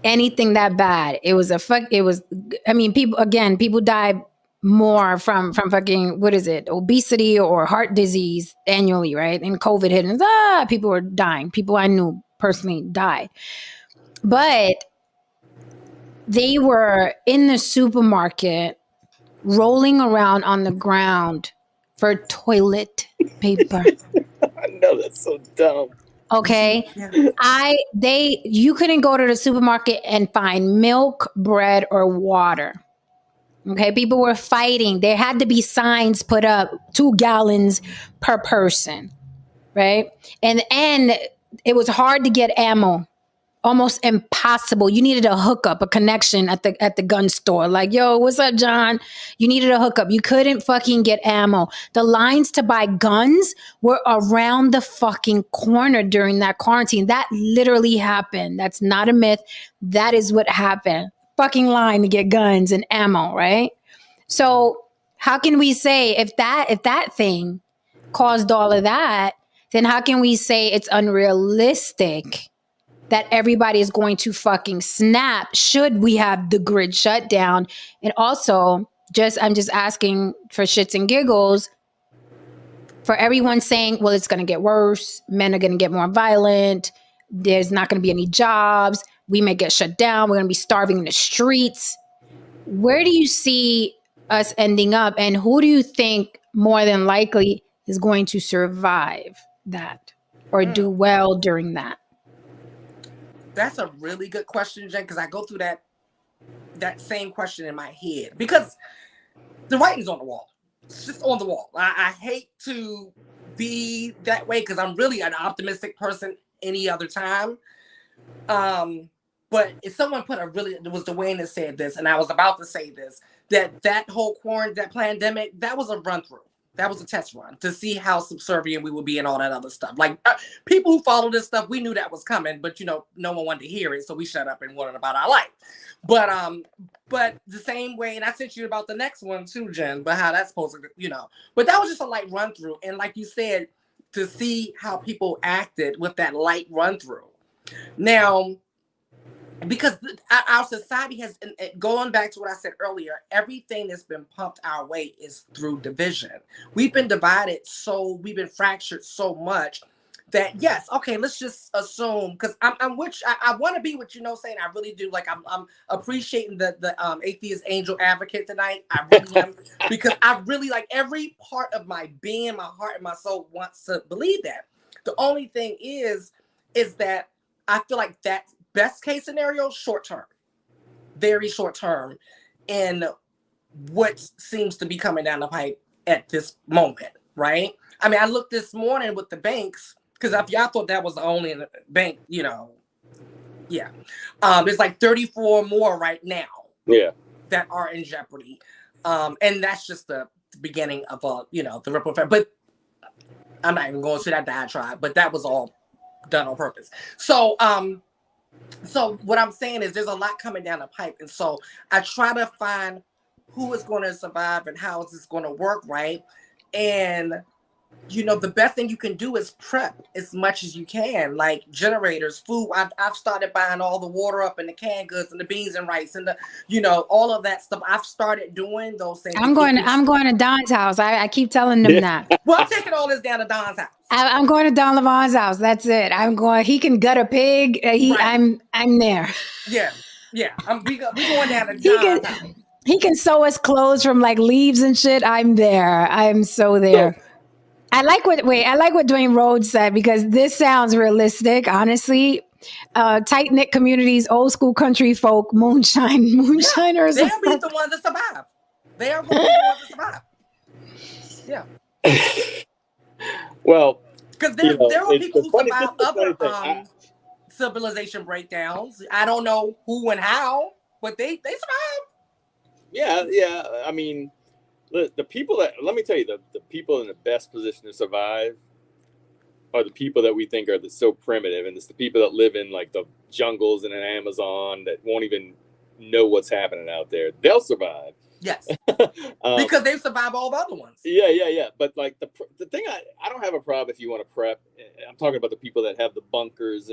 anything that bad. People died more from fucking, what is it, obesity or heart disease annually, right? And COVID hit, and people were dying. People I knew personally died. But they were in the supermarket rolling around on the ground for toilet paper.
I know, that's so dumb.
Okay. You couldn't go to the supermarket and find milk, bread, or water. Okay, people were fighting. There had to be signs put up, 2 gallons per person, right? And it was hard to get ammo, almost impossible. You needed a hookup, a connection at the gun store. Like, yo, what's up, John? You needed a hookup. You couldn't fucking get ammo. The lines to buy guns were around the fucking corner during that quarantine. That literally happened. That's not a myth. That is what happened. Fucking line to get guns and ammo, right? So how can we say if that thing caused all of that, then how can we say it's unrealistic that everybody is going to fucking snap should we have the grid shut down? And also, I'm just asking for shits and giggles, for everyone saying, well, it's going to get worse, men are going to get more violent, there's not going to be any jobs, we may get shut down, we're going to be starving in the streets. Where do you see us ending up, and who do you think more than likely is going to survive that or do well during that?
That's a really good question, Jen, because I go through that same question in my head, because the writing's on the wall. It's just on the wall. I hate to be that way because I'm really an optimistic person any other time. But if someone it was Dwayne that said this, and I was about to say this, that whole quarantine, that pandemic, that was a run through. That was a test run to see how subservient we would be and all that other stuff. Like people who follow this stuff, we knew that was coming, but no one wanted to hear it, so we shut up and wondered about our life. But the same way, and I sent you about the next one too, Jen, but how that's supposed to, But that was just a light run through, and like you said, to see how people acted with that light run through. Now, because our society has, going back to what I said earlier, everything that's been pumped our way is through division. We've been divided, we've been fractured so much that, yes, okay, let's just assume, because I want to be what saying I really do. Like I'm appreciating the atheist angel advocate tonight. I really am, because I really, like, every part of my being, my heart and my soul wants to believe that. The only thing is that I feel like that's best case scenario, short term, very short term, in what seems to be coming down the pipe at this moment, right? I mean, I looked this morning with the banks, because if y'all thought that was the only bank, yeah. There's like 34 more right now that are in jeopardy. And that's just the beginning of the ripple effect. But I'm not even going to say that diatribe, but that was all done on purpose. So what I'm saying is there's a lot coming down the pipe. And so I try to find who is going to survive and how is this going to work, right? And, the best thing you can do is prep as much as you can, like generators, food. I've started buying all the water up and the canned goods and the beans and rice and all of that stuff. I've started doing those things.
I'm going to Don's house. I keep telling them that.
Well, I'm taking all this down to Don's house.
I'm going to Don Levon's house. That's it. He can gut a pig. Right. I'm there.
Yeah. We going down to Don's house.
He can sew us clothes from like leaves and shit. I'm there. I'm so there. I like what Dwayne Rhodes said, because this sounds realistic, honestly. Tight-knit communities, old school country folk, moonshiners.
They'll be the ones that survive. They are going to be the ones that survive. Yeah.
Well,
because there are people who survive other civilization breakdowns. I don't know who and how, but they survive.
Yeah. I mean, the people let me tell you, the people in the best position to survive are the people that we think are so primitive, and it's the people that live in like the jungles and in Amazon that won't even know what's happening out there. They'll survive.
Yes, because they've survived all the other ones.
Yeah. But like the thing, I don't have a problem if you want to prep. I'm talking about the people that have the bunkers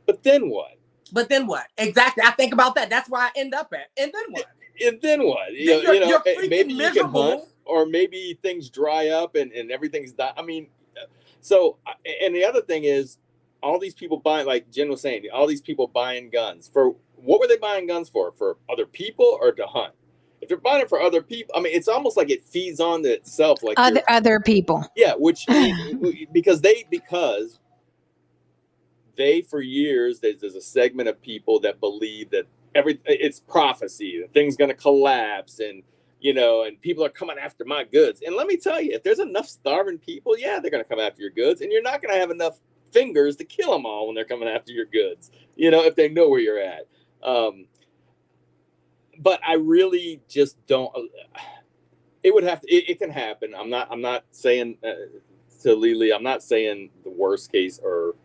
but then what?
Exactly. I think about that. That's where I end up at. And then what?
You're maybe
miserable.
You can hunt, or maybe things dry up and everything's done. I mean, so, and the other thing is, all these people buying, like Jen was saying, all these people buying guns what were they buying guns for? For other people or to hunt? If you're buying it for other people, I mean, it's almost like it feeds on to itself, like
other people.
Yeah, which because they for years there's a segment of people that believe that it's prophecy, that things going to collapse, and you know, and people are coming after my goods. And let me tell you, if there's enough starving people, yeah, they're going to come after your goods, and you're not going to have enough fingers to kill them all when they're coming after your goods, you know, if they know where you're at. But I really just don't. It would have to. It can happen. I'm not saying to Lily. I'm not saying the worst case or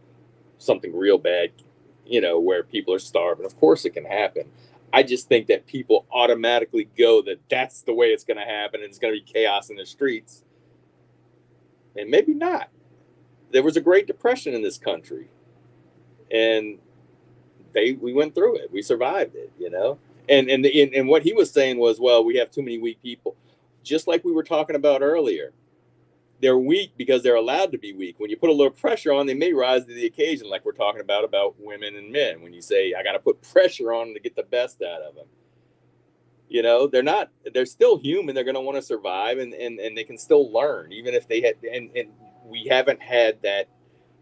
something real bad, you know, where people are starving. Of course, it can happen. I just think that people automatically go that that's the way it's going to happen, and it's going to be chaos in the streets. And maybe not. There was a Great Depression in this country, and we went through it. We survived it, you know. And what he was saying was, well, we have too many weak people. Just like we were talking about earlier, they're weak because they're allowed to be weak. When you put a little pressure on, they may rise to the occasion, like we're talking about women and men. When you say, I got to put pressure on them to get the best out of them. You know, they're still human. They're going to want to survive, and they can still learn, even if they had, and we haven't had that.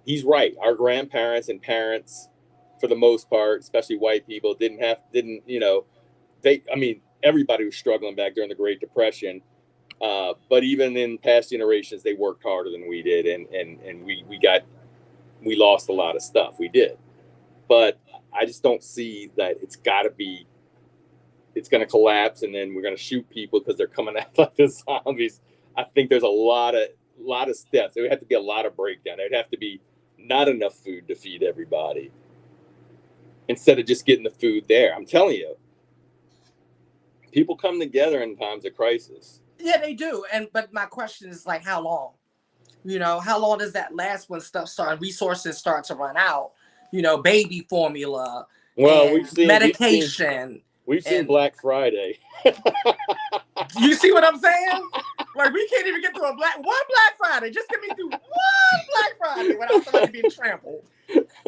He's right. Our grandparents and parents, for the most part, especially white people, didn't, you know, everybody was struggling back during the Great Depression. But even in past generations, they worked harder than we did, and we lost a lot of stuff. We did, but I just don't see that it's going to collapse, and then we're going to shoot people because they're coming out like the zombies. I think there's a lot of steps. There would have to be a lot of breakdown. There'd have to be not enough food to feed everybody, instead of just getting the food there. I'm telling you, people come together in times of crisis.
Yeah, they do. But my question is, like, how long? You know, how long does that last when resources start to run out? You know, baby formula.
Well, we've seen
medication.
We've seen Black Friday.
You see what I'm saying? Like, we can't even get through one Black Friday. Just get me through one Black Friday without somebody being trampled.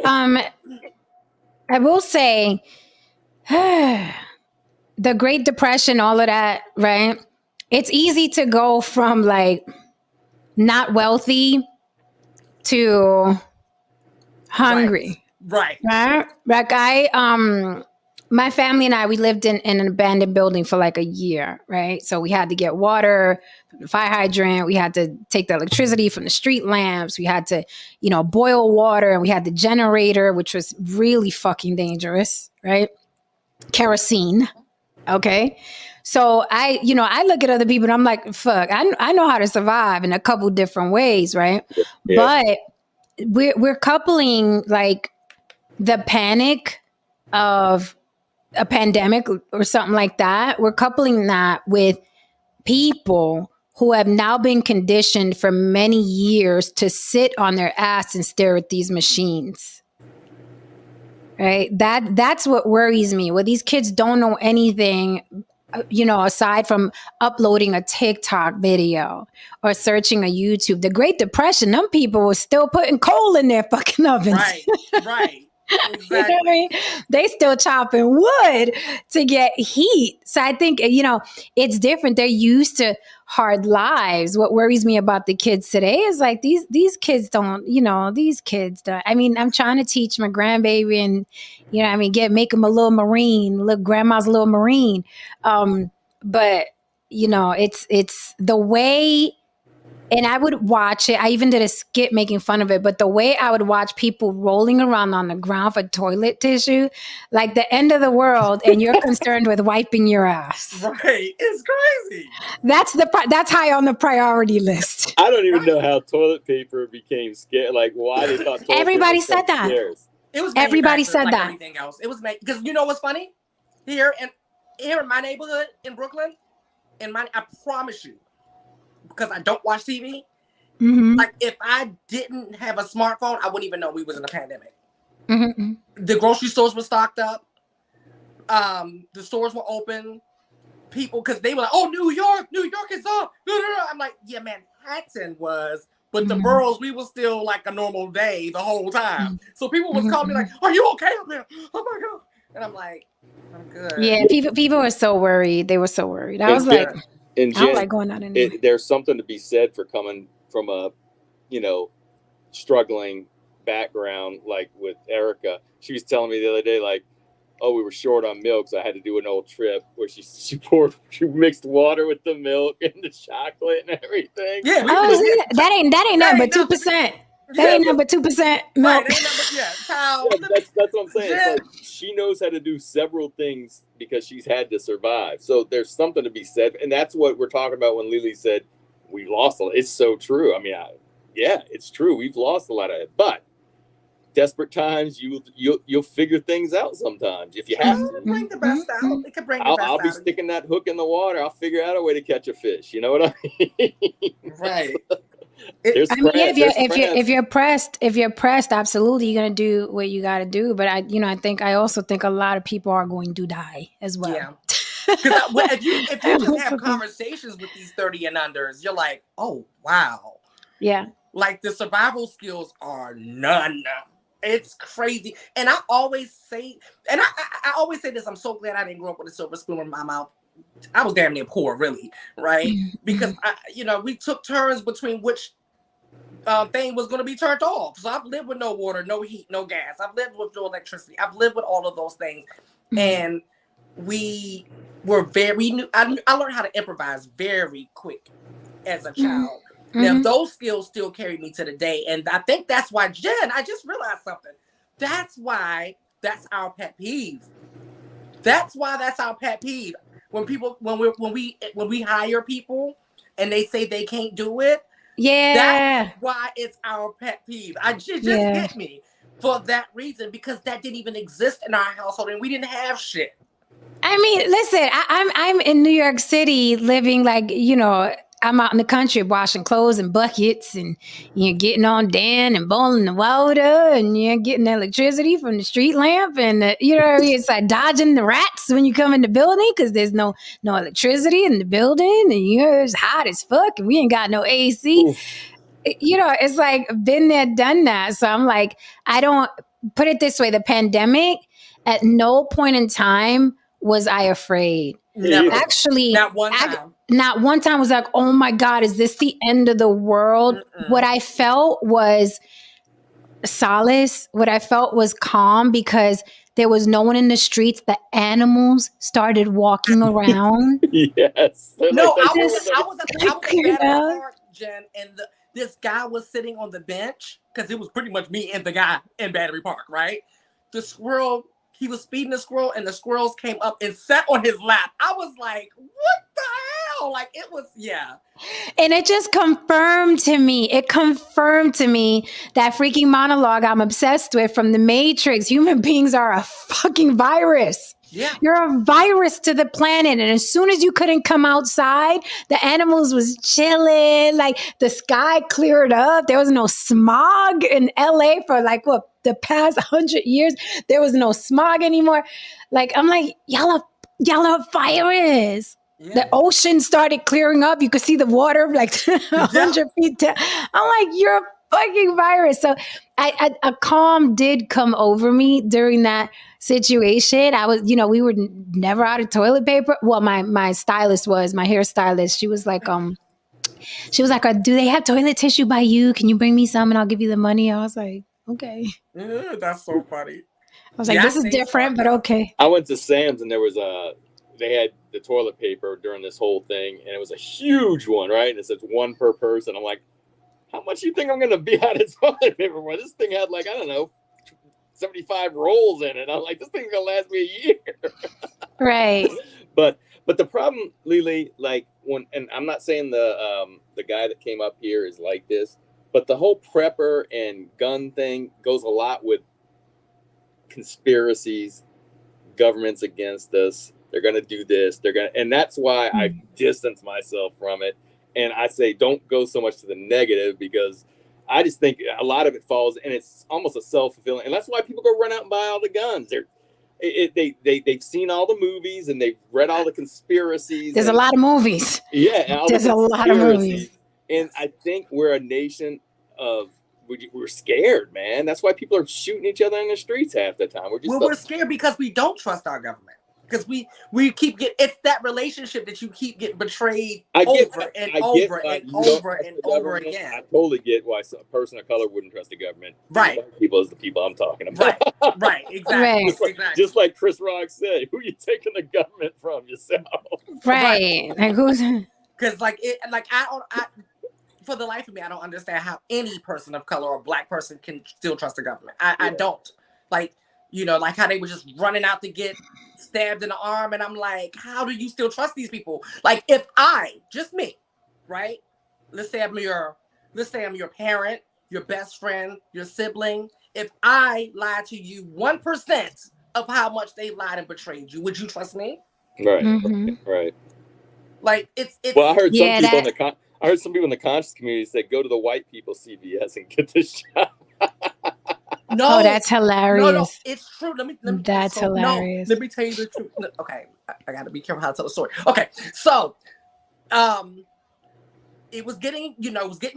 I will say, the Great Depression, all of that, right? It's easy to go from like not wealthy to hungry.
Right.
Like my family and I, we lived in an abandoned building for like a year, right? So we had to get water from the fire hydrant. We had to take the electricity from the street lamps. We had to, you know, boil water, and we had the generator, which was really fucking dangerous, right? Kerosene. Okay. So I look at other people and I'm like, fuck, I know how to survive in a couple different ways, right? Yeah. But we're coupling like the panic of a pandemic or something like that. We're coupling that with people who have now been conditioned for many years to sit on their ass and stare at these machines. Right? That's what worries me. Well, these kids don't know anything, you know, aside from uploading a TikTok video or searching a YouTube. The Great Depression, them people were still putting coal in their fucking ovens.
Right. Exactly.
You know what I mean? They still chopping wood to get heat. So I think, you know, it's different. They're used to hard lives. What worries me about the kids today is like these kids don't, you know, these kids don't. I mean, I'm trying to teach my grandbaby and, you know, I mean, make him a little Marine, grandma's a little Marine. But you know, it's the way. And I would watch it. I even did a skit making fun of it. But the way I would watch people rolling around on the ground for toilet tissue, like the end of the world, and you're concerned with wiping your ass.
Right. It's crazy.
That's high on the priority list.
I don't even know how toilet paper became scared. Like, why they thought toilet
everybody said that.
Scarce. It was
everybody said
like
that.
Everything else. It was made because you know what's funny? Here in my neighborhood in Brooklyn, I promise you, because I don't watch TV.
Mm-hmm.
Like, if I didn't have a smartphone, I wouldn't even know we was in a pandemic.
Mm-hmm.
The grocery stores were stocked up. The stores were open. People, because they were like, "Oh, New York is up." I'm like, yeah, Manhattan was, but the boroughs, we were still like a normal day the whole time. So people was calling me like, "Are you okay up there? Oh my god!" And I'm like, "I'm good."
Yeah, people were so worried. They were so worried. I was like, I don't like going out anymore.
There's something to be said for coming from a, you know, struggling background, like with Erica. She was telling me the other day, like, oh, we were short on milk, so I had to do an old trip where she mixed water with the milk and the chocolate and everything.
Yeah,
that ain't nothing but 2%. That ain't nothing but 2% milk.
Right, ain't nothing but child.
Yeah, that's what I'm saying. It's like she knows how to do several things because she's had to survive. So there's something to be said, and that's what we're talking about when Lily said we lost a lot. It's so true. I mean, yeah, it's true. We've lost a lot of it, but desperate times, you'll figure things out sometimes if you have to.
Bring the best out. It can bring the best out.
I'll be sticking that hook in the water. I'll figure out a way to catch a fish. You know what I mean?
Right.
If you're pressed, absolutely, you're gonna do what you got to do. But I also think a lot of people are going to die as well.
Yeah. Because if you just have conversations with these 30 and unders, you're like, oh wow.
Yeah.
Like the survival skills are none. It's crazy. And I always say, I always say this, I'm so glad I didn't grow up with a silver spoon in my mouth. I was damn near poor, really, right? Because we took turns between which thing was going to be turned off. So I've lived with no water, no heat, no gas. I've lived with no electricity. I've lived with all of those things. And we were very new. I learned how to improvise very quick as a child. Now, those skills still carry me to the day. And I think that's why, Jen, I just realized something. That's why that's our pet peeve. That's why that's our pet peeve. When we hire people and they say they can't do it, that's why it's our pet peeve. It just hit me for that reason, because that didn't even exist in our household and we didn't have shit.
I mean, listen, I'm in New York City living I'm out in the country washing clothes in buckets, and you're getting on Dan and boiling the water, and you're getting electricity from the street lamp, and it's like dodging the rats when you come in the building because there's no electricity in the building, and it's hot as fuck, and we ain't got no AC. Oof. It's like been there, done that. So I'm like, I don't put it this way: the pandemic, at no point in time was I afraid.
Never.
Actually,
not one time.
Not one time was like, oh my God, is this the end of the world? What I felt was solace. What I felt was calm, because there was no one in the streets. The animals started walking around.
Yes.
No, I was at Battery Park, Jen, and this guy was sitting on the bench, because it was pretty much me and the guy in Battery Park, right? The squirrel, he was feeding the squirrel, and the squirrels came up and sat on his lap. I was like, what the hell? Like, it was, yeah.
And it just confirmed to me. It confirmed to me that freaking monologue I'm obsessed with from The Matrix. Human beings are a fucking virus.
Yeah.
You're a virus to the planet. And as soon as you couldn't come outside, the animals was chilling. Like, the sky cleared up. There was no smog in LA for the past 100 years. There was no smog anymore. Like, I'm like, y'all are virus. Yeah. The ocean started clearing up. You could see the water 100 feet down. I'm like, you're a fucking virus. So a calm did come over me during that situation. I was, we were never out of toilet paper. Well, my stylist was, my hairstylist. She was like, do they have toilet tissue by you? Can you bring me some and I'll give you the money? I was like, okay.
Yeah, that's so funny.
I was like, this is different, but okay.
I went to Sam's and there was they had the toilet paper during this whole thing, and it was a huge one, right? And it says one per person. I'm like, how much do you think I'm going to be out of toilet paper for? This thing had 75 rolls in it. I'm like, this thing's going to last me a year.
Right.
But the problem, Lily, and I'm not saying the guy that came up here is like this, but the whole prepper and gun thing goes a lot with conspiracies, governments against us. They're going to do this. And that's why I distance myself from it. And I say, don't go so much to the negative, because I just think a lot of it falls, and it's almost a self-fulfilling. And that's why people go run out and buy all the guns. They've seen all the movies and they've read all the conspiracies.
There's a lot of movies.
Yeah.
There's a lot of movies.
And I think we're a nation of, we're scared, man. That's why people are shooting each other in the streets half the time.
We're scared because we don't trust our government. Because we keep getting, it's that relationship that you keep getting betrayed over and over again.
I totally get why a person of color wouldn't trust the government.
Right.
White people is the people I'm talking about.
Right, exactly.
Just like Chris Rock said, who are you taking the government from? Yourself.
Right. Like who's?
Because for the life of me, I don't understand how any person of color or black person can still trust the government. I don't. Like, like how they were just running out to get stabbed in the arm, and I'm like, how do you still trust these people? Like, if just me, right? Let's say I'm your parent, your best friend, your sibling. If I lied to you 1% of how much they lied and betrayed you, would you trust me?
Right. Right.
Like it's.
Well, I heard some people in the conscious community say, go to the white people CVS and get this shot.
No,
that's hilarious.
No, it's true. Let me
that's hilarious.
No, let me tell you the truth. No, okay, I got to be careful how to tell the story. Okay, so, it was getting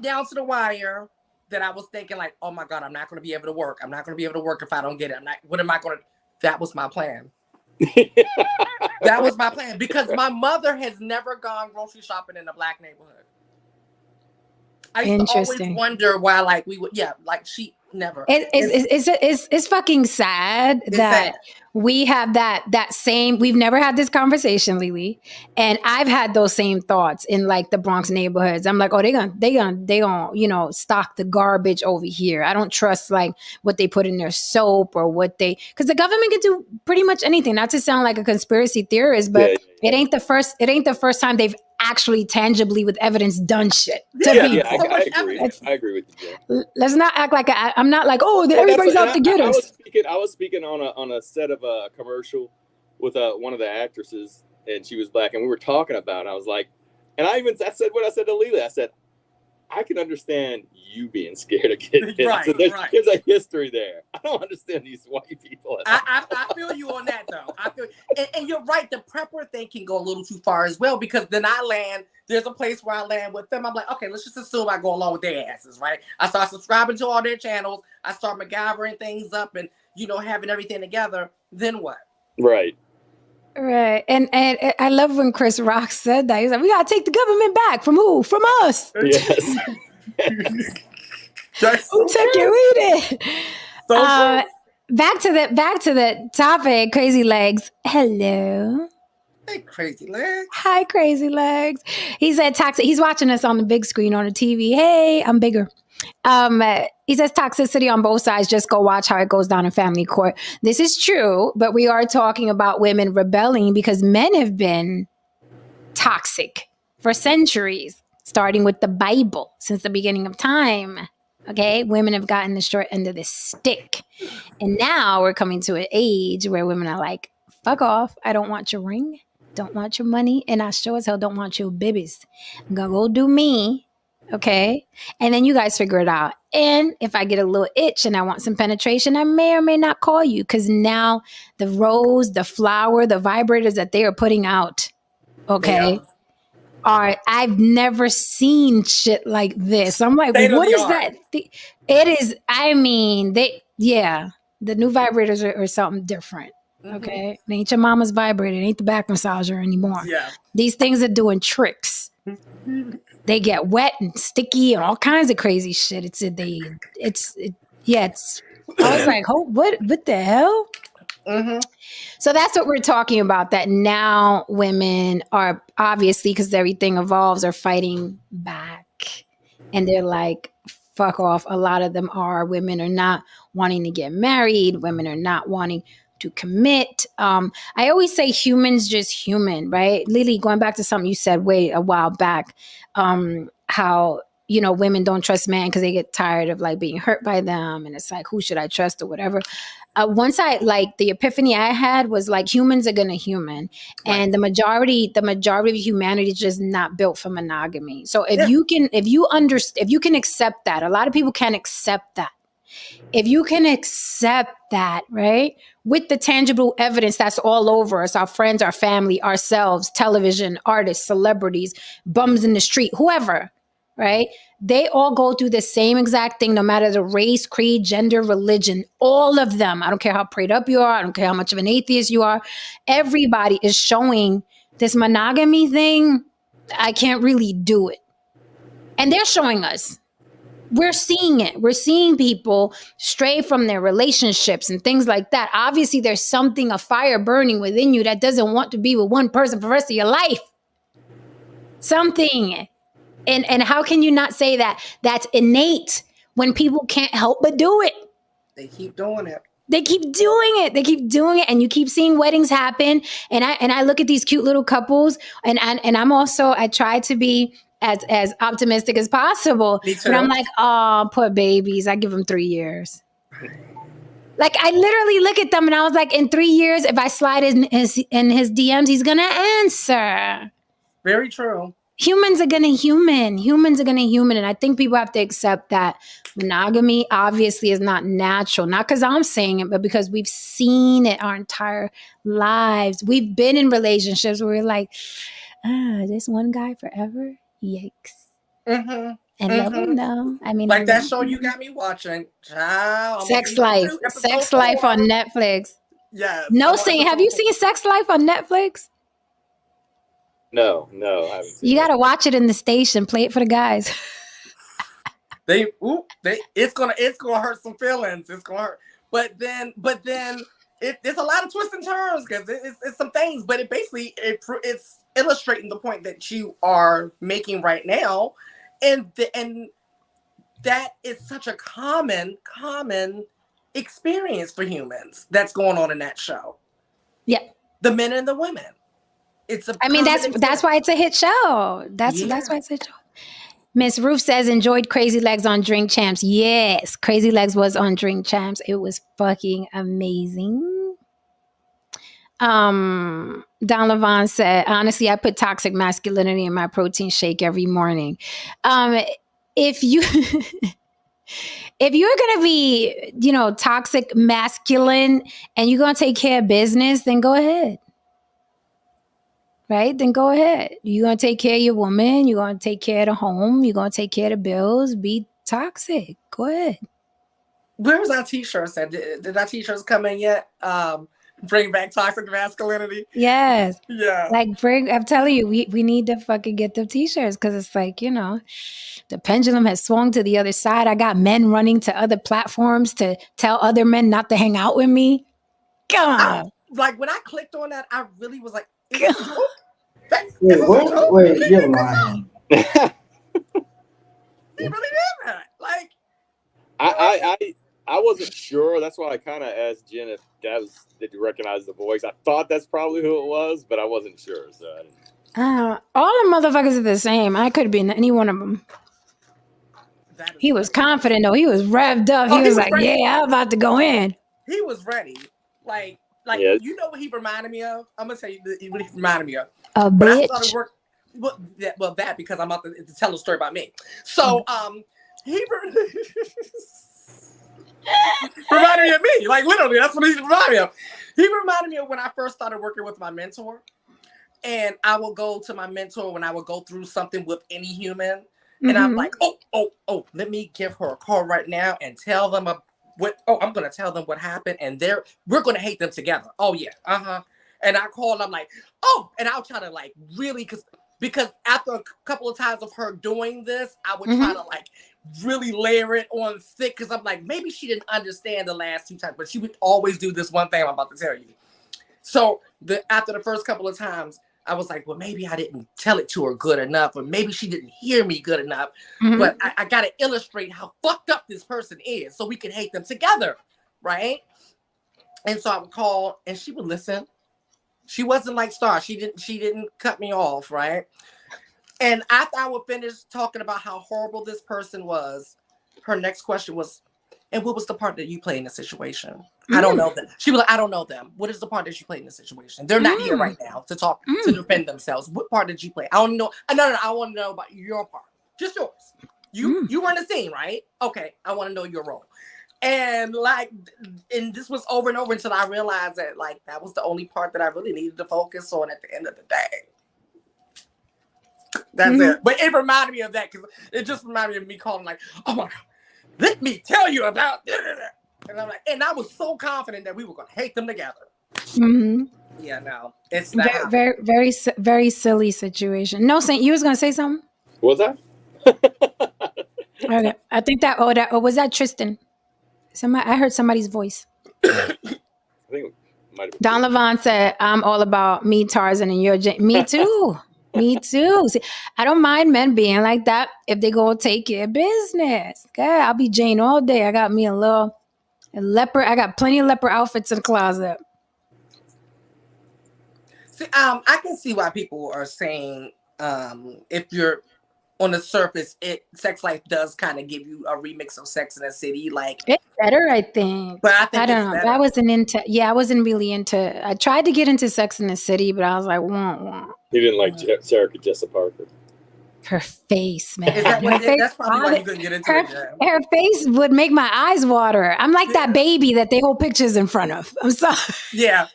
down to the wire that I was thinking like, oh my God, I'm not going to be able to work. I'm not going to be able to work if I don't get it. What am I going to? That was my plan. That was my plan because my mother has never gone grocery shopping in a black neighborhood. I used to always wonder why, like we would, she never.
It's fucking sad that we have that same. We've never had this conversation, Lily, and I've had those same thoughts in like the Bronx neighborhoods. I'm like, oh, they gonna stock the garbage over here. I don't trust like what they put in their soap or because the government can do pretty much anything. Not to sound like a conspiracy theorist, but it ain't the first time they've actually tangibly with evidence done shit.
I agree with you, Joe.
Let's not act like I'm not like, everybody's out to get us.
I was speaking on a set of a commercial with one of the actresses, and she was black, and we were talking about it. I was like, and I said what I said to Lila. I said, I can understand you being scared of getting hit.
Right,
so there's a history there. I don't understand these white people.
I feel you on that though. And you're right. The prepper thing can go a little too far as well because then there's a place where I land with them. I'm like, okay, let's just assume I go along with their asses, right? I start subscribing to all their channels. I start MacGyvering things up and having everything together. Then what?
Right. Right. And I love when Chris Rock said that. He's like, we got to take the government back. From who? From us.
Yes.
Who took it? We did. Back to the topic, Crazy Legs. Hello.
Hey, Crazy Legs.
Hi, Crazy Legs. He said toxic. He's watching us on the big screen on the TV. Hey, I'm bigger. He says toxicity on both sides. Just go watch how it goes down in family court. This is true, but we are talking about women rebelling because men have been toxic for centuries, starting with the Bible since the beginning of time. Okay, women have gotten the short end of the stick. And now we're coming to an age where women are like, fuck off. I don't want your ring. Don't want your money. And I sure as hell don't want your babies. I'm going to go do me. Okay. And then you guys figure it out. And if I get a little itch and I want some penetration, I may or may not call you because now the rose, the flower, the vibrators that they are putting out, okay, I've never seen shit like this. I'm like, what is that? It is, I mean, the new vibrators are something different. Okay. It ain't your mama's vibrator. It ain't the back massager anymore. Yeah. These things are doing tricks. They get wet and sticky and all kinds of crazy shit. I was like, what the hell? Mm-hmm. So that's what we're talking about, that now women are obviously, because everything evolves, are fighting back. And they're like, fuck off. A lot of them are. Women are not wanting to get married. Women are not wanting to commit. I always say humans just human, right? Lily, going back to something you said a while back, how, women don't trust men because they get tired of like being hurt by them. And it's like, who should I trust or whatever? Once the epiphany I had was like, humans are going to human. Right. And the majority of humanity is just not built for monogamy. So if you can accept that, a lot of people can't accept that. If you can accept that, right, with the tangible evidence that's all over us, our friends, our family, ourselves, television, artists, celebrities, bums in the street, whoever, right, They all go through the same exact thing, no matter the race, creed, gender, religion, all of them. I don't care how prayed up you are. I don't care how much of an atheist you are. Everybody is showing this monogamy thing. I can't really do it. And they're showing us. We're seeing it. We're seeing people stray from their relationships and things like that. Obviously, there's something, a fire burning within you that doesn't want to be with one person for the rest of your life. Something. And how can you not say that that's innate when people can't help but do it?
They keep doing it.
They keep doing it. They keep doing it, and you keep seeing weddings happen. And I look at these cute little couples, and I'm also, I try to be as optimistic as possible.
Me too.
But I'm like, oh, poor babies. I give them 3 years. Like, I literally look at them, and I was like, in 3 years, if I slide in his DMs, he's gonna answer.
Very true.
Humans are gonna human. Humans are gonna human. And I think people have to accept that monogamy obviously is not natural. Not because I'm saying it, but because we've seen it our entire lives. We've been in relationships where we're like, this one guy forever? Yikes.
Mm-hmm.
And love him though. I mean,
like that show you got me watching. Child,
Sex Life. Sex Life on Netflix.
Yes.
No, Saint, have you seen Sex Life on Netflix?
No, I haven't seen
You got to watch it in the station. Play it for the guys.
It's gonna hurt some feelings. It's gonna hurt. But then there's a lot of twists and turns because it's some things. But it's illustrating the point that you are making right now, and that is such a common experience for humans that's going on in that show.
Yeah,
the men and the women.
I mean, that's why it's a hit show. That's why it's a hit show. Miss Ruth says, enjoyed Crazy Legs on Drink Champs. Yes, Crazy Legs was on Drink Champs. It was fucking amazing. Don Levon said, honestly, I put toxic masculinity in my protein shake every morning. If you're going to be, toxic masculine and you're going to take care of business, then go ahead. Right? Then go ahead. You're going to take care of your woman. You're going to take care of the home. You're going to take care of the bills. Be toxic. Go ahead.
Where's our t-shirts at? Did our t-shirts come in yet? Bring back toxic masculinity.
Yes.
Yeah.
I'm telling you, we need to fucking get the t-shirts because it's like, the pendulum has swung to the other side. I got men running to other platforms to tell other men not to hang out with me. Come on.
When I clicked on that, I really was like,
Wait, you're lying.
He really did that. Like,
I wasn't sure. That's why I kind of asked Jen if did you recognize the voice. I thought that's probably who it was, but I wasn't sure. So I didn't.
All the motherfuckers are the same. I could have been any one of them. He was confident though. He was revved up. He was like, ready. Yeah, I'm about to go in.
He was ready. Like
yeah.
You know what he reminded me of? I'm gonna tell you what he reminded me of.
A
when
bitch.
I started work. Well, that because I'm about to tell a story about me. So he reminded me of me. Like literally, that's what he reminded me of. He reminded me of when I first started working with my mentor. And I will go to my mentor when I would go through something with any human. And I'm like, oh, let me give her a call right now and tell them I'm going to tell them what happened. And we're going to hate them together. Oh, yeah. And I called, I'm like, oh, and I'll try to like really, because after a couple of times of her doing this, I would try to like really layer it on thick. Because I'm like, maybe she didn't understand the last 2 times, but she would always do this one thing I'm about to tell you. So after the first couple of times, I was like, well, maybe I didn't tell it to her good enough, or maybe she didn't hear me good enough. But I got to illustrate how fucked up this person is so we can hate them together, right? And so I would call, and she would listen. She wasn't like Star. She didn't cut me off, right? And after I would finish talking about how horrible this person was, her next question was, and what was the part that you play in the situation? I don't know them. She was like, I don't know them. What is the part that you play in the situation? They're not here right now to talk, to defend themselves. What part did you play? I don't know. No, I want to know about your part. Just yours. You were in the scene, right? Okay. I want to know your role. And this was over and over until I realized that that was the only part that I really needed to focus on at the end of the day. That's it. But it reminded me of that because it just reminded me of me calling like, oh my God, let me tell you about and I'm like, and I was so confident that we were gonna hate them together.
Mm-hmm.
Yeah, no, it's not.
Very, very, very silly situation. No, Saint, you was gonna say something.
What was
that? Okay, I think that. Was that Tristan? I heard somebody's voice.
I think it might have been
Don Levon said, "I'm all about me, Tarzan, and you're me too." Me too. See, I don't mind men being like that if they go take care of business. Okay, I'll be Jane all day. I got me a leopard. I got plenty of leopard outfits in the closet.
See, I can see why people are saying, if you're on the surface, Sex Life does kind of give you a remix of Sex in the City. Like
it's better, I think.
But I think
I don't know.
better.
I wasn't into. Yeah, I wasn't really into. I tried to get into Sex in the City, but I was like, wah.
You didn't like Sarah Jessica Parker.
Her face, man.
Is that what that's probably why you couldn't get into it.
Her face would make my eyes water. I'm like that baby that they hold pictures in front of. I'm sorry.
Yeah,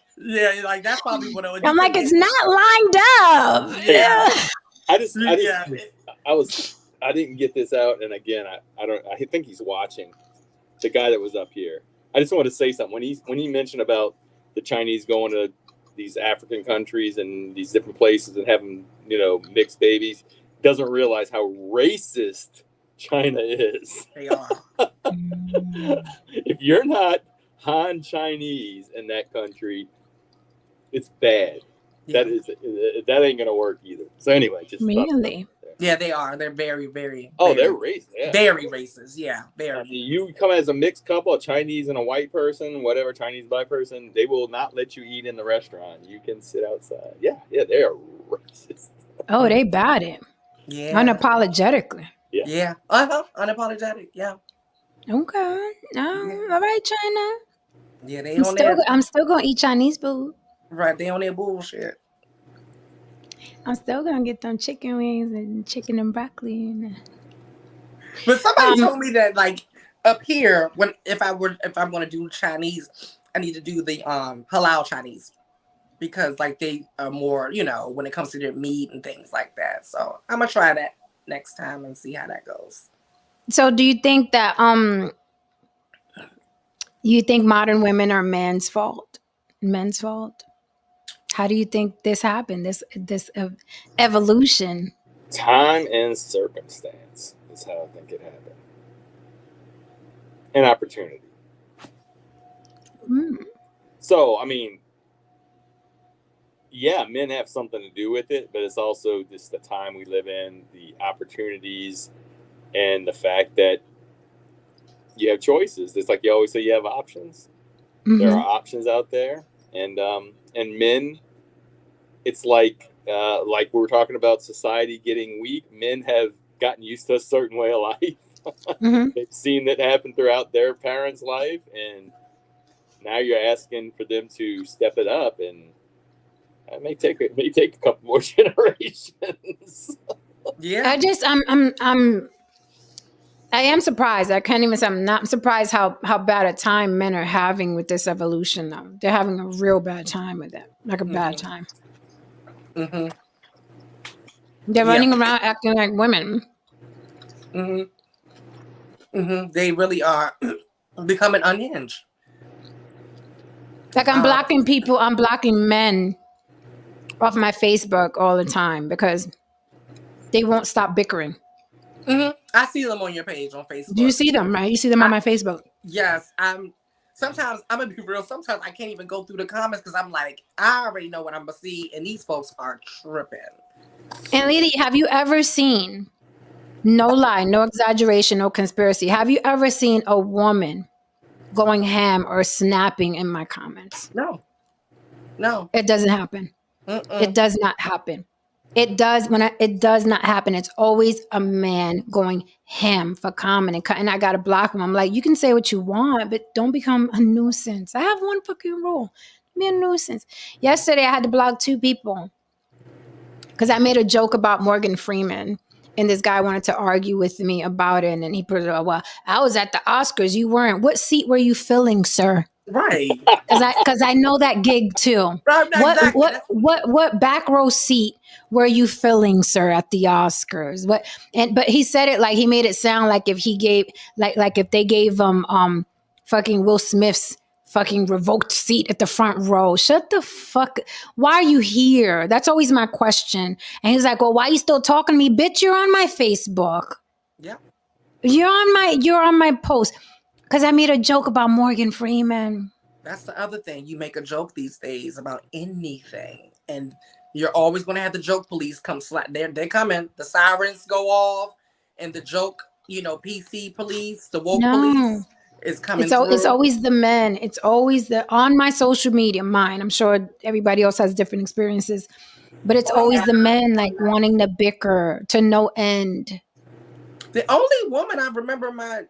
like that's probably what it was.
I'm like, it's not lined up.
Yeah.
I didn't get this out, and again, I think he's watching. The guy that was up here. I just want to say something when he mentioned about the Chinese going to these African countries and these different places and having mixed babies. Doesn't realize how racist China is.
They are.
If you're not Han Chinese in that country, it's bad. Yeah. That ain't gonna work either. So anyway, just
really.
Yeah, they are. They're very, very.
Oh, they're racist. Yeah.
Very racist. Yeah, very.
I mean, you come as a mixed couple, a Chinese and a white person, whatever, Chinese black person, they will not let you eat in the restaurant. You can sit outside. Yeah, they are racist.
Oh, they bad it.
Yeah.
Unapologetically.
Yeah. Unapologetic. Yeah.
Okay. All right, China.
Yeah,
I'm still gonna eat Chinese food.
Right, they on their bullshit.
I'm still gonna get them chicken wings and chicken and broccoli.
But somebody told me that like up here, if I'm gonna do Chinese, I need to do the halal Chinese. Because like they are more, when it comes to their meat and things like that. So I'm gonna try that next time and see how that goes.
So do you think that modern women are men's fault? Men's fault? How do you think this happened? This evolution?
Time and circumstance is how I think it happened. And opportunity. So I mean, yeah, men have something to do with it, but it's also just the time we live in, the opportunities, and the fact that you have choices. It's like you always say, you have options. Mm-hmm. There are options out there, and men, it's like we were talking about society getting weak. Men have gotten used to a certain way of life. Mm-hmm. They've seen that happen throughout their parents' life, and now you're asking for them to step it up, and it may take a couple more generations.
Yeah,
I am surprised. I can't even say I'm not surprised how bad a time men are having with this evolution. Though they're having a real bad time with it, like a bad time.
Mm-hmm.
They're running around acting like women.
Mm-hmm. Mm-hmm. They really are becoming unhinged.
Like I'm blocking people. I'm blocking men off my Facebook all the time because they won't stop bickering.
Mm-hmm. I see them on your page on Facebook.
Do you see them, right? You see them on my Facebook.
Yes. Sometimes I'm gonna be real. Sometimes I can't even go through the comments because I'm like, I already know what I'm gonna see, and these folks are tripping.
And Lady, have you ever seen? No lie, no exaggeration, no conspiracy. Have you ever seen a woman going ham or snapping in my comments?
No.
It doesn't happen. It does not happen. It does not happen. It's always a man going ham for commenting, and I gotta block him. I'm like, you can say what you want, but don't become a nuisance. I have one fucking rule: be a nuisance. Yesterday, I had to block 2 people because I made a joke about Morgan Freeman. And this guy wanted to argue with me about it. And he put it, well, I was at the Oscars. You weren't. What seat were you filling, sir?
Right.
Because I know that gig too.
Right, exactly.
What back row seat were you filling, sir, at the Oscars? But he said it like he made it sound like if he gave like if they gave him fucking Will Smith's fucking revoked seat at the front row. Shut the fuck. Why are you here? That's always my question. And he's like, well, why are you still talking to me? Bitch, you're on my Facebook.
Yeah.
You're on my post. Because I made a joke about Morgan Freeman.
That's the other thing. You make a joke these days about anything, and you're always going to have the joke police come slap. They're coming. The sirens go off, and the joke, PC police, the woke police is coming through.
It's always the men. It's always on my social media, mine. I'm sure everybody else has different experiences, but it's always the men like wanting to bicker to no end.
The only woman I remember my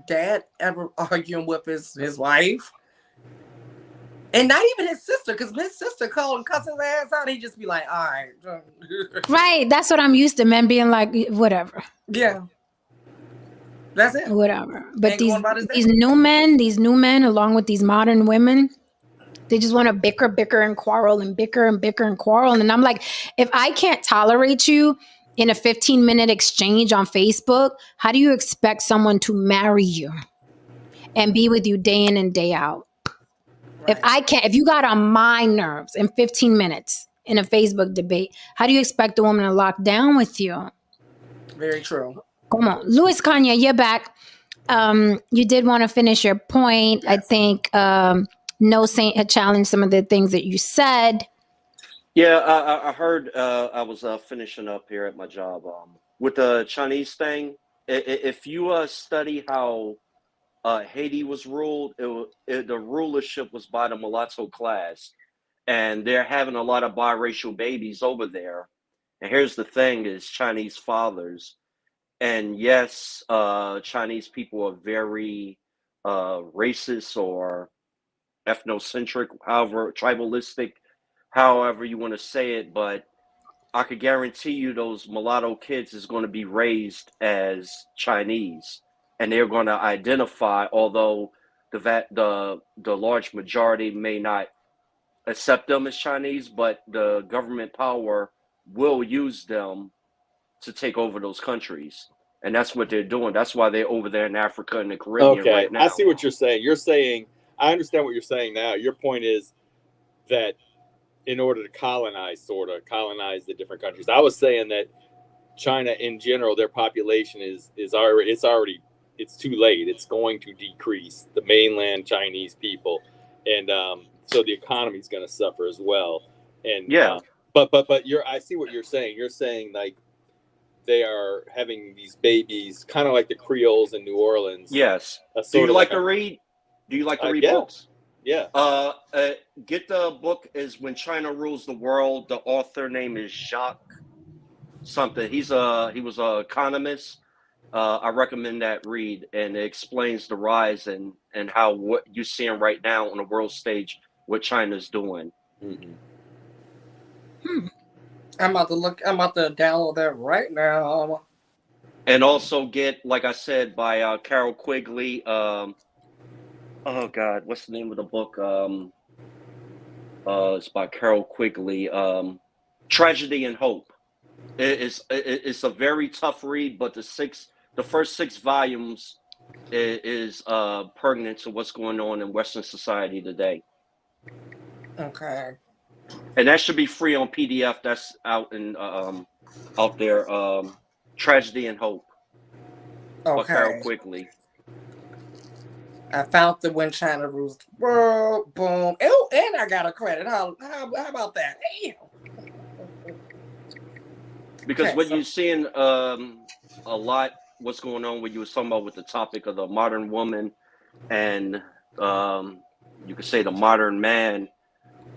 dad ever arguing with his wife. And not even his sister, because his sister called and cuss his ass out. He'd just be like, all right.
Right. That's what I'm used to, men being like, whatever.
Yeah. That's it.
Whatever. But these new men, along with these modern women, they just want to bicker and quarrel and bicker and quarrel. And I'm like, if I can't tolerate you in a 15-minute exchange on Facebook, how do you expect someone to marry you and be with you day in and day out? Right. If you got on my nerves in 15 minutes in a Facebook debate, how do you expect a woman to lock down with you?
Very true.
Come on. Louis Kanye, you're back. You did want to finish your point. Yes. I think No Saint had challenged some of the things that you said.
Yeah, I heard. I was finishing up here at my job with the Chinese thing. If you study how Haiti was ruled, the rulership was by the mulatto class, and they're having a lot of biracial babies over there. And here's the thing: is Chinese fathers, and yes, Chinese people are very racist or ethnocentric, however tribalistic, however you want to say it, but I could guarantee you those mulatto kids is going to be raised as Chinese, and they're going to identify, although the large majority may not accept them as Chinese, but the government power will use them to take over those countries. And that's what they're doing. That's why they're over there in Africa and the Caribbean right now.
I see what you're saying. You're saying, I understand what you're saying now. Your point is that in order to colonize the different countries. I was saying that China in general, their population is already it's too late. It's going to decrease, the mainland Chinese people, and so the economy is going to suffer as well. And
yeah,
but I see what you're saying. You're saying like they are having these babies, kind of like the Creoles in New Orleans.
Yes. Do you like to read? Do you like to read books?
Yeah.
Get the book is When China Rules the World. The author name is Jacques something. He was an economist. I recommend that read, and it explains the rise and how what you're seeing right now on the world stage, what China's doing.
Mm-hmm.
I'm about to download that right now.
And also get, like I said, by Carol Quigley. Oh God, what's the name of the book? It's by Carol Quigley. Tragedy and Hope. It's a very tough read, but the first 6 volumes is pertinent to what's going on in Western society today.
Okay.
And that should be free on PDF. That's out there. Tragedy and Hope.
Okay.
By Carol Quigley.
I found the When China Rules the World. Boom. Oh, and I got a credit. How about that? Damn.
Because what you're seeing a lot, what's going on, what you were talking about with the topic of the modern woman and you could say the modern man,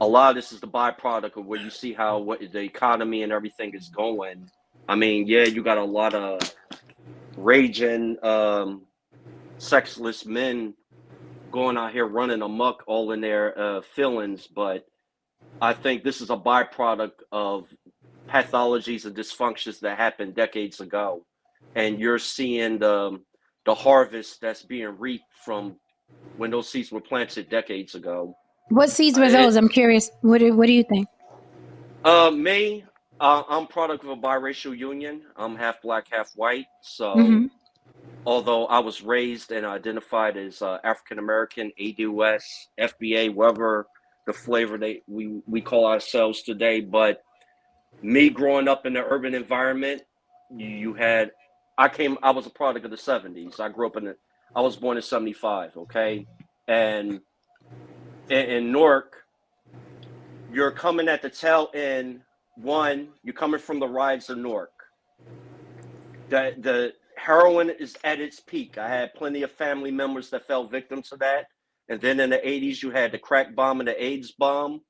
a lot of this is the byproduct of where you see how what the economy and everything is going. I mean, yeah, you got a lot of raging, sexless men going out here running amok all in their feelings, but I think this is a byproduct of pathologies and dysfunctions that happened decades ago, and you're seeing the the harvest that's being reaped from when those seeds were planted decades ago.
What seeds were those? I'm curious. What do you think?
I'm product of a biracial union. I'm half black, half white. So although I was raised and identified as African American, ADOS, FBA, whatever the flavor we call ourselves today, but me growing up in the urban environment, I was a product of the 70s. I was born in 75, okay? And in Newark, you're coming at the tail end. One, you're coming from the riots of Newark. The heroin is at its peak. I had plenty of family members that fell victim to that. And then in the 80s, you had the crack bomb and the AIDS bomb,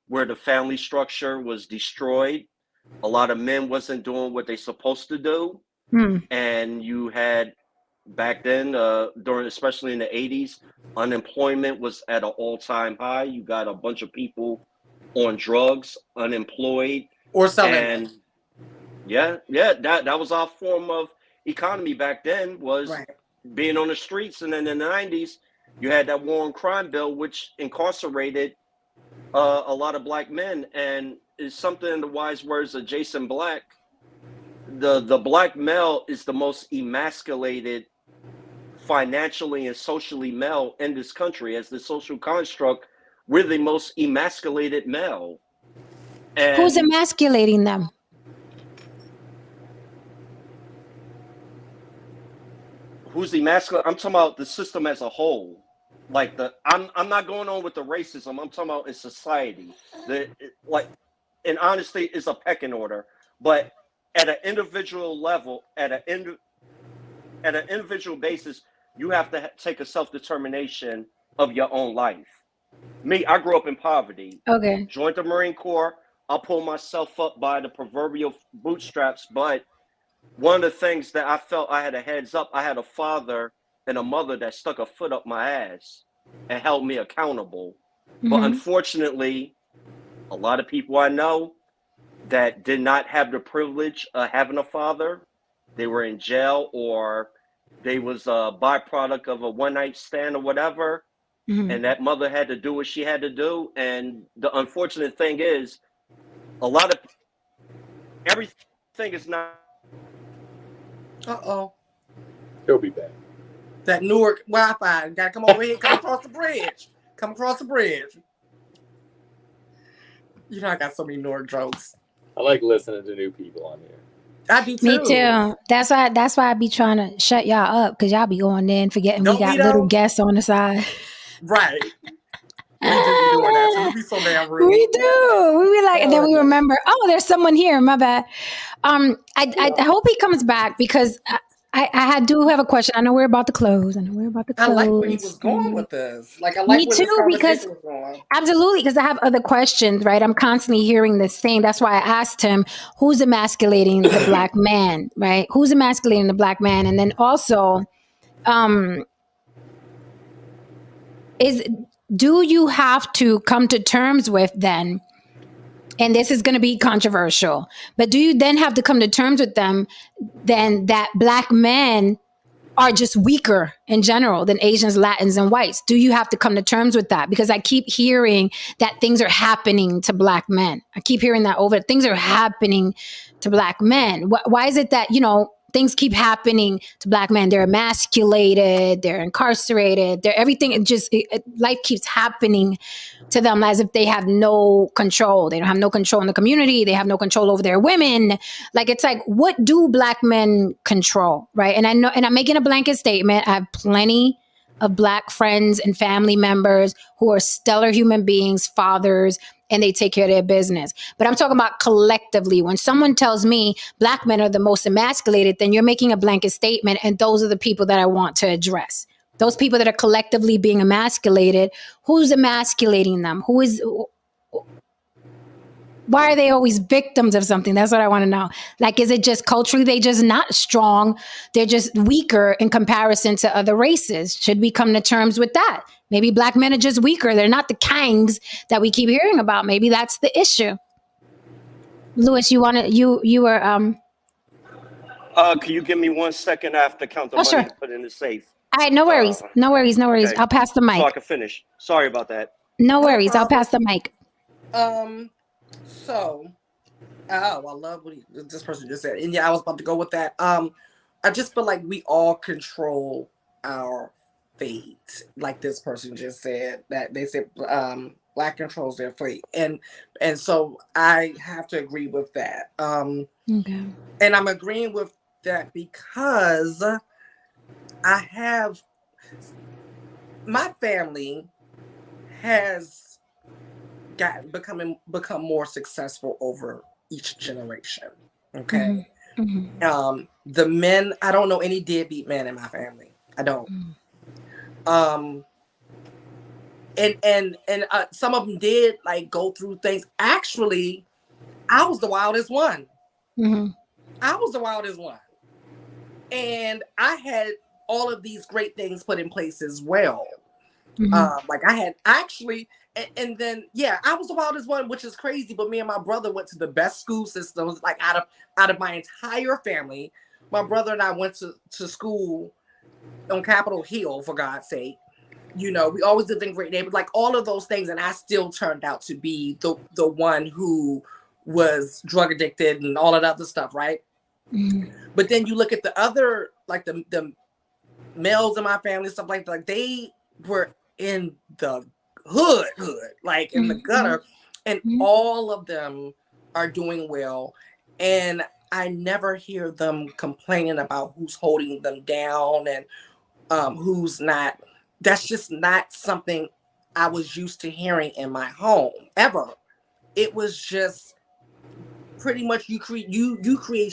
where the family structure was destroyed. A lot of men wasn't doing what they're supposed to do. And you had back then, especially in the 80s, unemployment was at an all-time high. You got a bunch of people on drugs, unemployed,
or selling.
And that was our form of economy back then, was being on the streets. And then in the 90s, you had that war on crime bill, which incarcerated a lot of black men. And it's something in the wise words of Jason Black, the black male is the most emasculated financially and socially male in this country. As the social construct, we're the most emasculated male. And
who's emasculating them?
Who's emasculating? I'm talking about the system as a whole. Like I'm not going on with the racism. I'm talking about in society. And honestly, it's a pecking order. But at an individual level, at an individual basis, you have to take a self-determination of your own life. Me, I grew up in poverty.
Okay.
Joined the Marine Corps. I'll pull myself up by the proverbial bootstraps. But one of the things that I felt I had a heads up, I had a father and a mother that stuck a foot up my ass and held me accountable. But unfortunately, a lot of people I know that did not have the privilege of having a father, they were in jail, or they was a byproduct of a one-night stand or whatever. And that mother had to do what she had to do. And the unfortunate thing is, everything is not.
He'll be back.
That Newark Wi-Fi. You gotta come over here, come across the bridge. Come across the bridge. You know I got so many Newark jokes.
I like listening to new people on here.
I do too.
Me too. That's why I be trying to shut y'all up, because y'all be going in forgetting we got little guests on the side.
Right. We do be doing that. So we be so damn rude.
We do. We be like, and then we remember, oh, there's someone here. My bad. I hope he comes back, because I do have a question. I know we're about to close.
I like where he was going with this. Like, I like
Me
where
too,
this conversation
because
was going.
Absolutely, because I have other questions, right? I'm constantly hearing this thing. That's why I asked him, who's emasculating the black man, right? Who's emasculating the black man? And then also, do you have to come to terms with then, and this is going to be controversial, but do you then have to come to terms with them then that black men are just weaker in general than Asians, Latins, and whites? Do you have to come to terms with that? Because I keep hearing that things are happening to black men. I keep hearing that things are happening to black men. Why is it that, things keep happening to black men? They're emasculated, they're incarcerated, everything, life keeps happening to them as if they have no control. They don't have no control in the community. They have no control over their women. Like, it's like, what do black men control, right? And I know, and I'm making a blanket statement. I have plenty of black friends and family members who are stellar human beings, fathers, and they take care of their business. But I'm talking about collectively. When someone tells me black men are the most emasculated, then you're making a blanket statement, and those are the people that I want to address. Those people that are collectively being emasculated, who's emasculating them? Why are they always victims of something? That's what I want to know. Like, is it just culturally they just not strong? They're just weaker in comparison to other races. Should we come to terms with that? Maybe black men are just weaker. They're not the kangs that we keep hearing about. Maybe that's the issue. Louis, you were
Can you give me 1 second? I have to count the money
sure.
to put in the safe.
All right, no worries. No worries.
Okay.
I'll pass the
So I
mic.
can finish. Sorry about that.
No
No
worries. I'll
problem.
pass the mic.
So, I love what this person just said, and yeah, I was about to go with that. I just feel like we all control our fate, like this person just said. That they said, black controls their fate, and so I have to agree with that.
Okay.
And I'm agreeing with that because I have my family has become more successful over each generation. Okay. The men, I don't know any deadbeat men in my family. I don't. And some of them did like go through things. Actually, I was the wildest one. I was the wildest one. And I had all of these great things put in place as well. Like I had actually, and then yeah, I was the wildest one, which is crazy. But me and my brother went to the best school systems. Like out of my entire family, my brother and I went to school on Capitol Hill, for God's sake. You know, we always did things great neighbors, like all of those things, and I still turned out to be the one who was drug addicted and all of that other stuff, right? But then you look at the other, like the males in my family, stuff like that, like they were in the hood, like in the gutter, and all of them are doing well, and I never hear them complaining about who's holding them down and who's not. That's just not something I was used to hearing in my home ever. It was just pretty much you create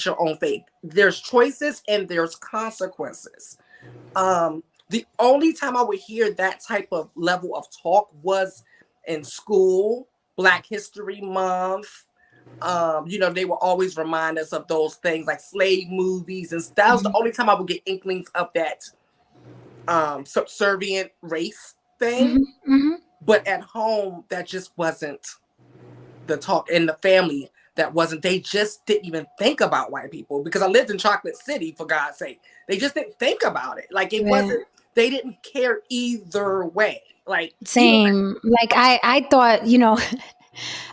your own fate. There's choices and there's consequences. The only time I would hear that type of level of talk was in school, Black History Month. They will always remind us of those things like slave movies, and that was the only time I would get inklings of that subservient race thing. But at home, that just wasn't the talk. In the family, that wasn't. They just didn't even think about white people, because I lived in Chocolate City, for God's sake. They just didn't think about it. Like it wasn't. They didn't care either way. Like
same. Like I thought,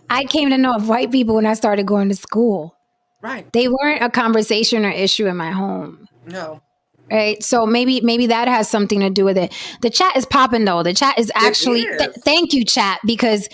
I came to know of white people when I started going to school.
Right.
They weren't a conversation or issue in my home.
No.
Right. So maybe that has something to do with it. The chat is popping though. The chat is actually, thank you, chat, because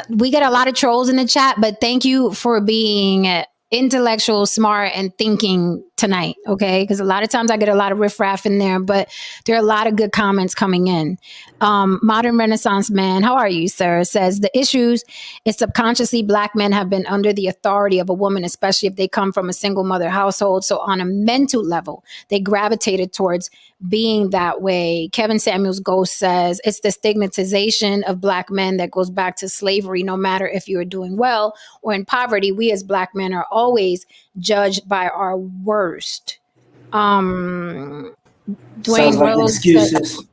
we get a lot of trolls in the chat, but thank you for being intellectual, smart, and thinking tonight. Okay. Because a lot of times I get a lot of riffraff in there, but there are a lot of good comments coming in. Modern Renaissance Man, how are you, sir? Says the issues is subconsciously Black men have been under the authority of a woman, especially if they come from a single mother household. So on a mental level, they gravitated towards being that way. Kevin Samuels Ghost says it's the stigmatization of Black men that goes back to slavery. No matter if you're doing well or in poverty, we as Black men are always judged by our worst.
Sounds
Dwayne
like
Rhodes
excuses.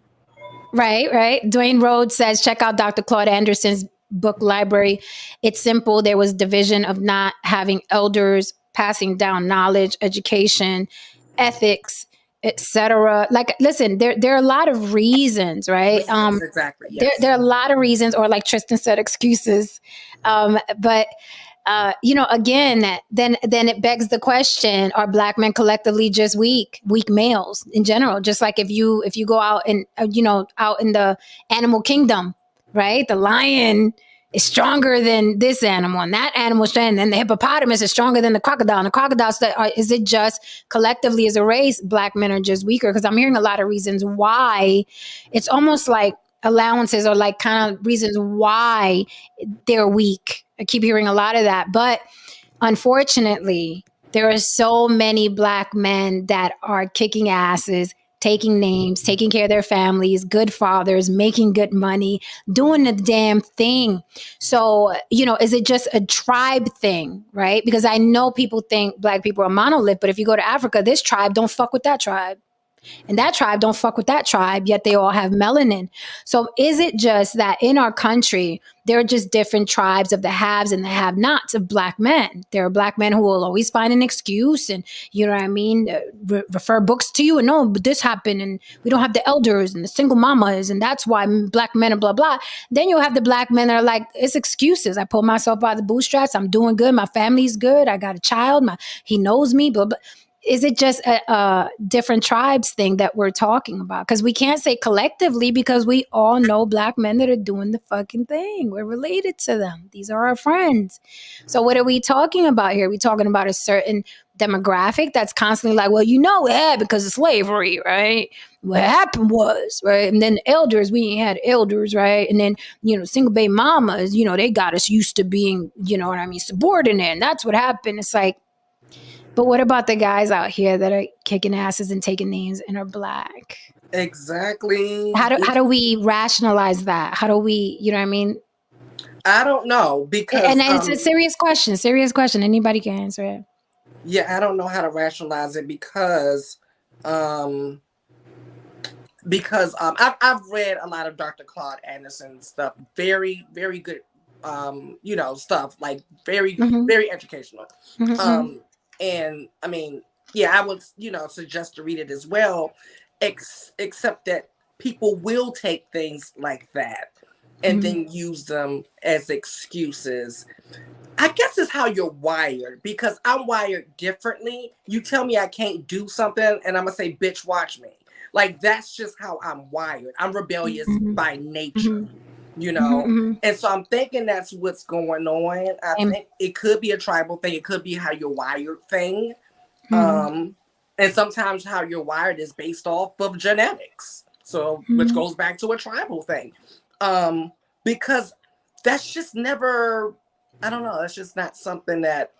Right. Dwayne Rhodes says, check out Dr. Claude Anderson's book library. It's simple. There was division of not having elders passing down knowledge, education, ethics, etc. Like, listen, there are a lot of reasons, right?
Exactly. Yes.
There are a lot of reasons, or like Tristan said, excuses. But again, then it begs the question: are Black men collectively just weak males in general? Just like if you go out and out in the animal kingdom, right? The lion is stronger than this animal, and that animal is stronger, and the hippopotamus is stronger than the crocodile. And the crocodiles, is it just collectively as a race, Black men are just weaker? Because I'm hearing a lot of reasons why. It's almost like allowances, or like kind of reasons why they're weak. I keep hearing a lot of that. But unfortunately, there are so many Black men that are kicking asses, taking names, taking care of their families, good fathers, making good money, doing the damn thing. So, is it just a tribe thing, right? Because I know people think Black people are monolith, but if you go to Africa, this tribe don't fuck with that tribe. And that tribe don't fuck with that tribe, yet they all have melanin. So is it just that in our country, there are just different tribes of the haves and the have-nots of black men? There are black men who will always find an excuse and, you know what I mean, refer books to you and, no, but this happened and we don't have the elders and the single mamas and that's why black men are blah, blah. Then you'll have the black men that are like, it's excuses. I pull myself by the bootstraps. I'm doing good. My family's good. I got a child. He knows me, blah, blah. Is it just a different tribes thing that we're talking about? Because we can't say collectively, because we all know black men that are doing the fucking thing. We're related to them. These are our friends. So what are we talking about here? Are we talking about a certain demographic that's constantly like, well, because of slavery, right? What happened was, right? And then the elders, we ain't had elders, right? And then, single baby mamas, they got us used to being, subordinate. And that's what happened. It's like, but what about the guys out here that are kicking asses and taking names and are black?
Exactly.
How do we rationalize that? How do we, you know what I mean?
I don't know, because
and it's a serious question. Anybody can answer it.
Yeah, I don't know how to rationalize it because I've read a lot of Dr. Claude Anderson stuff. Very, very good stuff, like very, very educational. And I mean, yeah, I would, suggest to read it as well, except that people will take things like that and then use them as excuses. I guess it's how you're wired, because I'm wired differently. You tell me I can't do something and I'm gonna say, bitch, watch me. Like, that's just how I'm wired. I'm rebellious by nature. And so I'm thinking that's what's going on. I think it could be a tribal thing. It could be how you're wired thing. And sometimes how you're wired is based off of genetics. So, which goes back to a tribal thing. Because that's just never, I don't know, that's just not something that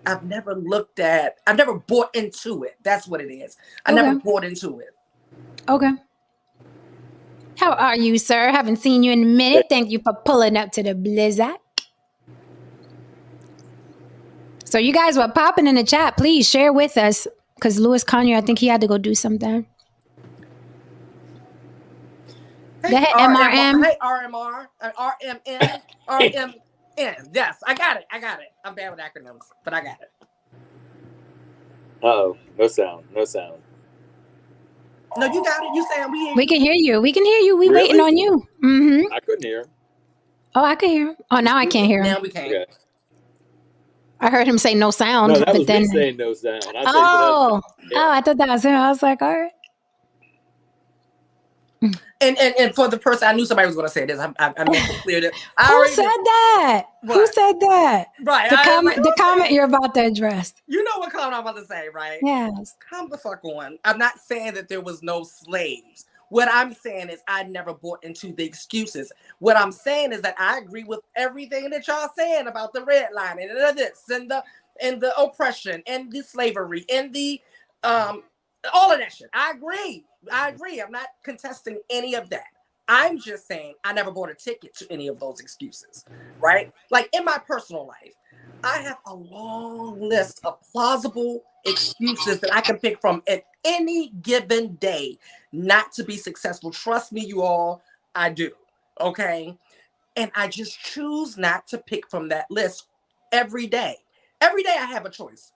I've never looked at. I've never bought into it. That's what it is. I never bought into it.
Okay. How are you, sir? Haven't seen you in a minute. Thank you for pulling up to the Blizzard. So you guys were popping in the chat. Please share with us, because Louis Conyer, I think he had to go do something.
Hey,
go ahead, MRM.
Hey, RMR. RMN. RMN. Yes, I got it. I'm bad with acronyms, but I got it.
Uh-oh. No sound.
No, you got it. You saying
we can hear you. We
Really?
Waiting on you.
I couldn't hear him.
Oh, I could hear him. Oh, now I can't hear him.
Now we can.
Okay.
I heard him say no sound.
No, that
but
was
then
me saying no sound.
Oh, I thought that was him. I was like, all right.
And for the person, I knew somebody was going to say this. I meant to clear it.
Who said that? Who said that?
Right.
The comment you're about to address.
You know what comment I'm about to say, right?
Yes.
Come the fuck on. I'm not saying that there was no slaves. What I'm saying is I never bought into the excuses. What I'm saying is that I agree with everything that y'all saying about the red line and this and the oppression and the slavery and the all of that shit. I agree. I'm not contesting any of that. I'm just saying I never bought a ticket to any of those excuses, right? Like, in my personal life, I have a long list of plausible excuses that I can pick from at any given day not to be successful. Trust me, you all, I do. Okay. And I just choose not to pick from that list every day. Every day I have a choice,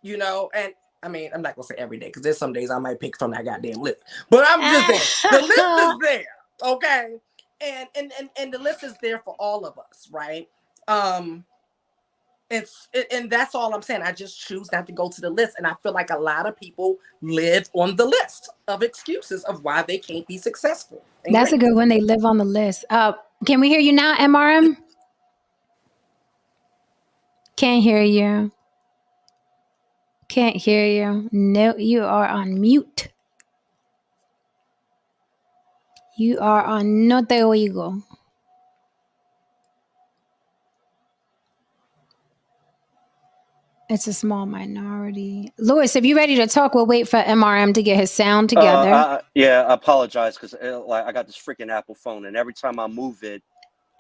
and I mean, I'm not going to say every day, because there's some days I might pick from that goddamn list. But I'm just saying, the list is there, okay? And the list is there for all of us, right? And that's all I'm saying. I just choose not to go to the list. And I feel like a lot of people live on the list of excuses of why they can't be successful.
That's a good one. They live on the list. Can we hear you now, MRM? Can't hear you. Can't hear you. No, you are on mute. You are on no te oigo. It's a small minority. Louis, if you're ready to talk, we'll wait for MRM to get his sound together.
I apologize, because I got this freaking Apple phone, and every time I move it,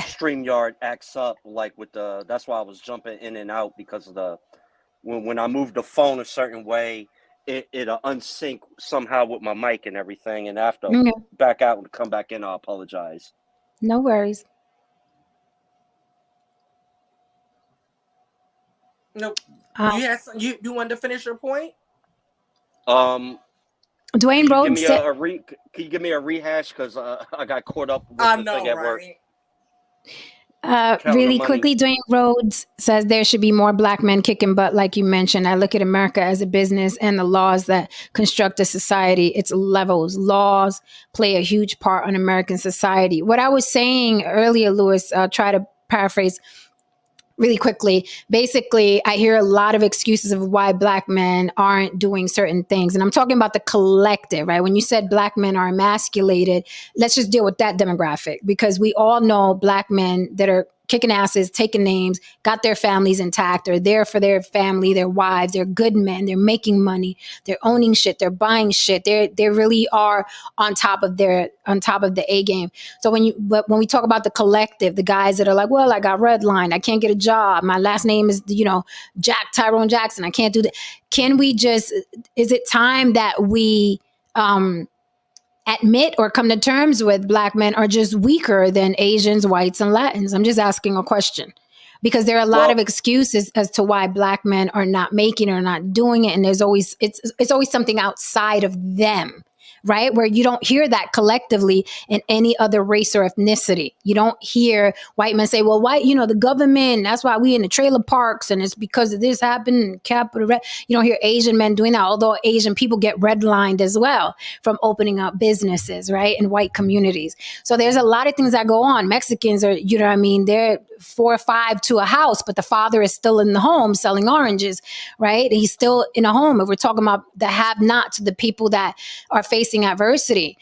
StreamYard acts up, like with that's why I was jumping in and out, because of when I move the phone a certain way, it'll unsync somehow with my mic and everything, and I have to back out and come back in. I apologize.
No worries.
No, you wanted to finish your point?
Dwayne
can you
Rhodes said,
can you give me a rehash, because I got caught up with the thing at work.
Really quickly, Dwayne Rhodes says there should be more black men kicking butt, like you mentioned. I look at America as a business and the laws that construct a society. It's levels. Laws play a huge part on American society. What I was saying earlier, Lewis, try to paraphrase really quickly. Basically, I hear a lot of excuses of why black men aren't doing certain things. And I'm talking about the collective, right? When you said black men are emasculated, let's just deal with that demographic, because we all know black men that are kicking asses, taking names, got their families intact, are there for their family, their wives, they're good men, they're making money, they're owning shit, they're buying shit. They really are on top of the A game. So when we talk about the collective, the guys that are like, well, I got redlined, I can't get a job, my last name is, Jack Tyrone Jackson, I can't do that. Is it time that we admit or come to terms with black men are just weaker than Asians, whites, and Latins? I'm just asking a question, because there are a lot of excuses as to why black men are not making or not doing it, and it's always something outside of them, right? Where you don't hear that collectively in any other race or ethnicity. You don't hear white men say, well, the government, that's why we in the trailer parks, and it's because of this happened, capital. You don't hear Asian men doing that, although Asian people get redlined as well from opening up businesses, right, in white communities. So there's a lot of things that go on. Mexicans are, they're 4 or 5 to a house, but the father is still in the home selling oranges, right? He's still in a home. If we're talking about the have-nots, the people that are facing adversity.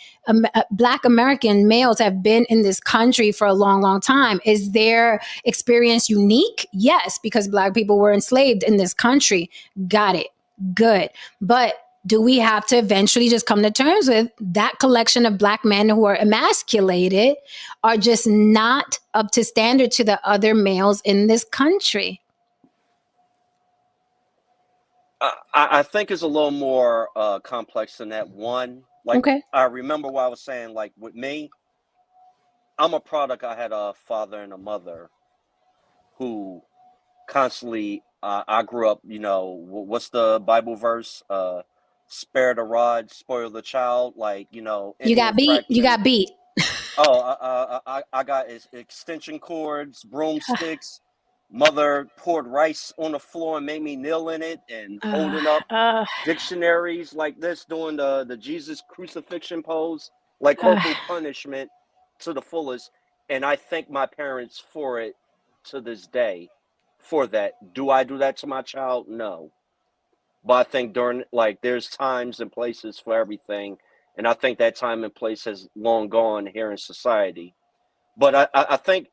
Black American males have been in this country for a long, long time. Is their experience unique? Yes, because black people were enslaved in this country. Got it. Good. But do we have to eventually just come to terms with that collection of black men who are emasculated are just not up to standard to the other males in this country?
I think it's a little more complex than that. One, I remember what I was saying, like with me, I'm a product. I had a father and a mother who constantly, I grew up, what's the Bible verse? Spare the rod, spoil the child.
You got beat.
Oh, I got extension cords, broomsticks. Mother poured rice on the floor and made me kneel in it, and holding up dictionaries like this, doing the Jesus crucifixion pose, like corporal punishment to the fullest. And I thank my parents for it to this day for that. Do I do that to my child? No. But I think there's times and places for everything. And I think that time and place has long gone here in society. But I think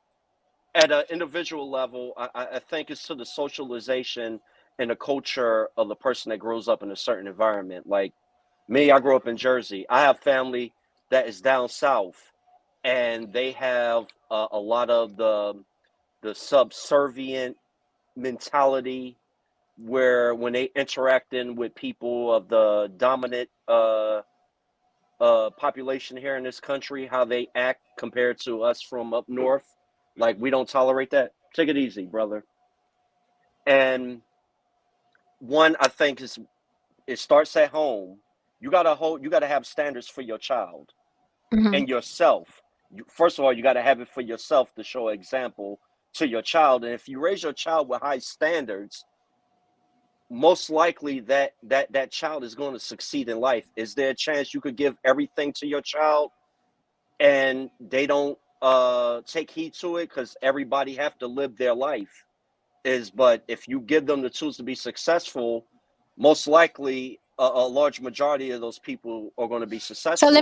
at an individual level, I think it's to the socialization and the culture of the person that grows up in a certain environment. Like me, I grew up in Jersey. I have family that is down south, and they have a lot of the subservient mentality, where when they interacting with people of the dominant population here in this country, how they act compared to us from up north. Like, we don't tolerate that. Take it easy, brother. And one, I think, it starts at home. You gotta have standards for your child and yourself. First of all, you gotta have it for yourself to show example to your child. And if you raise your child with high standards, most likely that child is going to succeed in life. Is there a chance you could give everything to your child and they don't take heed to it, because everybody have to live their life? But if you give them the tools to be successful, most likely a large majority of those people are going to be successful.
So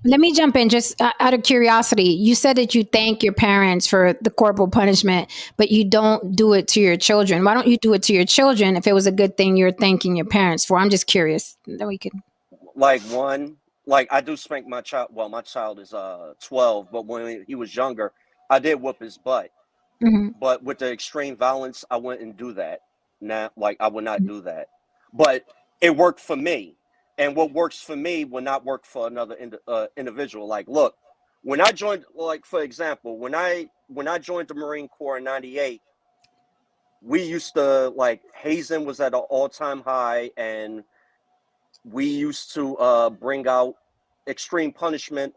let me jump in just out of curiosity. You said that you thank your parents for the corporal punishment, but you don't do it to your children. Why don't you do it to your children if it was a good thing you're thanking your parents for? I'm just curious. Then we could.
I do spank my child. Well, my child is 12, but when he was younger, I did whoop his butt. But with the extreme violence, I wouldn't do that. Now, I would not do that. But it worked for me, and what works for me will not work for another individual. Like, look, when I joined, like for example, when I joined the Marine Corps in '98, we used to, like, hazing was at an all-time high, and we used to bring out extreme punishment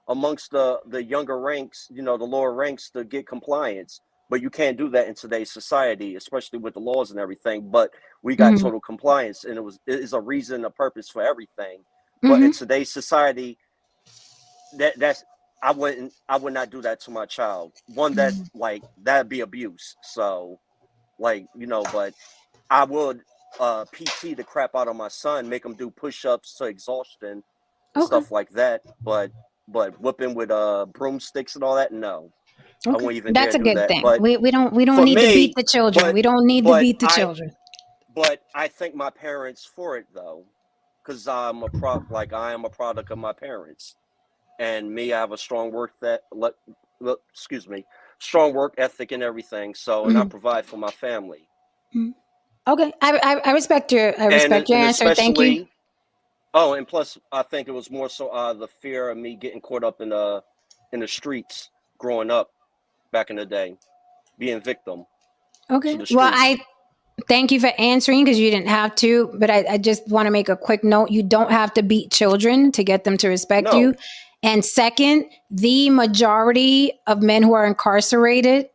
amongst the younger ranks, the lower ranks, to get compliance. But you can't do that in today's society, especially with the laws and everything. But we got total compliance, and it is a reason, a purpose for everything. But in today's society, that's I would not do that to my child. One, that like that'd be abuse. So, like, but I would PT the crap out of my son, make him do push-ups to exhaustion and stuff like that. But whipping with broomsticks and all that, no. I won't even dare
That's a
do
good
that.
thing.
But
We don't
for
need to beat
me,
the children. We don't need to beat the children.
But I thank my parents for it, though, because I am a product of my parents. And me, I have a strong strong work ethic and everything. So, and I provide for my family.
Okay, I respect your answer. Thank you.
Oh, and plus, I think it was more so the fear of me getting caught up in the streets growing up back in the day, being victim.
Okay. Well, I thank you for answering, because you didn't have to, but I just want to make a quick note. You don't have to beat children to get them to respect you. And second, the majority of men who are incarcerated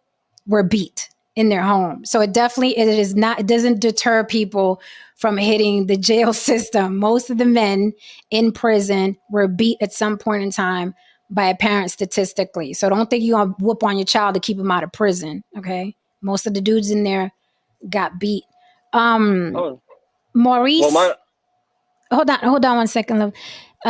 were beat in their home. So it doesn't deter people from hitting the jail system. Most of the men in prison were beat at some point in time by a parent, statistically. So don't think you're going to whoop on your child to keep him out of prison. Okay. Most of the dudes in there got beat. Maurice, hold on 1 second, love.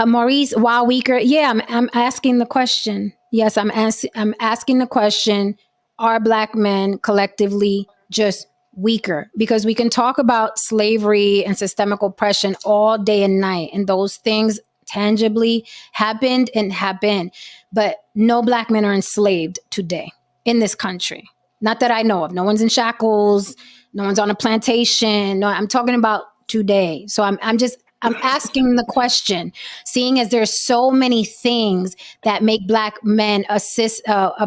Maurice, while weaker, yeah, I'm asking the question. Yes, I'm asking the question: are Black men collectively just weaker? Because we can talk about slavery and systemic oppression all day and night, and those things tangibly happened and have been, but no Black men are enslaved today in this country. Not that I know of. No one's in shackles. No one's on a plantation. No, I'm talking about today. So I'm asking the question, seeing as there's so many things that make Black men a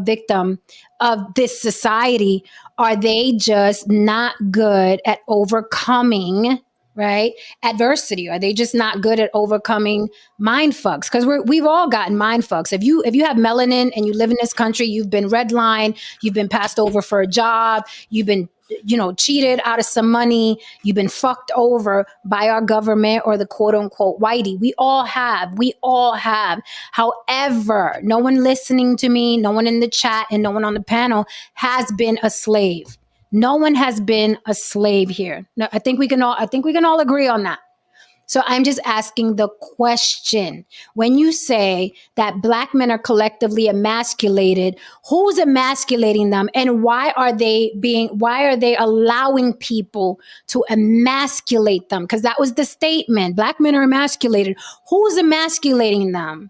victim of this society, are they just not good at overcoming, right, adversity? Are they just not good at overcoming mind fucks? Because we've all gotten mind fucks. If you have melanin and you live in this country, you've been redlined, you've been passed over for a job, you've been cheated out of some money, you've been fucked over by our government or the quote unquote whitey. We all have. However, no one listening to me, no one in the chat, and no one on the panel has been a slave. No one has been a slave here. No, I think we can all agree on that. So I'm just asking the question. When you say that Black men are collectively emasculated, who's emasculating them, and why are they allowing people to emasculate them? Because that was the statement. Black men are emasculated. Who's emasculating them?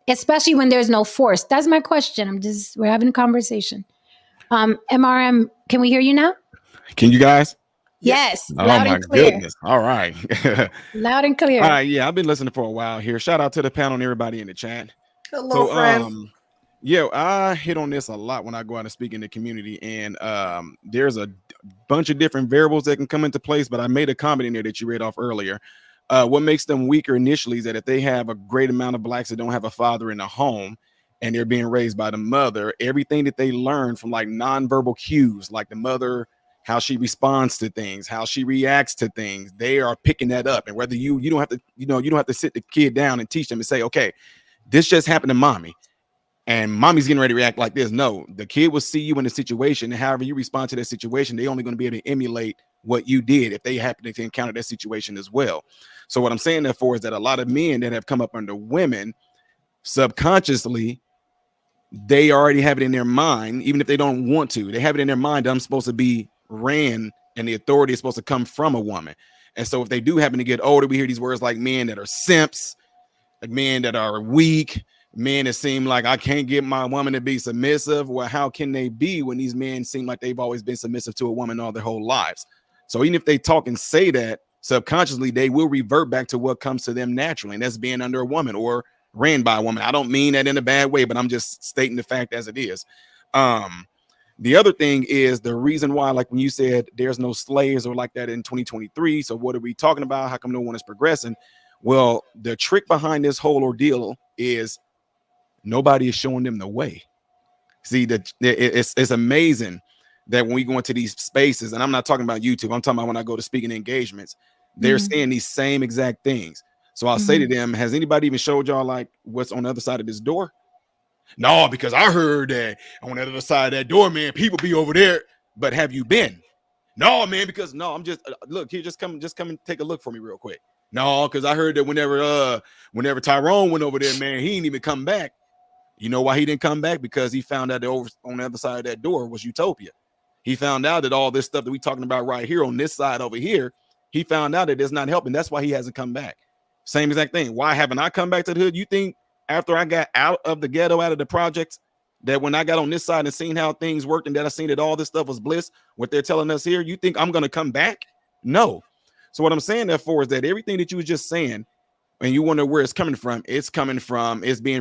Especially when there's no force. That's my question. We're having a conversation. MRM, can we hear you now?
Can you guys?
Yes.
Oh
Loud
my
and clear.
goodness. All right.
Loud and clear.
All right. Yeah, I've been listening for a while here. Shout out to the panel and everybody in the chat.
Hello, friend.
Yeah, I hit on this a lot when I go out and speak in the community, and there's a bunch of different variables that can come into place, but I made a comment in there that you read off earlier. What makes them weaker initially is that if they have a great amount of Blacks that don't have a father in the home and they're being raised by the mother, everything that they learn from like nonverbal cues, like the mother, how she responds to things, how she reacts to things, they are picking that up. And whether you don't have to, you don't have to sit the kid down and teach them and say, okay, this just happened to mommy, and mommy's getting ready to react like this. No, the kid will see you in the situation, and however you respond to that situation, they're only going to be able to emulate what you did if they happen to encounter that situation as well. So what I'm saying therefore is that a lot of men that have come up under women, subconsciously, they already have it in their mind, even if they don't want to. They have it in their mind that I'm supposed to be ran, and the authority is supposed to come from a woman. And so if they do happen to get older, we hear these words like men that are simps, like men that are weak, men that seem like I can't get my woman to be submissive. Well, how can they be when these men seem like they've always been submissive to a woman all their whole lives? So even if they talk and say that, subconsciously they will revert back to what comes to them naturally, and that's being under a woman or ran by a woman. I don't mean that in a bad way, but I'm just stating the fact as it is. The other thing is the reason why, like when you said there's no slaves or like that in 2023. So what are we talking about? How come no one is progressing? Well, the trick behind this whole ordeal is nobody is showing them the way. See, it's amazing that when we go into these spaces, and I'm not talking about YouTube, I'm talking about when I go to speaking engagements, they're saying these same exact things. So I'll say to them, has anybody even showed y'all like what's on the other side of this door? No, because I heard that on the other side of that door, man, people be over there. But have you been? No, man, because no, I'm just look here, just come and take a look for me real quick. No, because I heard that whenever Tyrone went over there, man, he ain't even come back. You know why he didn't come back? Because he found out that over on the other side of that door was utopia. He found out that all this stuff that we talking about right here on this side over here, he found out that it's not helping. That's why he hasn't come back. Same exact thing. Why haven't I come back to the hood? You think after I got out of the ghetto, out of the projects, that when I got on this side and seen how things worked and that I seen that all this stuff was bliss, what they're telling us here, you think I'm going to come back? No. So what I'm saying therefore is that everything that you was just saying, and you wonder where it's coming from, it's being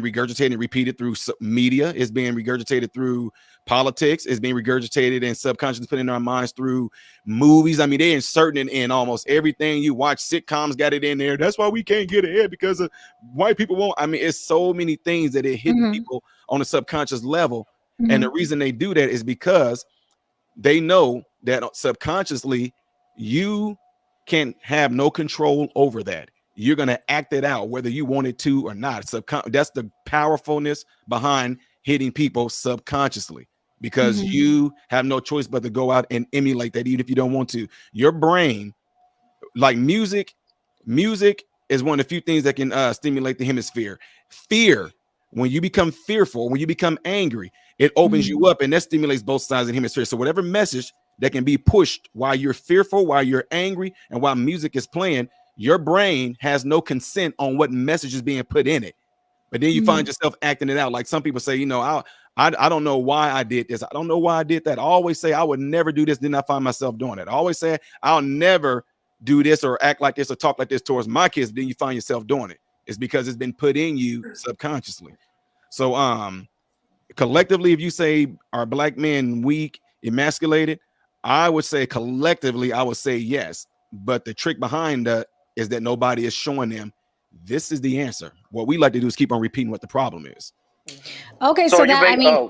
regurgitated and repeated through media, it's being regurgitated through politics, it's being regurgitated and subconsciously put in our minds through movies. I mean, they're inserting it in almost everything you watch. Sitcoms got it in there. That's why we can't get ahead, because of white people won't. I mean, it's so many things that it hit people on a subconscious level. And the reason they do that is because they know that subconsciously you can have no control over that. You're going to act it out whether you want it to or not. That's the powerfulness behind hitting people subconsciously, because you have no choice but to go out and emulate that, even if you don't want to. Your brain, like music is one of the few things that can stimulate the hemisphere. Fear, when you become fearful, when you become angry, it opens you up, and that stimulates both sides of the hemisphere. So whatever message that can be pushed while you're fearful, while you're angry, and while music is playing, your brain has no consent on what message is being put in it. But then you find yourself acting it out. Like some people say, you know, I don't know why I did this. I don't know why I did that. I always say I would never do this. Then I find myself doing it. I always say I'll never do this or act like this or talk like this towards my kids. Then you find yourself doing it. It's because it's been put in you subconsciously. So collectively, if you say, are black men weak, emasculated, I would say collectively, I would say yes. But the trick behind that is that nobody is showing them this is the answer. What we like to do is keep on repeating what the problem is.
Okay, so that, I mean,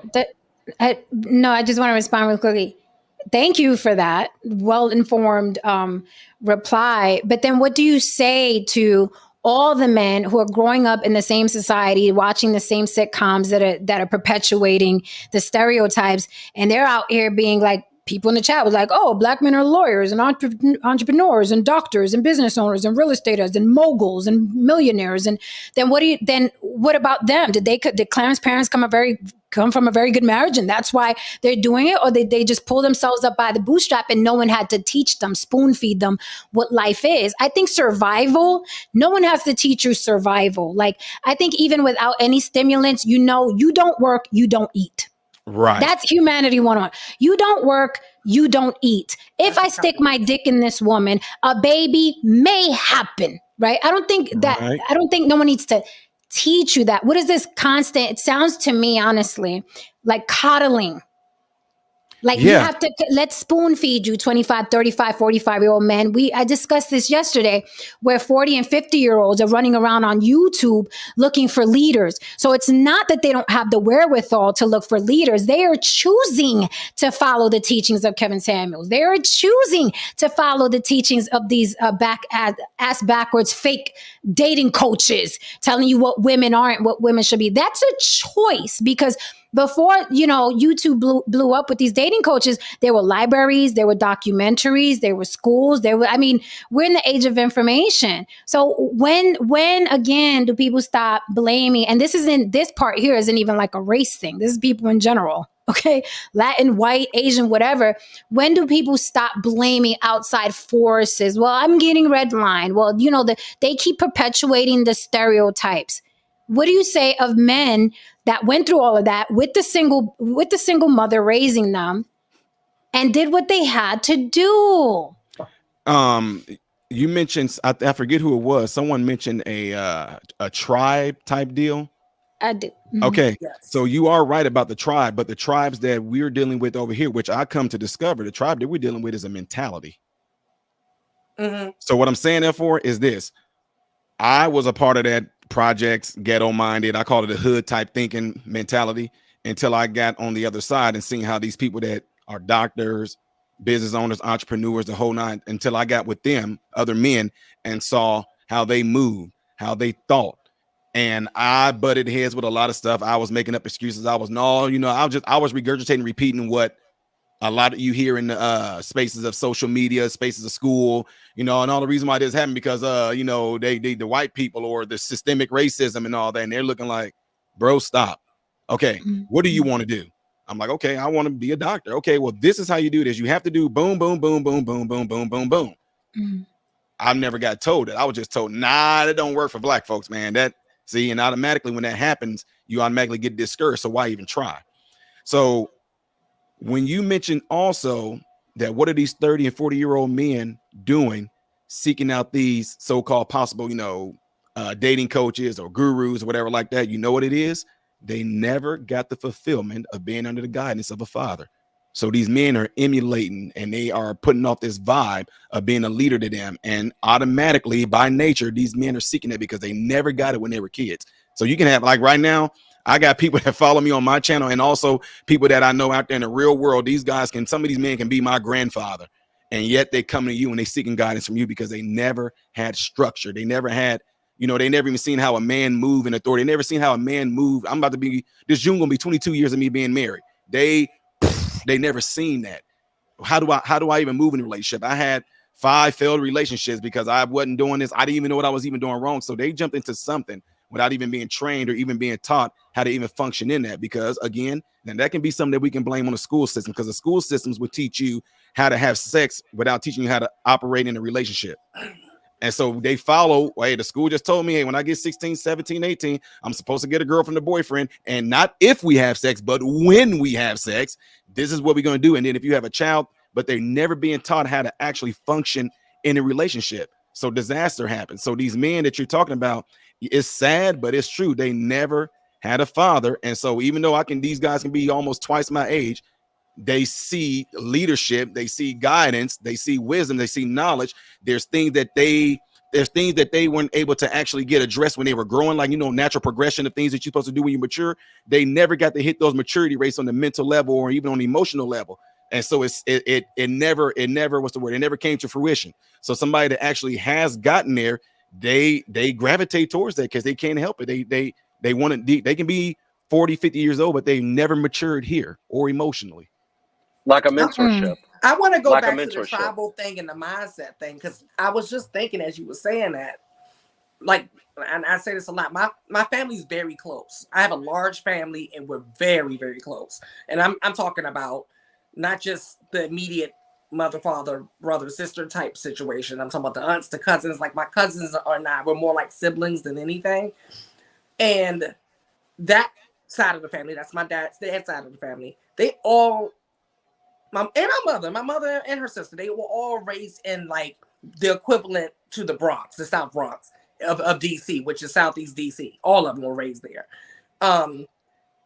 no, I just want to respond real quickly. Thank you for that well-informed reply. But then what do you say to all the men who are growing up in the same society, watching the same sitcoms that are perpetuating the stereotypes, and they're out here being like, people in the chat was like, oh, black men are lawyers and entrepreneurs and doctors and business owners and real estaters and moguls and millionaires. And then what about them? Did Clarence parents come from a very good marriage and that's why they're doing it? Or they just pull themselves up by the bootstrap and no one had to teach them, spoon feed them what life is? I think survival, no one has to teach you survival. Like, I think even without any stimulants, you know, you don't work, you don't eat. Right. That's humanity 101. You don't work, you don't eat. If I stick my dick in this woman, a baby may happen, right? I don't think no one needs to teach you that. What is this constant? It sounds to me, honestly, like coddling. Like you have to, let's spoon feed you 25, 35, 45-year-old men. I discussed this yesterday where 40 and 50-year-olds are running around on YouTube looking for leaders. So it's not that they don't have the wherewithal to look for leaders. They are choosing to follow the teachings of Kevin Samuels. They are choosing to follow the teachings of these ass backwards fake dating coaches telling you what women aren't, what women should be. That's a choice, because before, you know, YouTube blew up with these dating coaches, there were libraries, there were documentaries, there were schools, we're in the age of information. So when again do people stop blaming? And this part here isn't even like a race thing. This is people in general. Okay, Latin, white, Asian, whatever. When do people stop blaming outside forces? Well, I'm getting redlined. Well, you know, they keep perpetuating the stereotypes. What do you say of men that went through all of that with the single mother raising them and did what they had to do?
you mentioned, I forget who it was. Someone mentioned a tribe type deal.
I do.
Okay,
Yes.
so you are right about the tribe, but the tribes that we're dealing with over here, which I come to discover, the tribe that we're dealing with is a mentality. So what I'm saying therefore is this: I was a part of that projects, ghetto minded. I call it a hood type thinking mentality until I got on the other side and seeing how these people that are doctors, business owners, entrepreneurs, the whole nine, until I got with them, other men, and saw how they moved, how they thought. And I butted heads with a lot of stuff. I was making up excuses. I was regurgitating, repeating what a lot of you hear in the spaces of social media, spaces of school, and all the reason why this happened because they the white people or the systemic racism and all that, and they're looking like, bro, stop. Okay, what do you want to do? I'm like, okay, I want to be a doctor. Okay, well, this is how you do this. You have to do boom, boom, boom, boom, boom, boom, boom, boom, boom. I never got told that. I was just told, nah, that don't work for black folks, man. And automatically when that happens, you automatically get discouraged. So why even try? So when you mention also that what are these 30 and 40-year-old men doing, seeking out these so-called possible, dating coaches or gurus or whatever like that, you know what it is? They never got the fulfillment of being under the guidance of a father. So these men are emulating and they are putting off this vibe of being a leader to them. And automatically, by nature, these men are seeking it because they never got it when they were kids. So you can have, like right now, I got people that follow me on my channel and also people that I know out there in the real world. Some of these men can be my grandfather. And yet they come to you and they seeking guidance from you because they never had structure. They never had, they never even seen how a man move in authority. They never seen how a man move. This June gonna be 22 years of me being married. They never seen that. How do I even move in a relationship? I had 5 failed relationships because I wasn't doing this. I didn't even know what I was even doing wrong. So they jumped into something without even being trained or even being taught how to even function in that. Because again, then that can be something that we can blame on the school system, because the school systems would teach you how to have sex without teaching you how to operate in a relationship. And so they follow, hey, the school just told me, hey, when I get 16, 17, 18, I'm supposed to get a girl from the boyfriend. And not if we have sex, but when we have sex, this is what we're going to do. And then if you have a child, but they're never being taught how to actually function in a relationship. So disaster happens. So these men that you're talking about, it's sad, but it's true. They never had a father. And so even though these guys can be almost twice my age, they see leadership, they see guidance, they see wisdom, they see knowledge. There's things that they weren't able to actually get addressed when they were growing, like natural progression of things that you're supposed to do when you mature. They never got to hit those maturity rates on the mental level or even on the emotional level. And so it never what's the word? It never came to fruition. So somebody that actually has gotten there, they gravitate towards that because they can't help it. They want to, they can be 40, 50 years old, but they never matured here or emotionally.
Like a mentorship.
I want to go back to the tribal thing and the mindset thing, because I was just thinking as you were saying that, like, and I say this a lot, my family's very close. I have a large family and we're very, very close. And I'm talking about not just the immediate mother, father, brother, sister type situation. I'm talking about the aunts, the cousins. Like my cousins we're more like siblings than anything. And that side of the family, that's my dad's side of the family, they all, my mother and her sister, they were all raised in like the equivalent to the Bronx, the South Bronx of DC, which is Southeast DC. All of them were raised there.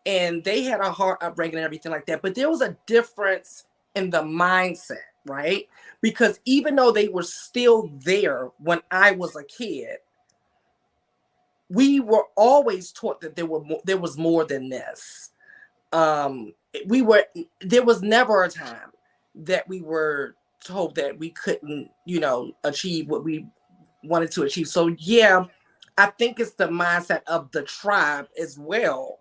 And they had a hard upbringing and everything like that. But there was a difference in the mindset, right? Because even though they were still there when I was a kid, we were always taught that there was more than this. There was never a time that we were told that we couldn't, achieve what we wanted to achieve. So yeah, I think it's the mindset of the tribe as well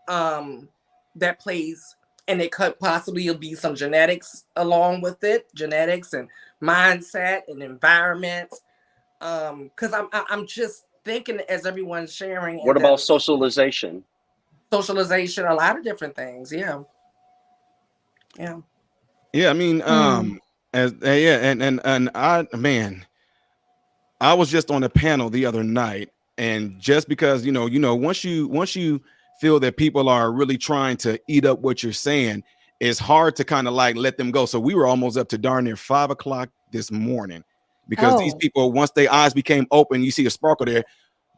that plays, and it could possibly be some genetics along with it, genetics and mindset and environment. Because I'm just thinking as everyone's sharing.
What about socialization?
Socialization, a lot of different things. Yeah.
I mean, I was just on a panel the other night, and just because once you feel that people are really trying to eat up what you're saying, it's hard to kind of like let them go. So we were almost up to darn near 5 o'clock this morning, because these people, once their eyes became open, you see a sparkle there,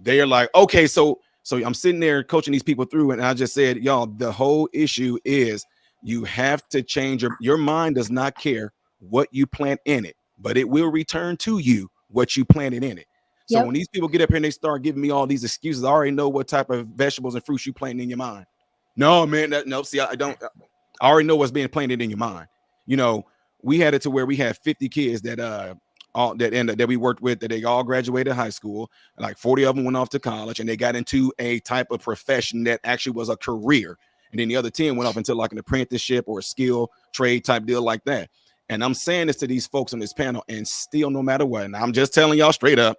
they're like, okay, so I'm sitting there coaching these people through, and I just said, y'all, the whole issue is you have to change your mind does not care what you plant in it, but it will return to you what you planted in it. So when these people get up here and they start giving me all these excuses, I already know what type of vegetables and fruits you planting in your mind. No, man, see, I already know what's being planted in your mind. You know, we had it to where we had 50 kids that that we worked with, that they all graduated high school, like 40 of them went off to college, and they got into a type of profession that actually was a career. And then the other 10 went off into like an apprenticeship or a skill trade type deal like that. And I'm saying this to these folks on this panel, and still, no matter what, and I'm just telling y'all straight up,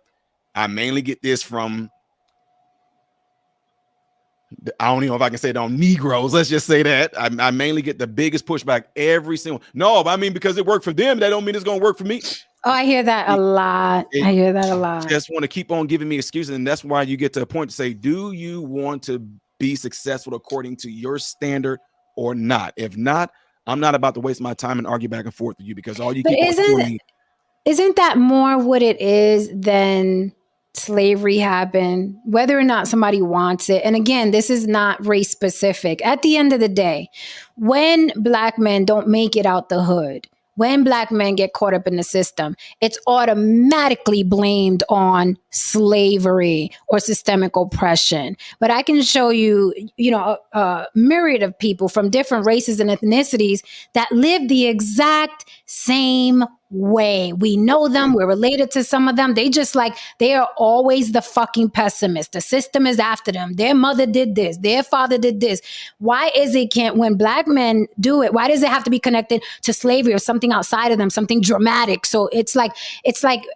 I mainly get this from, I don't even know if I can say it on Negroes. Let's just say that. I mainly get the biggest pushback every single. No, I mean, because it worked for them, that don't mean it's going to work for me.
Oh, I hear that a lot. I hear that a lot.
Just want to keep on giving me excuses. And that's why you get to a point to say, do you want to be successful according to your standard or not? If not, I'm not about to waste my time and argue back and forth with you, because all you keep on doing.
Isn't that more what it is than slavery happened, whether or not somebody wants it? And again, this is not race specific. At the end of the day, when Black men don't make it out the hood, when Black men get caught up in the system, it's automatically blamed on slavery or systemic oppression. But I can show you, a myriad of people from different races and ethnicities that live the exact same way. We know them. We're related to some of them. They are always the fucking pessimist. The system is after them. Their mother did this. Their father did this. Why is it when Black men do it, why does it have to be connected to slavery or something outside of them, something dramatic? So it's like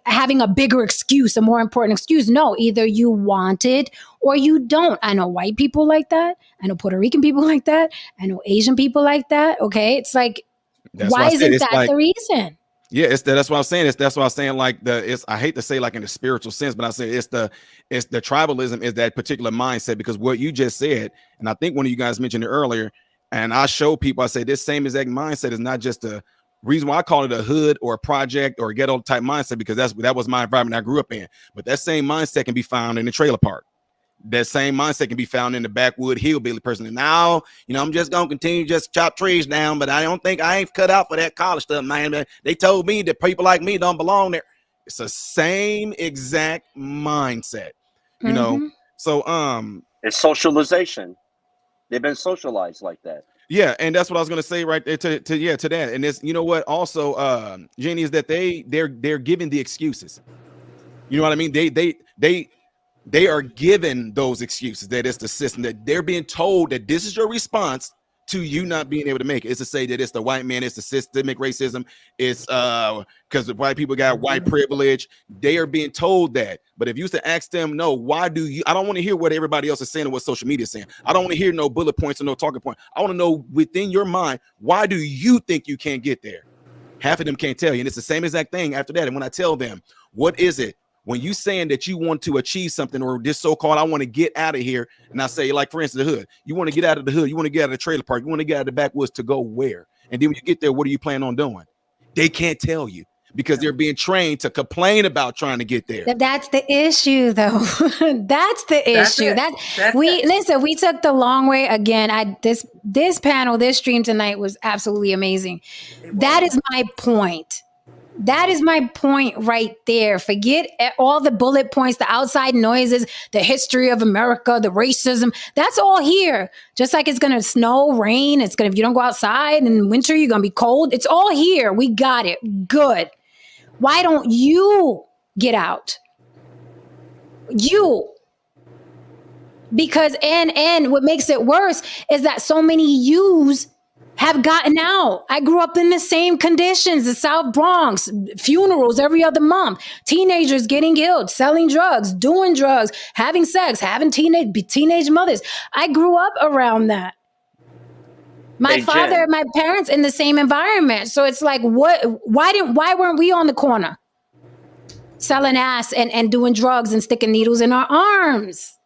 having a bigger excuse, a more important excuse. No, either you want it or you don't. I know white people like that. I know Puerto Rican people like that. I know Asian people like that. Okay. It's like, why isn't that the reason?
Yeah, that's what I'm saying. That's what I'm saying. Like I hate to say like in a spiritual sense, but I say it's the tribalism is that particular mindset, because what you just said, and I think one of you guys mentioned it earlier, and I show people, I say this same exact mindset is not just the reason why I call it a hood or a project or a ghetto type mindset, because that was my environment I grew up in. But that same mindset can be found in the trailer park. That same mindset can be found in the backwood hillbilly person. And now, I'm just going to continue just chop trees down, but I ain't cut out for that college stuff, man. They told me that people like me don't belong there. It's the same exact mindset, you know? So,
it's socialization. They've been socialized like that.
Yeah. And that's what I was going to say right there to that. And it's, you know what, also, Jenny, is that they're giving the excuses. You know what I mean? They are given those excuses, that it's the system, that they're being told that this is your response to you not being able to make it. It's to say that it's the white man, it's the systemic racism, it's because the white people got white privilege. They are being told that. But if you used to ask them, no, why do you? I don't want to hear what everybody else is saying or what social media is saying. I don't want to hear no bullet points or no talking point. I want to know within your mind, why do you think you can't get there? Half of them can't tell you. And it's the same exact thing after that. And when I tell them, what is it? When you saying that you want to achieve something, or this so-called, I want to get out of here, and I say, like, for instance, the hood, you want to get out of the hood, you want to get out of the trailer park, you want to get out of the backwoods, to go where? And then when you get there, what are you planning on doing? They can't tell you, because they're being trained to complain about trying to get there.
That's the issue, though. That's the issue. Listen, we took the long way again. This panel, this stream tonight was absolutely amazing. That is my point. That is my point right there. Forget all the bullet points, the outside noises, the history of America, the racism. That's all here. Just like it's going to snow, rain. If you don't go outside in winter, you're going to be cold. It's all here. We got it. Good. Why don't you get out? You. Because, and what makes it worse is that so many yous have gotten out. I grew up in the same conditions, the South Bronx, funerals every other month, teenagers getting killed, selling drugs, doing drugs, having sex, having teenage mothers. I grew up around that. My father and my parents in the same environment. So it's like, why weren't we on the corner selling ass and doing drugs and sticking needles in our arms?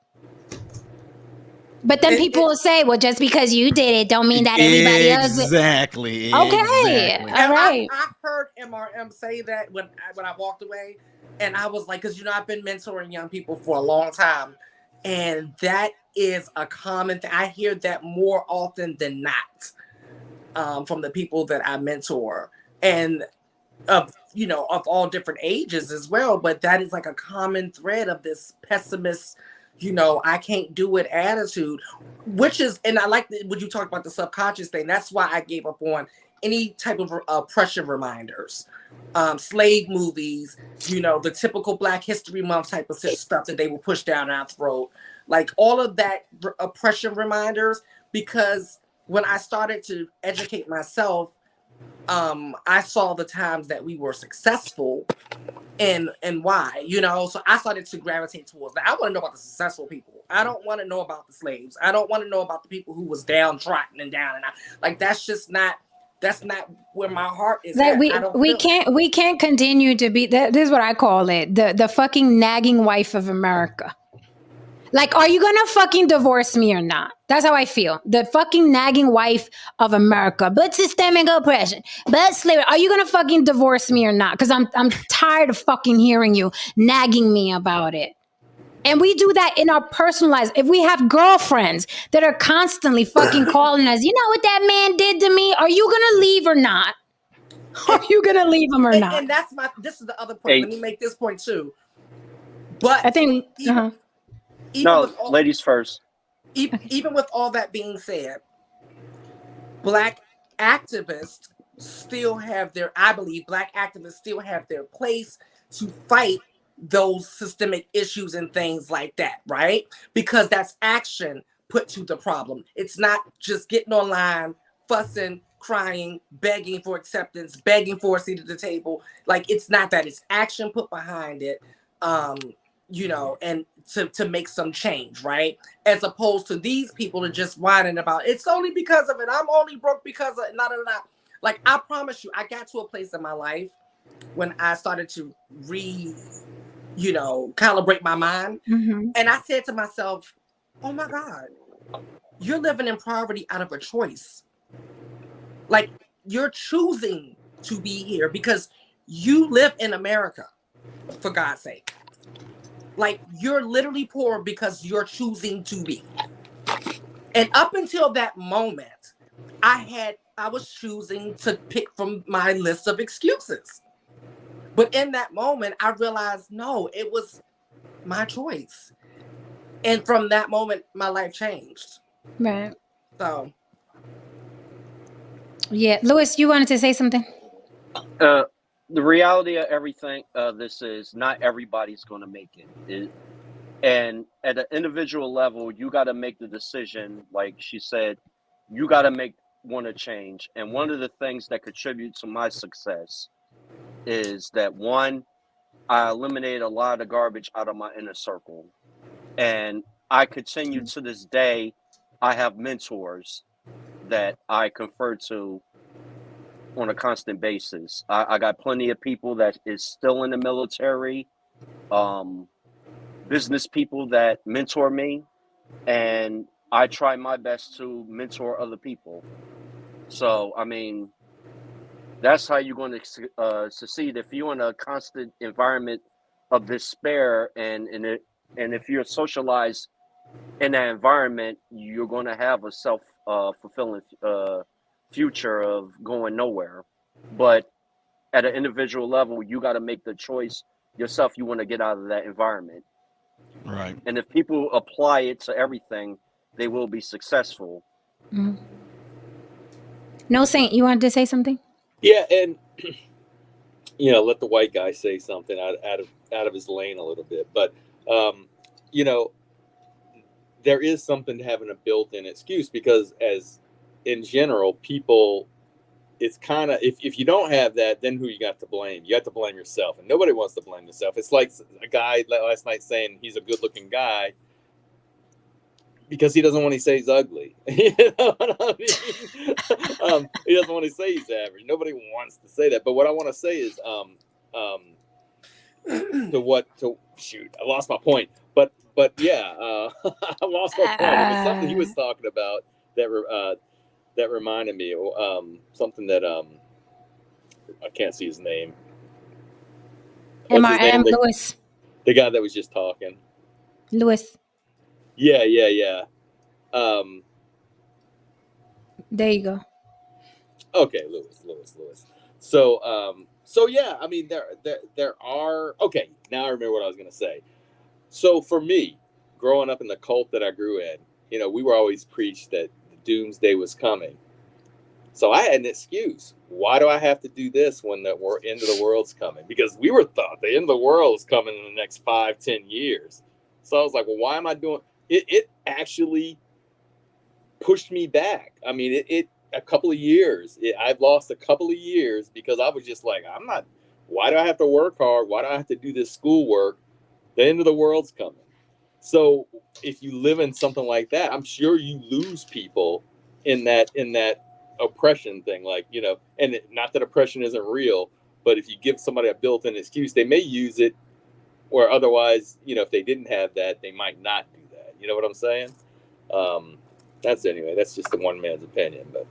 But then people will say, well, just because you did it don't mean that everybody else did.
Exactly.
Okay.
Exactly.
All right.
I heard MRM say that when I walked away, and I was like, because I've been mentoring young people for a long time, and that is a common thing. I hear that more often than not from the people that I mentor, and of all different ages as well. But that is like a common thread of this pessimist, I can't do it attitude, which is, and I like when you talk about the subconscious thing. That's why I gave up on any type of oppression reminders, slave movies, the typical Black History Month type of stuff that they will push down our throat, like all of that oppression reminders. Because when I started to educate myself, I saw the times that we were successful and why, so I started to gravitate towards that. I want to know about the successful people. I don't want to know about the slaves. I don't want to know about the people who was downtrodden and down and out. Like, that's not where my heart is
Like
at.
we can't continue to be, this is what I call it, the fucking nagging wife of America. Like, are you gonna fucking divorce me or not? That's how I feel. The fucking nagging wife of America. But systemic oppression, but slavery. Are you gonna fucking divorce me or not? Because I'm tired of fucking hearing you nagging me about it. And we do that in our personal lives. If we have girlfriends that are constantly fucking calling us, you know what that man did to me? Are you gonna leave or not? Are you gonna leave him or not?
And this is the other point. Let me make this point too. But
I think
ladies first.
Even with all that being said, Black activists still have I believe Black activists still have their place to fight those systemic issues and things like that, right? Because that's action put to the problem. It's not just getting online, fussing, crying, begging for acceptance, begging for a seat at the table. Like, it's not that. It's action put behind it, and to make some change, right? As opposed to these people that just whining about, it's only because of it. I'm only broke because of it. Like, I promise you, I got to a place in my life when I started to calibrate my mind.
Mm-hmm.
And I said to myself, oh my God, you're living in poverty out of a choice. Like, you're choosing to be here because you live in America, for God's sake. Like, you're literally poor because you're choosing to be. And up until that moment, I was choosing to pick from my list of excuses. But in that moment, I realized, no, it was my choice. And from that moment, my life changed.
Right.
So.
Yeah. Louis, you wanted to say something?
The reality of everything, this is not everybody's going to make it. And at an individual level, you got to make the decision. Like she said, you got to want to change. And one of the things that contribute to my success is that, one, I eliminated a lot of garbage out of my inner circle. And I continue to this day. I have mentors that I confer to on a constant basis. I got plenty of people that is still in the military, business people that mentor me, and I try my best to mentor other people. So, I mean, that's how you're going to succeed. If you're in a constant environment of despair, and if you're socialized in that environment, you're going to have a self-fulfilling future of going nowhere. But at an individual level, you got to make the choice yourself. You want to get out of that environment.
Right.
And if people apply it to everything, they will be successful.
Mm-hmm. No, Saint, you wanted to say something?
Yeah, and let the white guy say something out of his lane a little bit. But there is something to having a built-in excuse, because as in general, people, it's kind of, if you don't have that, then who you got to blame? You have to blame yourself, and nobody wants to blame themselves. It's like a guy last night saying he's a good-looking guy because he doesn't want to say he's ugly. You know what I mean? He doesn't want to say he's average. Nobody wants to say that. But what I want to say is, shoot, I lost my point. But yeah, I lost my point. It was something he was talking about that reminded me something that I can't see his name. What's his name?
Lewis.
The guy that was just talking.
Lewis.
Yeah.
There you go.
Okay, Lewis. So yeah, I mean there are, okay, now I remember what I was gonna say. So for me, growing up in the cult that I grew in, we were always preached that the doomsday was coming. So I had an excuse. Why do I have to do this when the end of the world's coming? Because we were taught the end of the world is coming in the next 5-10 years. So I was like, well, why am I doing it? It actually pushed me back. I mean, it a couple of years. I've lost a couple of years because I was just like, why do I have to work hard? Why do I have to do this schoolwork? The end of the world's coming. So if you live in something like that, I'm sure you lose people in that oppression thing, like, and not that oppression isn't real, but if you give somebody a built-in excuse, they may use it, or otherwise, if they didn't have that, they might not do that. You know what I'm saying? That's just the one man's opinion. But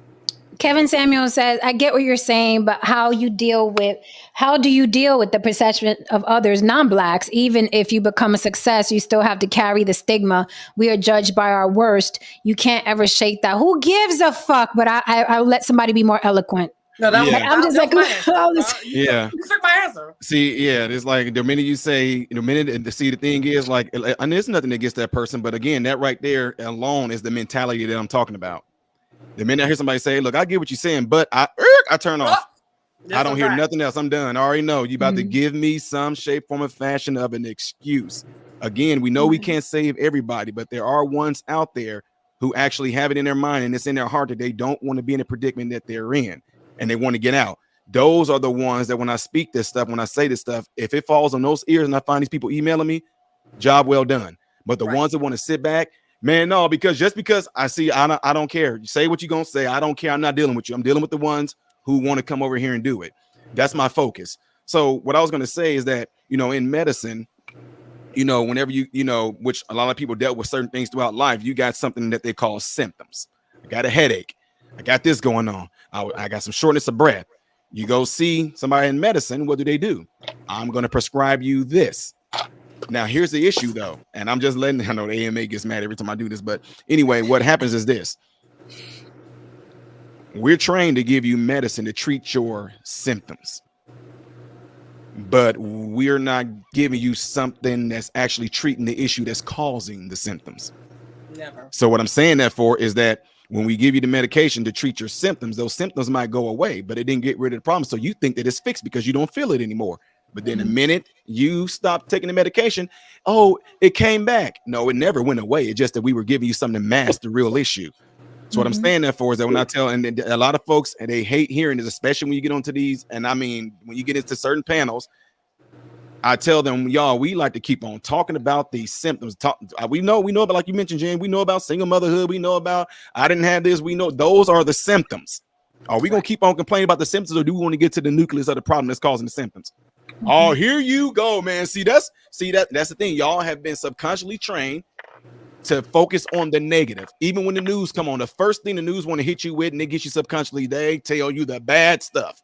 Kevin Samuel says, I get what you're saying, but how do you deal with the perception of others, non-blacks? Even if you become a success, you still have to carry the stigma. We are judged by our worst. You can't ever shake that. Who gives a fuck? But I'll let somebody be more eloquent.
No, that was,
I'm just like,
you took my answer.
See, yeah, it's like the minute you say, the thing is like, and there's nothing against that person, but again, that right there alone is the mentality that I'm talking about. The minute I hear somebody say, look, I get what you're saying, but I turn off. I don't hear nothing else. I'm done. I already know you about to give me some shape, form, or fashion of an excuse. Again, we know we can't save everybody, but there are ones out there who actually have it in their mind and it's in their heart that they don't want to be in a predicament that they're in and they want to get out. Those are the ones that when I speak this stuff, when I say this stuff, if it falls on those ears and I find these people emailing me, job well done. But the ones that want to sit back, man, no, because just because I see, I don't care. You say what you're going to say. I don't care. I'm not dealing with you. I'm dealing with the ones who want to come over here and do it. That's my focus. So what I was going to say is that, in medicine, whenever which a lot of people dealt with certain things throughout life, you got something that they call symptoms. I got a headache. I got this going on. I got some shortness of breath. You go see somebody in medicine. What do? I'm going to prescribe you this. Now, here's the issue, though, and I'm just letting I know the AMA gets mad every time I do this. But anyway, what happens is this. We're trained to give you medicine to treat your symptoms, but we're not giving you something that's actually treating the issue that's causing the symptoms.
Never.
So what I'm saying that for is that when we give you the medication to treat your symptoms, those symptoms might go away, but it didn't get rid of the problem. So you think that it's fixed because you don't feel it anymore. But then the minute you stop taking the medication, it came back. No, it never went away. It's just that we were giving you something to mask the real issue. So what I'm saying that for is that when I tell, and a lot of folks, and they hate hearing this, especially when you get onto these, and I mean, when you get into certain panels, I tell them, y'all, we like to keep on talking about these symptoms. We know about, like you mentioned, Jen, we know about single motherhood. We know about, I didn't have this. We know those are the symptoms. Are we going to keep on complaining about the symptoms, or do we want to get to the nucleus of the problem that's causing the symptoms? Oh, here you go, man. That's the thing. Y'all have been subconsciously trained to focus on the negative. Even when the news come on, the first thing the news want to hit you with, and they get you subconsciously, they tell you the bad stuff.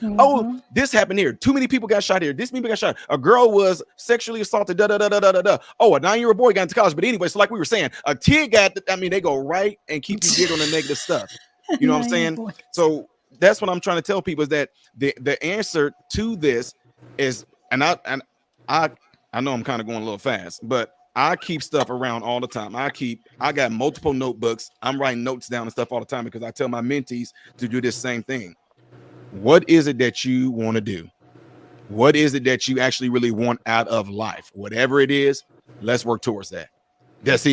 Oh, this happened here. Too many people got shot here. This many people got shot. A girl was sexually assaulted. Da da da da da da. Oh, a 9-year-old boy got into college. But anyway, so like we were saying, a kid got. They go right and keep you big on the negative stuff. You know what I'm saying? So that's what I'm trying to tell people is that the answer to this is, and I know I'm kind of going a little fast, but I keep stuff around all the time. I got multiple notebooks. I'm writing notes down and stuff all the time because I tell my mentees to do this same thing. What is it that you want to do? What is it that you actually really want out of life? Whatever it is, let's work towards that. That's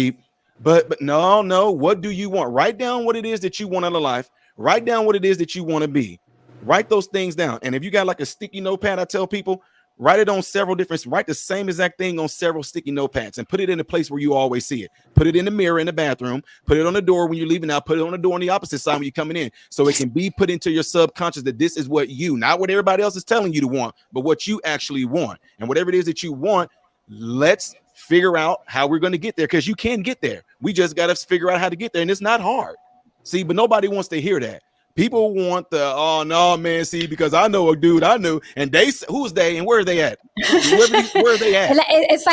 but no. What do you want? Write down what it is that you want out of life. Write down what it is that you want to be. Write those things down. And if you got like a sticky notepad, I tell people, Write it on several different, write the same exact thing on several sticky notepads and put it in a place where you always see it. Put it in the mirror in the bathroom, put it on the door when you're leaving out, put it on the door on the opposite side when you're coming in. So it can be put into your subconscious that this is what you, not what everybody else is telling you to want, but what you actually want. And whatever it is that you want, let's figure out how we're going to get there, because you can get there. We just got to figure out how to get there. And it's not hard. See, but nobody wants to hear that. People want the, oh no, man, see, because I know a dude I knew, and they, who's they and where are they at? Where are they at?
It's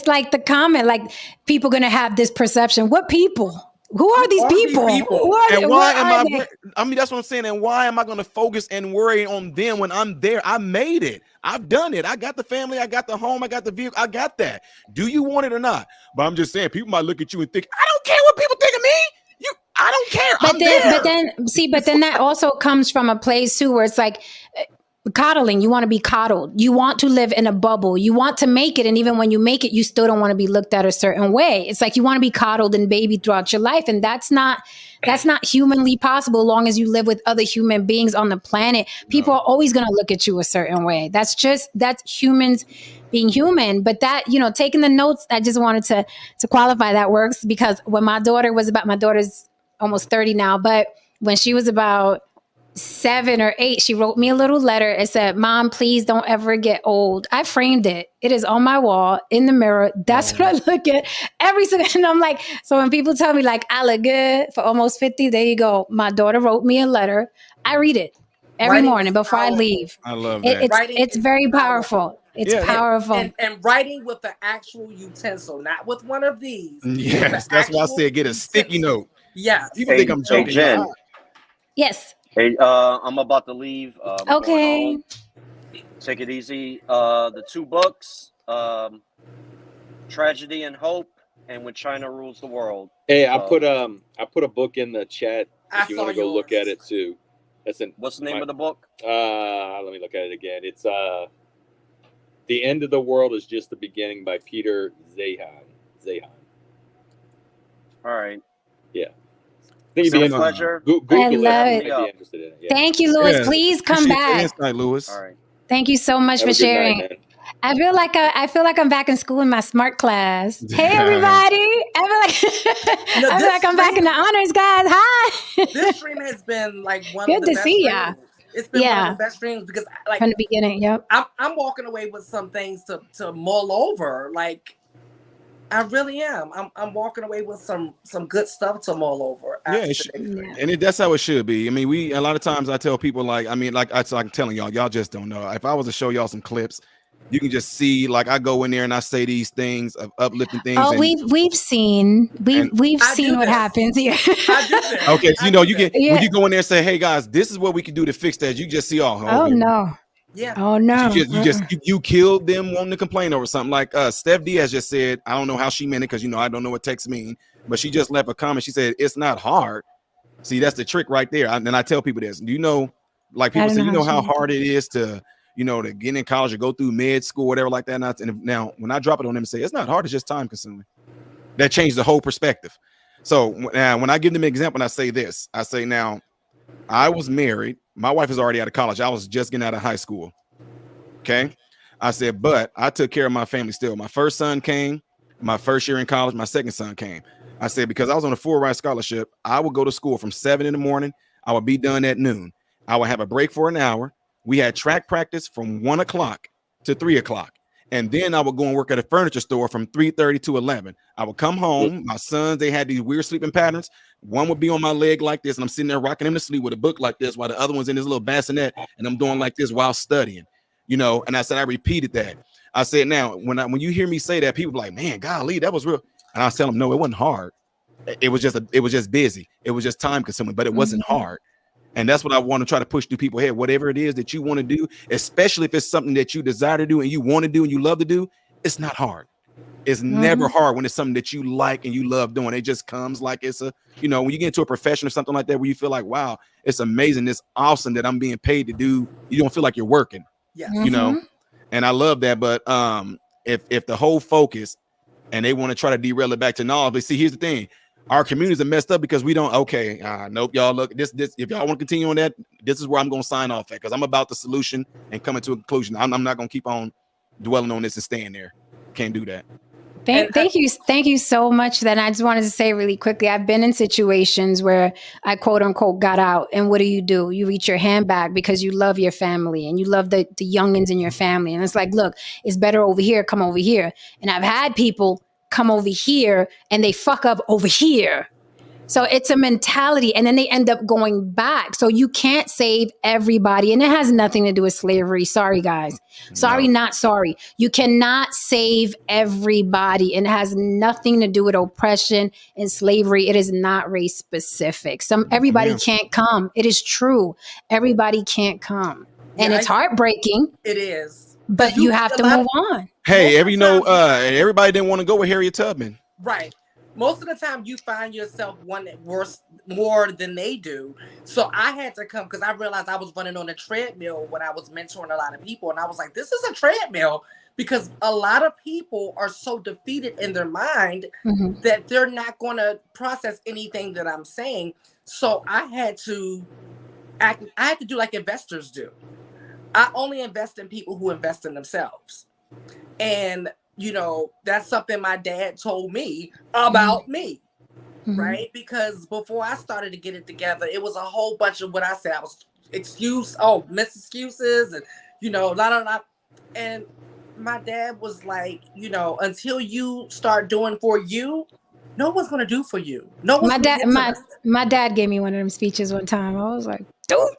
like the comment, like people gonna have this perception. What people? Who are these people?
And why am I? I mean, that's what I'm saying. And why am I going to focus and worry on them when I'm there? I made it. I've done it. I got the family. I got the home. I got the vehicle. I got that. Do you want it or not? But I'm just saying, people might look at you and think, I don't care what people think of me. I don't care.
But then that also comes from a place too, where it's like coddling. You want to be coddled. You want to live in a bubble. You want to make it. And even when you make it, you still don't want to be looked at a certain way. It's like you want to be coddled and babied throughout your life. And that's not humanly possible as long as you live with other human beings on the planet. People are always going to look at you a certain way. That's humans being human. But that, taking the notes, I just wanted to qualify that works, because when my daughter's almost 30 now, but when she was about 7 or 8, she wrote me a little letter. It said, Mom, please don't ever get old. I framed it. It is on my wall in the mirror. That's what I look at every single, and I'm like, so when people tell me like I look good for almost 50, there you go. My daughter wrote me a letter. I read it every morning before I leave.
I love that.
It's very powerful. It's powerful.
And writing with the actual utensil, not with one of these.
Yes, that's why I said get a sticky note.
Yes.
People think I'm joking.
Hey, Jen.
Yes.
Hey, I'm about to leave.
Okay.
Take it easy. The 2 books, Tragedy and Hope, and When China Rules the World.
Hey, I put a book in the chat if you want to go look at it too.
What's the name of the book?
Let me look at it again. It's The End of the World is Just the Beginning by Peter Zeihan.
All right.
Yeah.
It's a pleasure.
I love it.
Be interested in it. Yeah.
Thank you, Louis. Please come back.
Insight, Louis.
All right.
Thank you so much for sharing.
Night,
I feel like I'm back in school in my smart class. Hey, everybody! I feel like I'm back in the honors, guys. Hi.
This stream has been like one
Good
of the
to
best
see
streams.
ya.
It's been one of the best streams because, like,
from the beginning. Yep.
I'm walking away with some things to mull over. Like, I really am. I'm walking away with some good stuff to mull over.
And that's how it should be. I mean, a lot of times I tell people, like I'm telling y'all just don't know. If I was to show y'all some clips, you can just see, like, I go in there and I say these things of uplifting things.
Oh, we've seen what happens here.
Okay, so when you go in there and say, hey guys, this is what we can do to fix that, you just see
no.
Yeah.
Oh no.
You killed them wanting to complain over something. Like Steph Diaz just said, I don't know how she meant it, because I don't know what text mean, but she just left a comment. She said it's not hard. See, that's the trick right there. And I tell people this. Like people say, how hard it is to to get in college or go through med school, whatever like that. And now when I drop it on them and say it's not hard, it's just time consuming, that changed the whole perspective. So when I give them an example, and I say this, I say, now I was married. My wife is already out of college. I was just getting out of high school. Okay. I said, but I took care of my family still. My first son came, my first year in college, my second son came. I said, because I was on a full ride scholarship, I would go to school from 7 a.m. I would be done at noon. I would have a break for an hour. We had track practice from 1 o'clock to 3 o'clock. And then I would go and work at a furniture store from 3:30 to 11. I would come home. My sons, they had these weird sleeping patterns. One would be on my leg like this, and I'm sitting there rocking him to sleep with a book like this, while the other one's in this little bassinet, and I'm doing like this while studying, And I said, I repeated that. I said, now, when you hear me say that, people are like, man, golly, that was real. And I tell them, no, it wasn't hard. It was just busy. It was just time consuming, but it wasn't hard. And that's what I want to try to push through people's head. Whatever it is that you want to do, especially if it's something that you desire to do and you want to do and you love to do, it's not hard. It's never hard when it's something that you like and you love doing. It just comes like it's when you get into a profession or something like that, where you feel like, wow, it's amazing. It's awesome that I'm being paid to do. You don't feel like you're working, and I love that. But if the whole focus and they want to try to derail it back to knowledge, but see, here's the thing. Our communities are messed up because we don't. Okay, nope, y'all. Look, this. If y'all want to continue on that, this is where I'm going to sign off at, because I'm about the solution and coming to a conclusion. I'm not going to keep on dwelling on this and staying there. Can't do that.
Thank you so much. Then I just wanted to say really quickly, I've been in situations where I quote unquote got out, and what do? You reach your hand back because you love your family and you love the youngins in your family, and it's like, look, it's better over here. Come over here. And I've had people come over here and they fuck up over here. So it's a mentality, and then they end up going back. So you can't save everybody, and it has nothing to do with slavery. Sorry, guys. Sorry, not sorry. You cannot save everybody, and it has nothing to do with oppression and slavery. It is not race specific. Everybody can't come. It is true. Everybody can't come, and it's heartbreaking.
It is,
but you have to move on.
Hey, everybody didn't want to go with Harriet Tubman,
right? Most of the time you find yourself wanting worse more than they do. So I had to come because I realized I was running on a treadmill when I was mentoring a lot of people. And I was like, this is a treadmill, because a lot of people are so defeated in their mind that they're not going to process anything that I'm saying. So I had to do like investors do. I only invest in people who invest in themselves. And you know, that's something my dad told me about me, right? Because before I started to get it together, it was a whole bunch of what I said. I was miss excuses and, you know, la. And my dad was like, you know, until you start doing for you, no one's going to do for you. No one's
my dad gave me one of them speeches one time. I was like, dude.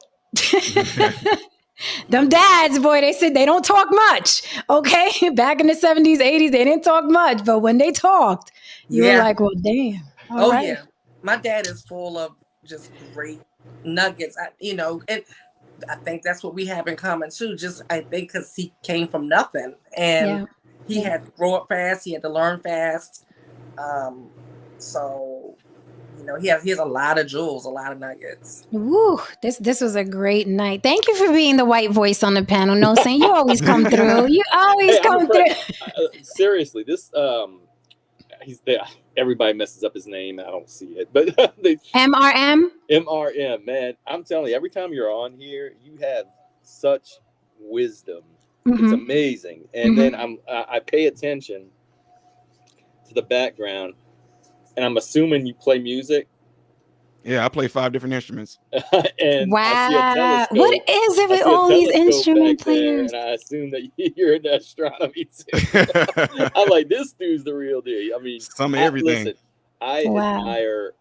Them dads, boy, they said they don't talk much. Okay. Back in the 70s, 80s, they didn't talk much. But when they talked, you were like, well, damn. All right.
Yeah. My dad is full of just great nuggets, and I think that's what we have in common too. Just, I think because he came from nothing and he had to grow up fast. He had to learn fast. So, you know, he has a lot of jewels, a lot of nuggets.
Woo, this was a great night. Thank you for being the white voice on the panel. No, saying you always come through. You always come through.
Seriously, this he's there. Everybody messes up his name. I don't see it, but MRM, man. I'm telling you, every time you're on here, you have such wisdom. It's amazing. And then I pay attention to the background. And I'm assuming you play music.
Yeah, I play 5 different instruments.
And
wow, what is it with all these instrument players?
And I assume that you're into astronomy too. I'm like, this dude's the real deal. I mean,
some of everything.
Listen, I admire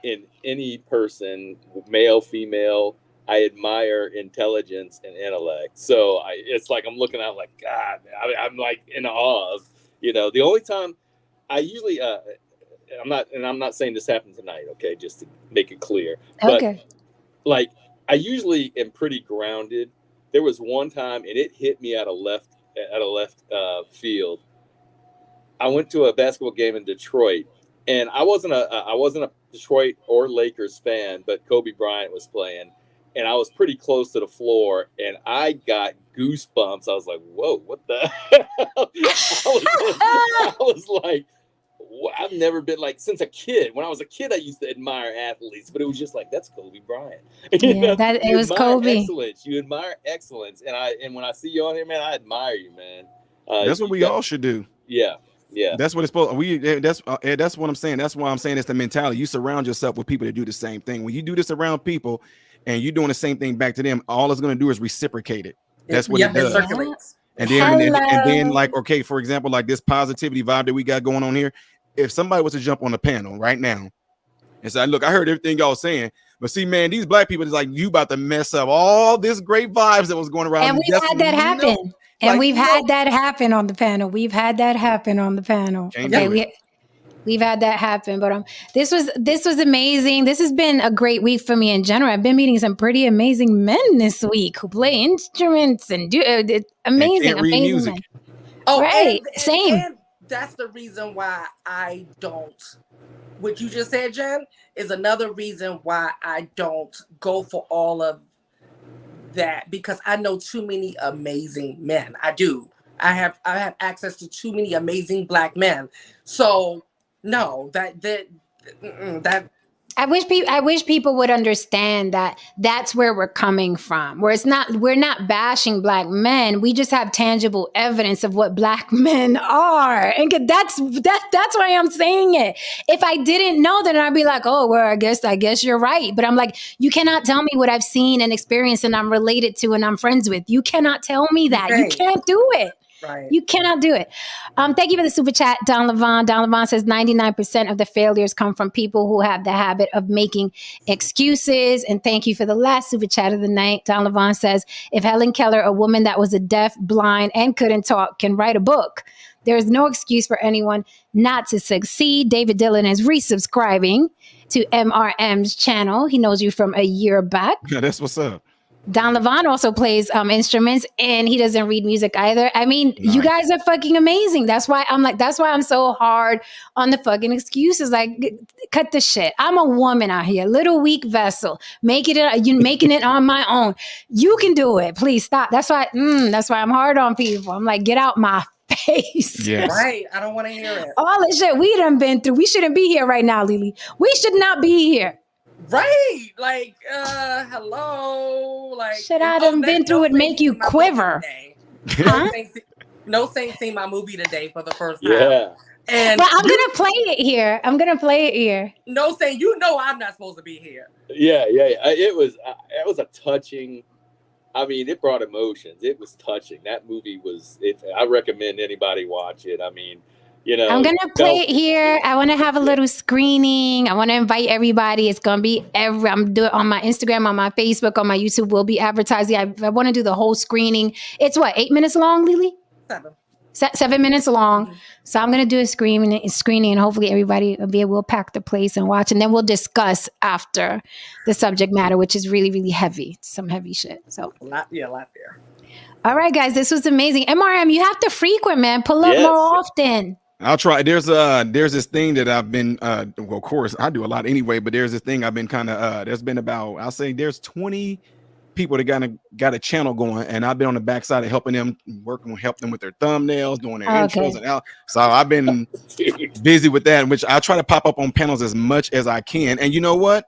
in any person, male, female. I admire intelligence and intellect. So it's like I'm looking out like, God, I'm like in awe of, you know. The only time I usually I'm not saying this happened tonight, okay, just to make it clear. But like, I usually am pretty grounded. There was one time, and it hit me at a left field. I went to a basketball game in Detroit, and I wasn't a Detroit or Lakers fan, but Kobe Bryant was playing, and I was pretty close to the floor, and I got goosebumps. I was like, "Whoa, what the hell?" I was like, I've never been like, since a kid. When I was a kid, I used to admire athletes, but it was just like, that's Kobe Bryant.
It was Kobe.
Excellence. You admire excellence, and when I see you on here, man, I admire you, man.
That's what we all should do.
Yeah.
That's what it's supposed. That's what I'm saying. That's why I'm saying it's the mentality. You surround yourself with people that do the same thing. When you do this around people, and you're doing the same thing back to them, all it's going to do is reciprocate it. That's what it does.
Circulates.
And then, like, okay, for example, like this positivity vibe that we got going on here. If somebody was to jump on the panel right now and say, look, I heard everything y'all saying, but see, man, these black people is like, you about to mess up all this great vibes that was going around.
And we've had that happen. And we've had that happen on the panel. We've had that happen on the panel. Okay, we've had that happen. But this was amazing. This has been a great week for me in general. I've been meeting some pretty amazing men this week who play instruments and do amazing
music.
Men. Oh, right. Same.
And that's the reason why I don't. What you just said, Jen, is another reason why I don't go for all of that, because I know too many amazing men. I do. I have access to too many amazing black men. So no, that
I wish people would understand that that's where we're coming from. Where we're not bashing Black men. We just have tangible evidence of what Black men are, and that's why I'm saying it. If I didn't know, then I'd be like, oh, well, I guess you're right. But I'm like, you cannot tell me what I've seen and experienced, and I'm related to, and I'm friends with. You cannot tell me that. You can't do it.
Right.
You cannot do it. Thank you for the super chat, Don Levon. Don Levon says 99% of the failures come from people who have the habit of making excuses. And thank you for the last super chat of the night. Don Levon says, if Helen Keller, a woman that was a deaf, blind, and couldn't talk, can write a book, there is no excuse for anyone not to succeed. David Dillon is resubscribing to MRM's channel. He knows you from a year back.
Yeah, that's what's up.
Don Levon also plays instruments, and he doesn't read music either. I mean,
Nice.
You guys are fucking amazing. That's why I'm so hard on the fucking excuses. Like, cut the shit. I'm a woman out here, little weak vessel, making it on my own. You can do it. Please stop. That's why I'm hard on people. I'm like, get out my face.
Yes.
Right. I don't want to hear it.
All the shit we done been through. We shouldn't be here right now, Lily. We should not be here.
Right, like, hello, like,
shit I done been through would make you quiver.
Huh? No Saints seen my movie today for the first time.
Yeah.
And
but I'm gonna play it here.
No Saint, you know I'm not supposed to be here.
Yeah. It was a touching. I mean, it brought emotions. It was touching. That movie was. I recommend anybody watch it. I mean. You know,
I'm going to play it here. I want to have a little screening. I want to invite everybody. It's going to be I'm doing it on my Instagram, on my Facebook, on my YouTube. We'll be advertising. I want to do the whole screening. It's 8 minutes long, Lily? 7 minutes long. Mm-hmm. So I'm going to do a screening, and hopefully everybody will pack the place and watch. And then we'll discuss after the subject matter, which is really, really heavy. Some heavy shit. So
a lot there.
All right, guys, this was amazing. MRM, you have to frequent, man. Pull up more often.
I'll try. There's this thing that I've been of course I do a lot anyway, but there's this thing I've been kind of there's been about, I'll say there's 20 people that got a channel going, and I've been on the backside of helping them help them with their thumbnails, doing their intros and out. So I've been busy with that, which I try to pop up on panels as much as I can. And you know what?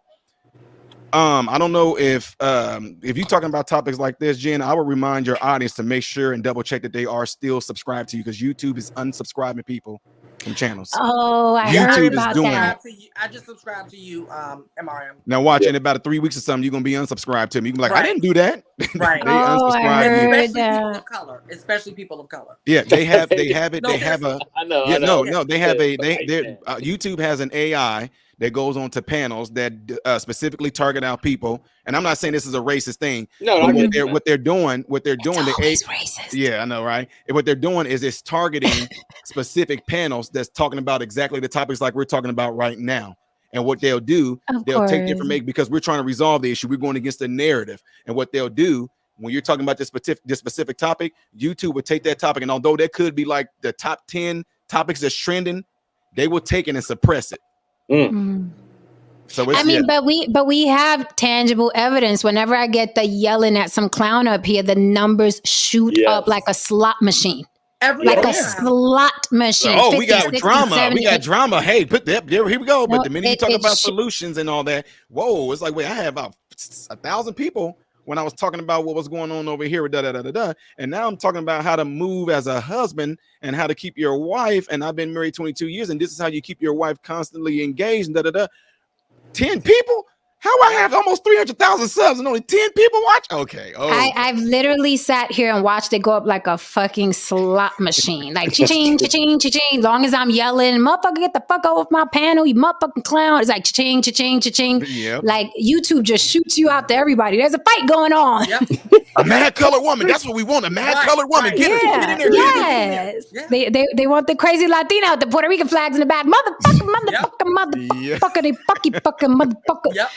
I don't know if you're talking about topics like this, Jen, I would remind your audience to make sure and double check that they are still subscribed to you, because YouTube is unsubscribing people from channels.
Oh, I heard about that.
I just subscribed to you, MRM.
Now watch, in about 3 weeks or something, you're gonna be unsubscribed to me. You can be like, I didn't do that.
Right.
They unsubscribe
you. Especially people of color.
Yeah, they have it.
No,
they have a.
I know.
No. They have YouTube has an AI that goes on to panels that specifically target out people. And I'm not saying this is a racist thing.
No,
what they're doing,
racist.
Yeah, I know, right? And what they're doing is it's targeting specific panels that's talking about exactly the topics like we're talking about right now. And what they'll do, they'll take the information, because we're trying to resolve the issue. We're going against the narrative. And what they'll do, when you're talking about this specific topic, YouTube will take that topic, and although that could be like the top 10 topics that's trending, they will take it and suppress it. So it's,
but we have tangible evidence. Whenever I get the yelling at some clown up here, the numbers shoot up like a slot machine. A slot machine.
Oh, 50, we got 60, drama. 70, we got drama. Hey, put that there. Here we go. But the minute you talk about solutions and all that, whoa, it's like, wait, I had about 1,000 people when I was talking about what was going on over here, and now I'm talking about how to move as a husband and how to keep your wife. And I've been married 22 years, and this is how you keep your wife constantly engaged. 10 people? How I have almost 300,000 subs and only 10 people watch? Okay. Oh,
I've literally sat here and watched it go up like a fucking slot machine. Like cha-ching, cha-ching, cha-ching. Long as I'm yelling, motherfucker, get the fuck off my panel, you motherfucking clown. It's like cha-ching, cha-ching, cha-ching.
Yep.
Like YouTube just shoots you out to everybody. There's a fight going on.
Yep.
A mad colored woman. That's what we want. A mad colored woman. Get in there.
Yes. Yeah. They want the crazy Latina with the Puerto Rican flags in the back. Motherfucker, they fucking motherfucker.
Yep.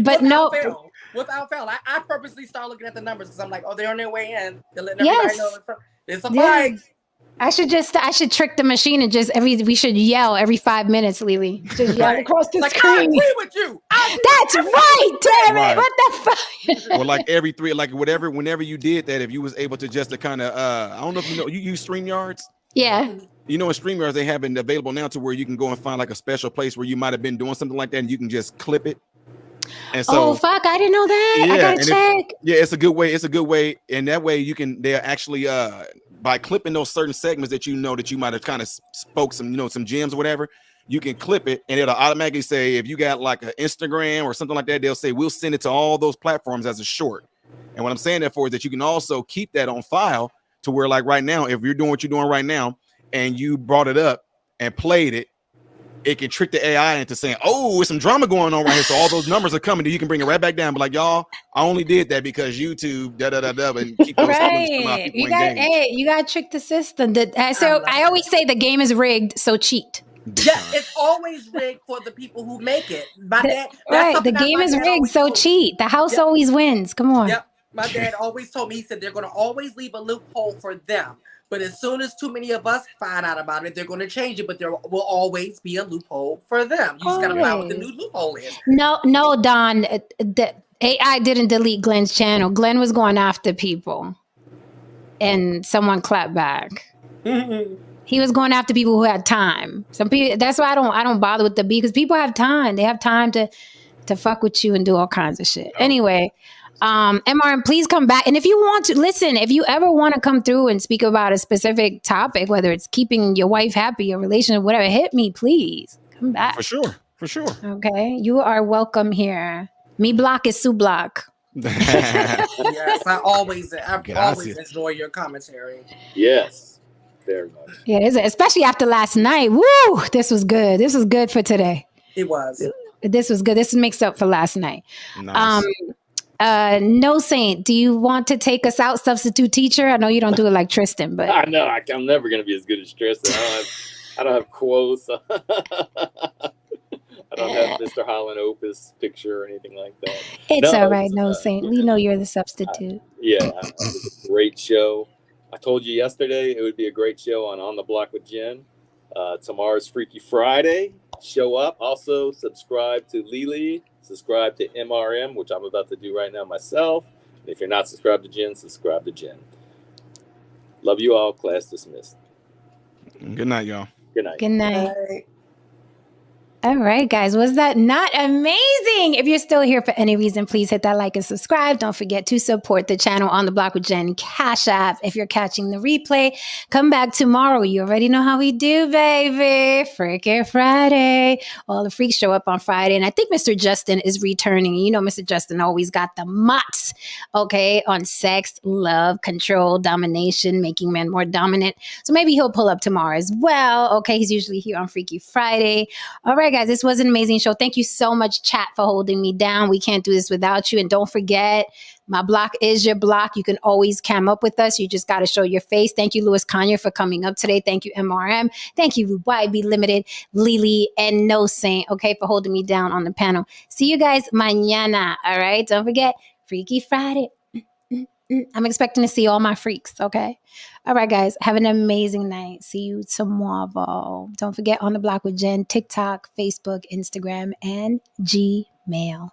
But no.
Without fail, I purposely start looking at the numbers because I'm like, they're on their way in. They're letting everybody know it's a fight.
I should trick the machine and we should yell every 5 minutes, Lily. Just yell across the screen.
I agree with you.
That's right, damn it. What the fuck?
Or like every three, like whenever you did that, if you was able to just to kind of, I don't know if you use StreamYards.
Yeah.
You know, in StreamYards, they have it available now to where you can go and find like a special place where you might have been doing something like that, and you can just clip it. And so,
oh fuck, I didn't know that.
yeah,
I gotta
and
check.
it's a good way. It's a good way, and that way you can. They're actually by clipping those certain segments that you know that you might have kind of spoke some, some gems or whatever. You can clip it, and it'll automatically say if you got like an Instagram or something like that, they'll say we'll send it to all those platforms as a short. And what I'm saying that for is that you can also keep that on file to where, like right now, if you're doing what you're doing right now, and you brought it up and played it, it can trick the AI into saying, "Oh, there's some drama going on right here." So all those numbers are coming. You can bring it right back down. But like, y'all, I only did that because YouTube, and keep those feelings from our people
You
engaged.
you got to trick the system. So I always say the game is rigged, so cheat.
Yeah, it's always rigged for the people who make it. My dad, that's
Right, the
something that
game
my
is
dad
rigged,
always
so
told me.
cheat. The house
Yep.
always wins. Come on.
Yep. My dad always told me, he said they're going to always leave a loophole for them. But as soon as too many of us find out about it, they're going to change it. But there will always be a loophole for them. You just got to find what the new loophole is.
No, Don. The AI didn't delete Glenn's channel. Glenn was going after people, and someone clapped back. He was going after people who had time. Some people. That's why I don't bother with the B, because people have time. They have time to fuck with you and do all kinds of shit. Anyway. MRM, please come back. And if you want to listen, if you ever want to come through and speak about a specific topic, whether it's keeping your wife happy, your relationship, whatever, hit me, please. Come back.
For sure.
Okay. You are welcome here. Me block is Sue block.
Yes, I always enjoy your commentary.
Yes, very much.
Yeah, especially after last night. Woo! This was good. This was good for today.
It was.
This was good. This makes up for last night.
Nice.
No Saint, do you want to take us out, substitute teacher? I know you don't do it like Tristan, but
I know I'm never going to be as good as Tristan. I don't have quotes. I don't have Mr. Holland Opus picture or anything like that.
It's all right, No Saint. We know you're the substitute.
It was a great show. I told you yesterday it would be a great show on the Block with Jen. Tomorrow's Freaky Friday. Show up. Also, subscribe to Lily. Subscribe to MRM, which I'm about to do right now myself. And if you're not subscribed to Jen, subscribe to Jen. Love you all. Class dismissed.
Good night, y'all.
Good night.
Good night. Bye. All right, guys. Was that not amazing? If you're still here for any reason, please hit that like and subscribe. Don't forget to support the channel on the Block with Jen Cash App. If you're catching the replay, come back tomorrow. You already know how we do, baby. Freaky Friday. All the freaks show up on Friday. And I think Mr. Justin is returning. You know, Mr. Justin always got the mutts, okay, on sex, love, control, domination, making men more dominant. So maybe he'll pull up tomorrow as well. Okay, he's usually here on Freaky Friday. All right, guys, this was an amazing show. Thank you so much, chat, for holding me down. We can't do this without you. And don't forget, my block is your block. You can always cam up with us. You just got to show your face. Thank you, Louis Kanye, for coming up today. Thank you, MRM. Thank you, YB Limited, Lily, and No Saint, okay, for holding me down on the panel. See you guys mañana, all right? Don't forget, Freaky Friday. I'm expecting to see all my freaks, okay? All right, guys, have an amazing night. See you tomorrow. Don't forget, On the Block with Jen, TikTok, Facebook, Instagram, and Gmail.